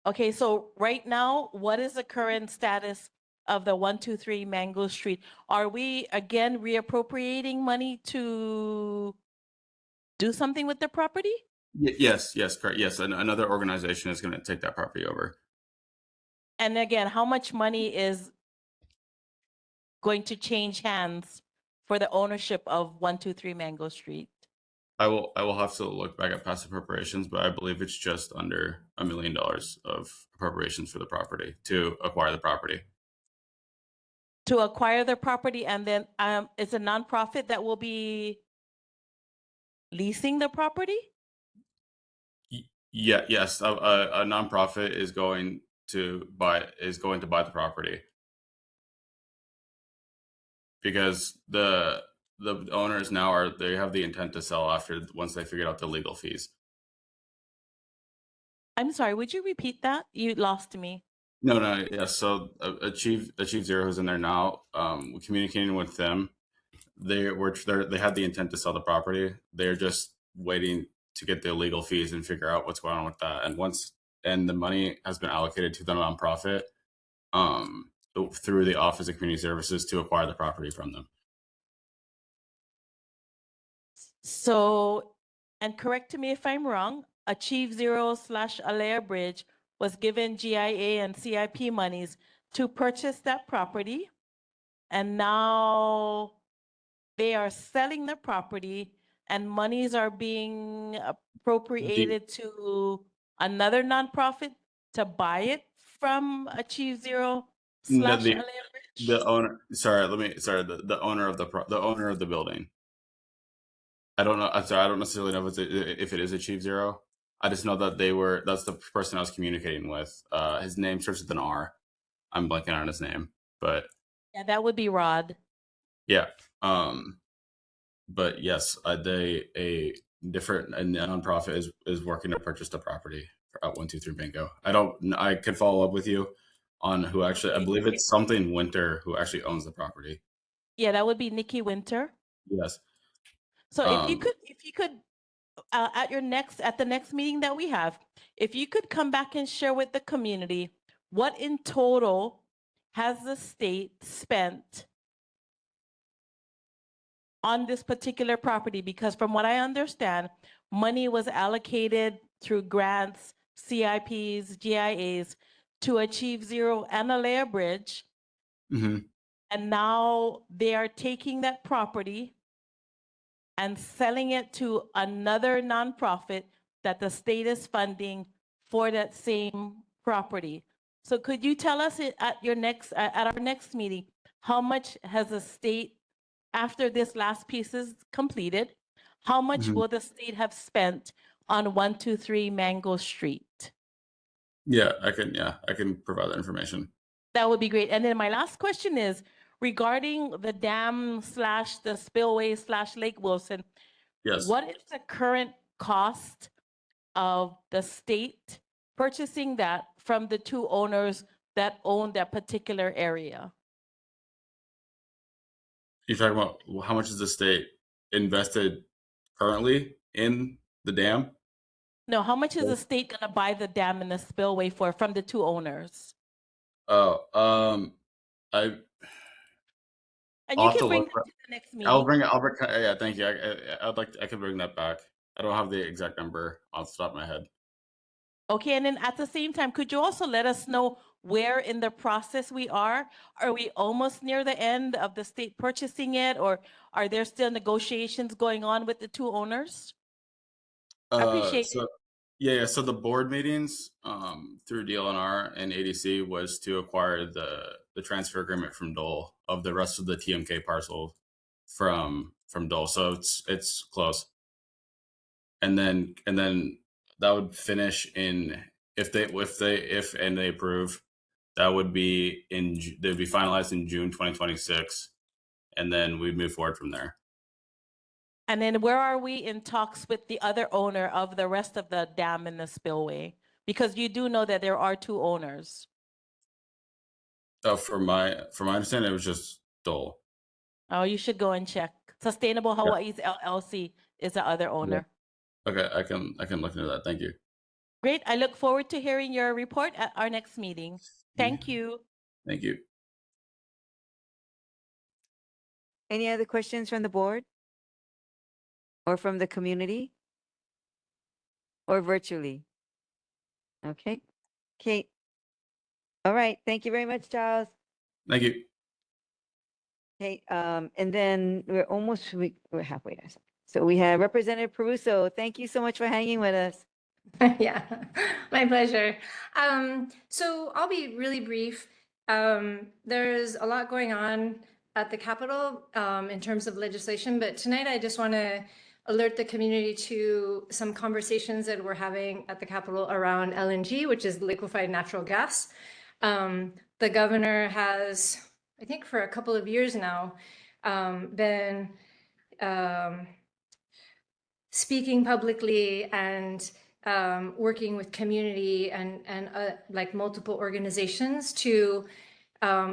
Okay, so right now, what is the current status of the 123 Mango Street? Are we again reappropriating money to do something with the property? Yes, correct. Yes, another organization is going to take that property over. And again, how much money is going to change hands for the ownership of 123 Mango Street? I will have to look back at past appropriations, but I believe it's just under $1 million of appropriations for the property to acquire the property. To acquire the property, and then it's a nonprofit that will be leasing the property? Yeah, yes, a nonprofit is going to buy the property because the owners now they have the intent to sell once they figured out the legal fees. I'm sorry, would you repeat that? You lost me. No, yeah. So Achieve Zero, who's in there now, communicating with them, they had the intent to sell the property. They're just waiting to get the legal fees and figure out what's going on with that. And the money has been allocated to the nonprofit through the Office of Community Services to acquire the property from them. So, and correct me if I'm wrong, Achieve Zero / Alea Bridge was given GIA and CIP monies to purchase that property. And now they are selling the property and monies are being appropriated to another nonprofit to buy it from Achieve Zero / No, Alea Bridge? the owner. The owner of the owner of the building. I don't know. I'm sorry. I don't necessarily know if it is Achieve Zero. I just know that that's the person I was communicating with. His name starts with an R. I'm blanking on his name, but Yeah, that would be Rod. yeah. But yes, a nonprofit is working to purchase the property for 123 Bingo. I could follow up with you on who actually. I believe it's something Winter who actually owns the property. Yeah, that would be Nikki Winter. Yes. So if you could, at the next meeting that we have, if you could come back and share with the community what in total has the state spent on this particular property, because from what I understand, money was allocated through grants, CIPs, GIAs to Achieve Zero and Alea Bridge. Mm-hmm. And now they are taking that property and selling it to another nonprofit that the state is funding for that same property. So could you tell us at our next meeting, how much has the state, after this last piece is completed, how much Mhm. will the state have spent on 123 Mango Street? Yeah, I can provide that information. That would be great. And then my last question is regarding the dam / the spillway / Lake Wilson. Yes. What is the current cost of the state purchasing that from the two owners that own that particular area? You're talking about how much is the state invested currently in the dam? No, how much is the state going to buy the dam and the spillway for from the two owners? Oh, And I'll you have to can bring look. that to the next I'll meeting. bring. Yeah, thank you. I can bring that back. I don't have the exact number off the top of my head. Okay, and then at the same time, could you also let us know where in the process we are? Are we almost near the end of the state purchasing it, or are there still negotiations going on with the two owners? I appreciate So it. Yeah. So the board meetings through DLNR and ADC was to acquire the transfer agreement from Dole of the rest of the TMK parcel from Dole. So it's close. And then that would finish in if they approve, that would be they'd be finalized in June 2026, and then we'd move forward from there. And then where are we in talks with the other owner of the rest of the dam and the spillway? Because you do know that there are two owners. For my understanding, it was just Dole. Oh, you should go and check. Sustainable Hawaii's LLC is the other owner. Okay, I can look into that. Thank you. Great. I look forward to hearing your report at our next meeting. Thank you. Thank you. Any other questions from the board? Or from the community? Or virtually? Okay. Kate. All right. Thank you very much, Charles. Thank you. Okay, and then we're halfway there. So we have Representative Peruso. Thank you so much for hanging with us. Yeah, my pleasure. So I'll be really brief. There's a lot going on at the Capitol in terms of legislation, but tonight I just want to alert the community to some conversations that we're having at the Capitol around LNG, which is liquefied natural gas. The governor has, I think for a couple of years now, been speaking publicly and working with community and like multiple organizations to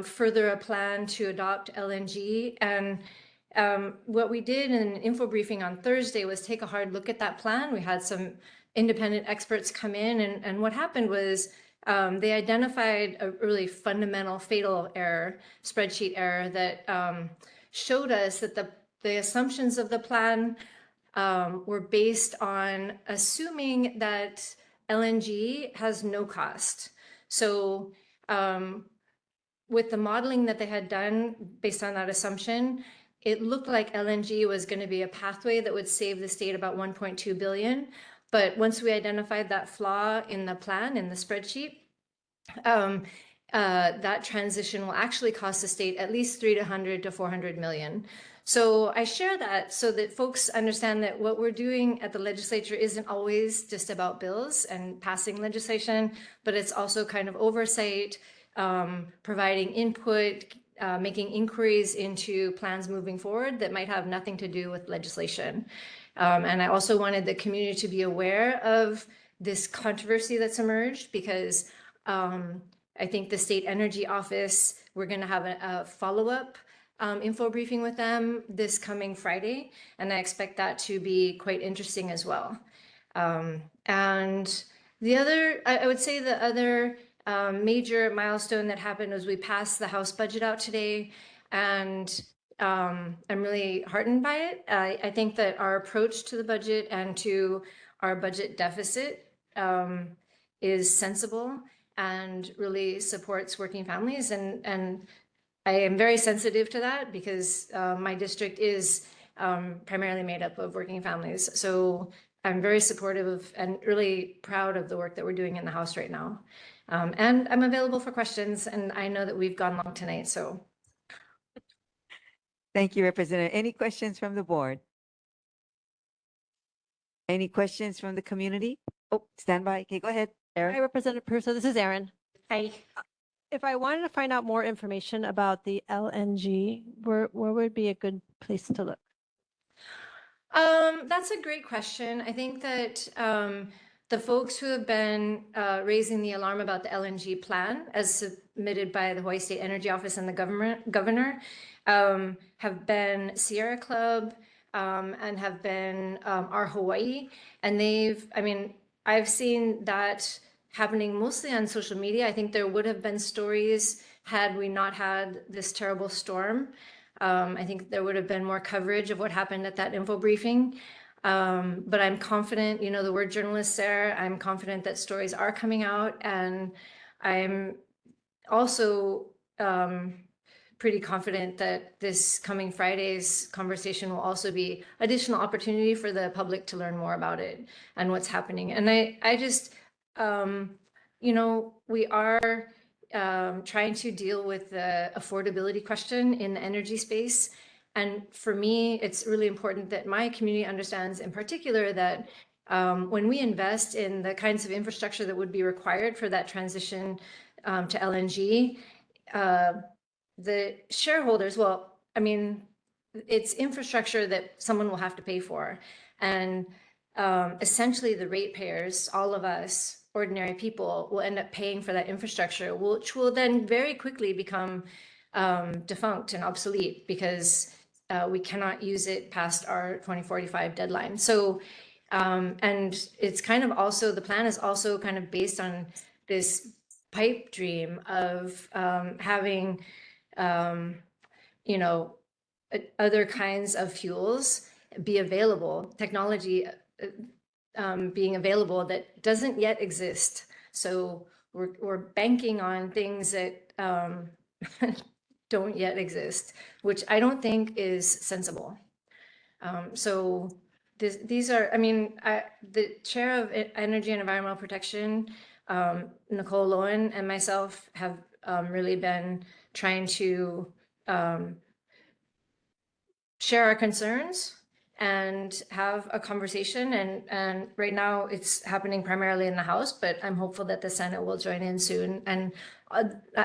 further a plan to adopt LNG. And what we did in an info briefing on Thursday was take a hard look at that plan. We had some independent experts come in, and what happened was they identified a really fundamental fatal error, spreadsheet error, that showed us that the assumptions of the plan were based on assuming that LNG has no cost. So with the modeling that they had done based on that assumption, it looked like LNG was going to be a pathway that would save the state about 1.2 billion. But once we identified that flaw in the plan, in the spreadsheet, that transition will actually cost the state at least 300 to 400 million. So I share that so that folks understand that what we're doing at the legislature isn't always just about bills and passing legislation, but it's also kind of oversight, providing input, making inquiries into plans moving forward that might have nothing to do with legislation. And I also wanted the community to be aware of this controversy that's emerged, because I think the State Energy Office, we're going to have a follow-up info briefing with them this coming Friday, and I expect that to be quite interesting as well. And the other, I would say the other major milestone that happened was we passed the House budget out today, and I'm really heartened by it. I think that our approach to the budget and to our budget deficit is sensible and really supports working families. And I am very sensitive to that because my district is primarily made up of working families. So I'm very supportive of and really proud of the work that we're doing in the House right now. And I'm available for questions, and I know that we've gone long tonight, so. Thank you, Representative. Any questions from the board? Any questions from the community? Oh, stand by. Okay, go ahead, Hi, Erin. Representative Peruso. This is Erin. Hi. If I wanted to find out more information about the LNG, where would be a good place to look? That's a great question. I think that the folks who have been raising the alarm about the LNG plan, as submitted by the Hawaii State Energy Office and the governor, have been Sierra Club and have been our Hawaii. And I've seen that happening mostly on social media. I think there would have been stories had we not had this terrible storm. I think there would have been more coverage of what happened at that info briefing. But I'm confident, the word journalists there, I'm confident that stories are coming out. And I'm also pretty confident that this coming Friday's conversation will also be additional opportunity for the public to learn more about it and what's happening. And I just, you know, we are trying to deal with the affordability question in the energy space. And for me, it's really important that my community understands in particular that when we invest in the kinds of infrastructure that would be required for that transition to LNG, the shareholders, well, I mean, it's infrastructure that someone will have to pay for. And essentially the ratepayers, all of us, ordinary people, will end up paying for that infrastructure, which will then very quickly become defunct and obsolete because we cannot use it past our 2045 deadline. So, and it's kind of also, the plan is also kind of based on this pipe dream of having, you know, other kinds of fuels be available, technology being available that doesn't yet exist. So we're banking on things that don't yet exist, which I don't think is sensible. So these are, I mean, the chair of Energy and Environmental Protection, Nicole Lowen, and myself have really been trying to share our concerns and have a conversation. And right now it's happening primarily in the House, but I'm hopeful that the Senate will join in soon and,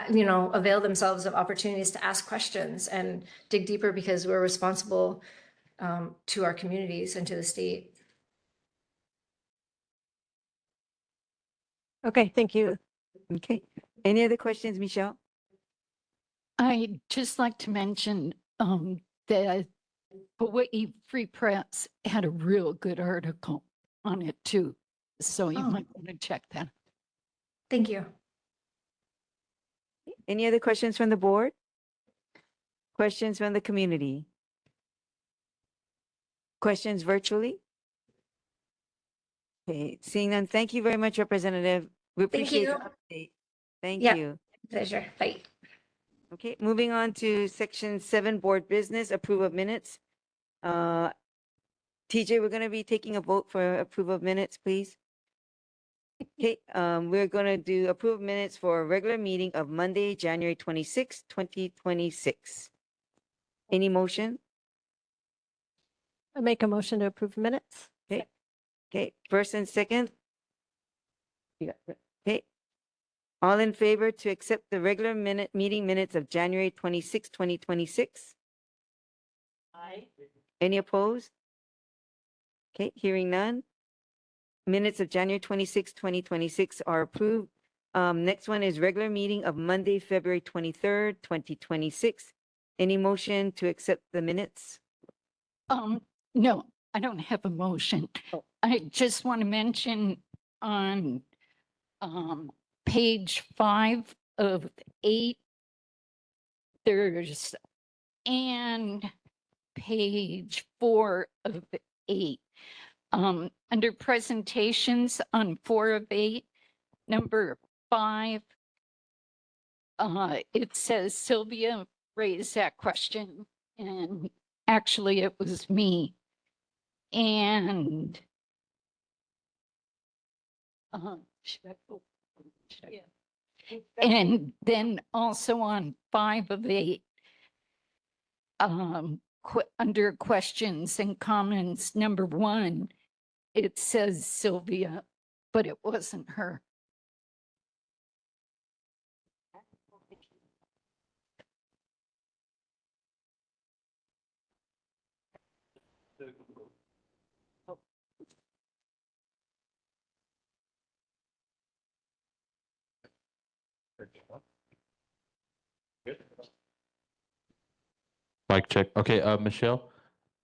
you know, avail themselves of opportunities to ask questions and dig deeper because we're responsible to our communities and to the state. Okay, thank you. Okay. Any other questions, Michelle? I'd just like to mention the Hawaii Free Press had a real good article on it too. So you might want to check that. Thank you. Any other questions from the board? Questions from the community? Questions virtually? Okay, seeing none, thank you very much, Representative. We appreciate you. the update. Thank Yeah. you. Pleasure. Bye. Okay, moving on to section 7, board business, approval of minutes. TJ, we're going to be taking a vote for approval of minutes, please. Okay, we're going to do approve of minutes for a regular meeting of Monday, January 26, 2026. Any motion? I make a motion to approve minutes. Okay, okay, first and second. Okay, all in favor to accept the regular meeting minutes of January 26, 2026? Aye. Any opposed? Okay, hearing none. Minutes of January 26, 2026 are approved. Next one is regular meeting of Monday, February 23rd, 2026. Any motion to accept the minutes? No, I don't have a motion. I just want to mention on page 5 of 8, there's and page 4 of 8. Under presentations on 4 of 8, number 5, it says Sylvia raised that question, and actually it was me. And and then also on 5 of 8, under questions and comments, number 1, it says Sylvia, but it wasn't her. Mic check. Okay, Michelle,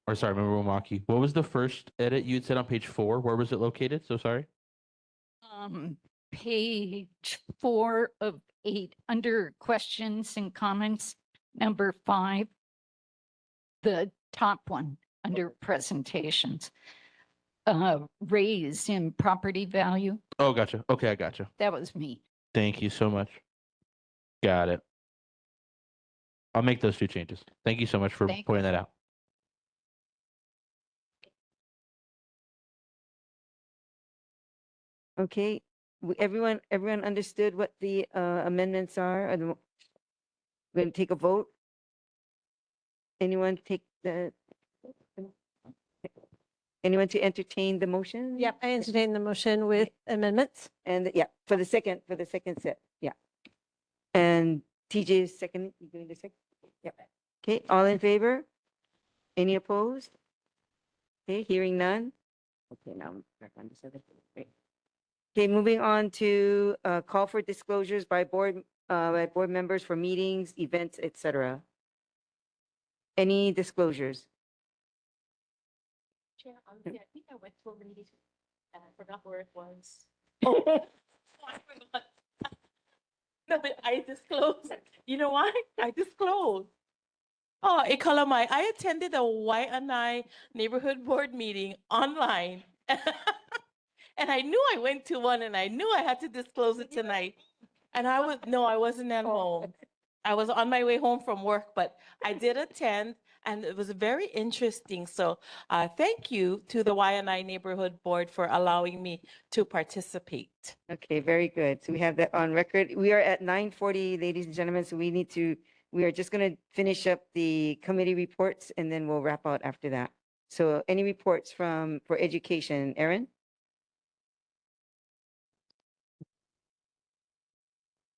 or sorry, Member Wamaki, what was the first edit you had said on page 4? Where was it located? So sorry. Page 4 of 8, under questions and comments, number 5, the top one under presentations, raise in property value. Oh, gotcha. Okay, I gotcha. That was me. Thank you so much. Got it. I'll make those 2 changes. Thank you so much for Thank pointing that out. Okay, everyone understood what the amendments are? We're going to take a vote. Anyone take the, anyone to entertain the motion? Yep, I entertain the motion with amendments. And yeah, for the second set, yeah. And TJ is second, you doing the second? Yep. Okay, all in favor? Any opposed? Okay, hearing none. Okay, now I'm back on the seventh. Great. Okay, moving on to call for disclosures by board members for meetings, events, etc. Any disclosures? Chair, honestly, I think I went to a meeting and I forgot where it was. Oh, I forgot. No, but I disclosed. You know why? I disclosed. Oh, Ikalamai, I attended a Wahiawā neighborhood board meeting online. And I knew I went to one and I knew I had to disclose it tonight. And I wasn't at home. I was on my way home from work, but I did attend and it was very interesting. So thank you to the Wahiawā Neighborhood Board for allowing me to participate. Okay, very good. So we have that on record. We are at 9:40, ladies and gentlemen, so we are just going to finish up the committee reports and then we'll wrap out after that. So any reports for education, Erin?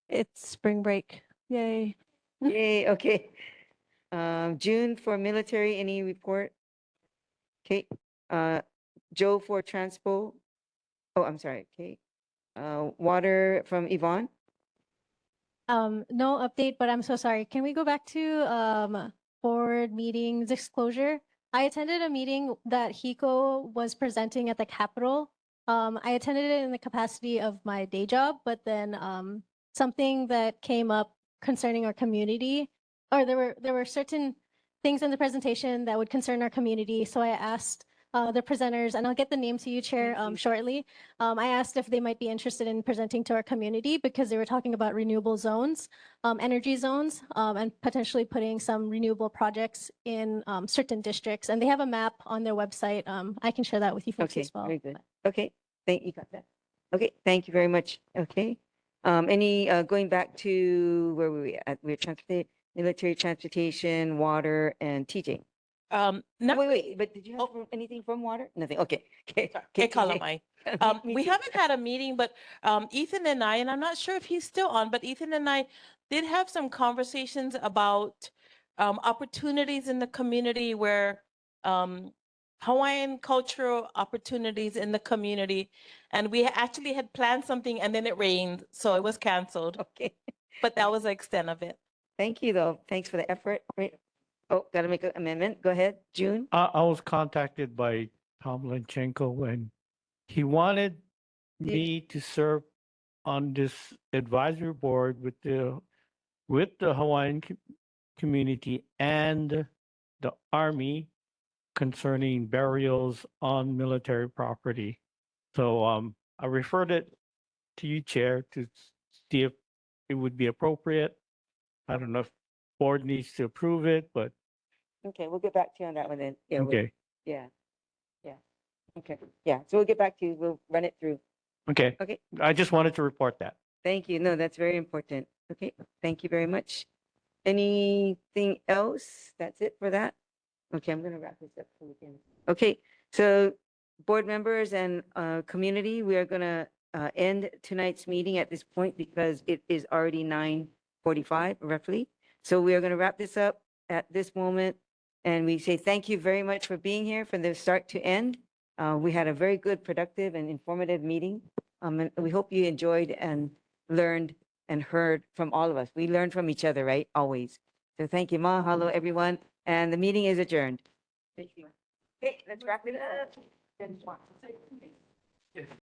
It's spring break. Yay. Yay, okay. June for military, any report? Okay, Joe for transpo. Oh, I'm sorry, okay. Water from Yvonne? No update, but I'm so sorry. Can we go back to board meetings disclosure? I attended a meeting that HICO was presenting at the Capitol. I attended it in the capacity of my day job, but then something that came up concerning our community, or there were certain things in the presentation that would concern our community. So I asked the presenters, and I'll get the name to you, Chair, shortly. I asked if they might be interested in presenting to our community because they were talking about renewable zones, energy zones, and potentially putting some renewable projects in certain districts. And they have a map on their website. I can share that with you folks Okay, as well. very good. Okay, you got that. Okay, thank you very much. Okay. Going back to where were we at? We were military transportation, water, and TJ. No, Wait, but did you have anything from water? Nothing. Okay. Okay. Hey, TJ. Kalamai. Me We too. haven't had a meeting, but Ethan and I, and I'm not sure if he's still on, but Ethan and I did have some conversations about opportunities in the community where Hawaiian cultural opportunities in the community. And we actually had planned something and then it rained, so it was canceled. Okay. But that was the extent of it. Thank you, though. Thanks for the effort. Wait. Oh, got to make an amendment. Go ahead, June. I was contacted by Tom Lenchenko and he wanted me to serve on this advisory board with the Hawaiian community and the Army concerning burials on military property. So I referred it to you, Chair, to see if it would be appropriate. I don't know if board needs to approve it, but Okay, we'll get back to you on that one then. Yeah. okay, Yeah. Yeah. Okay. Yeah. So we'll get back to you. We'll run it through. okay. Okay. I just wanted to report that. Thank you. No, that's very important. Okay. Thank you very much. Anything else? That's it for that? Okay, I'm going to wrap this up so we can. Okay, so board members and community, we are going to end tonight's meeting at this point because it is already 9:45 roughly. So we are going to wrap this up at this moment. And we say thank you very much for being here from the start to end. We had a very good, productive, and informative meeting. And we hope you enjoyed and learned and heard from all of us. We learn from each other, right? Always. So thank you. Mahalo, everyone. And the meeting is adjourned. Thank you. Okay, let's wrap it up.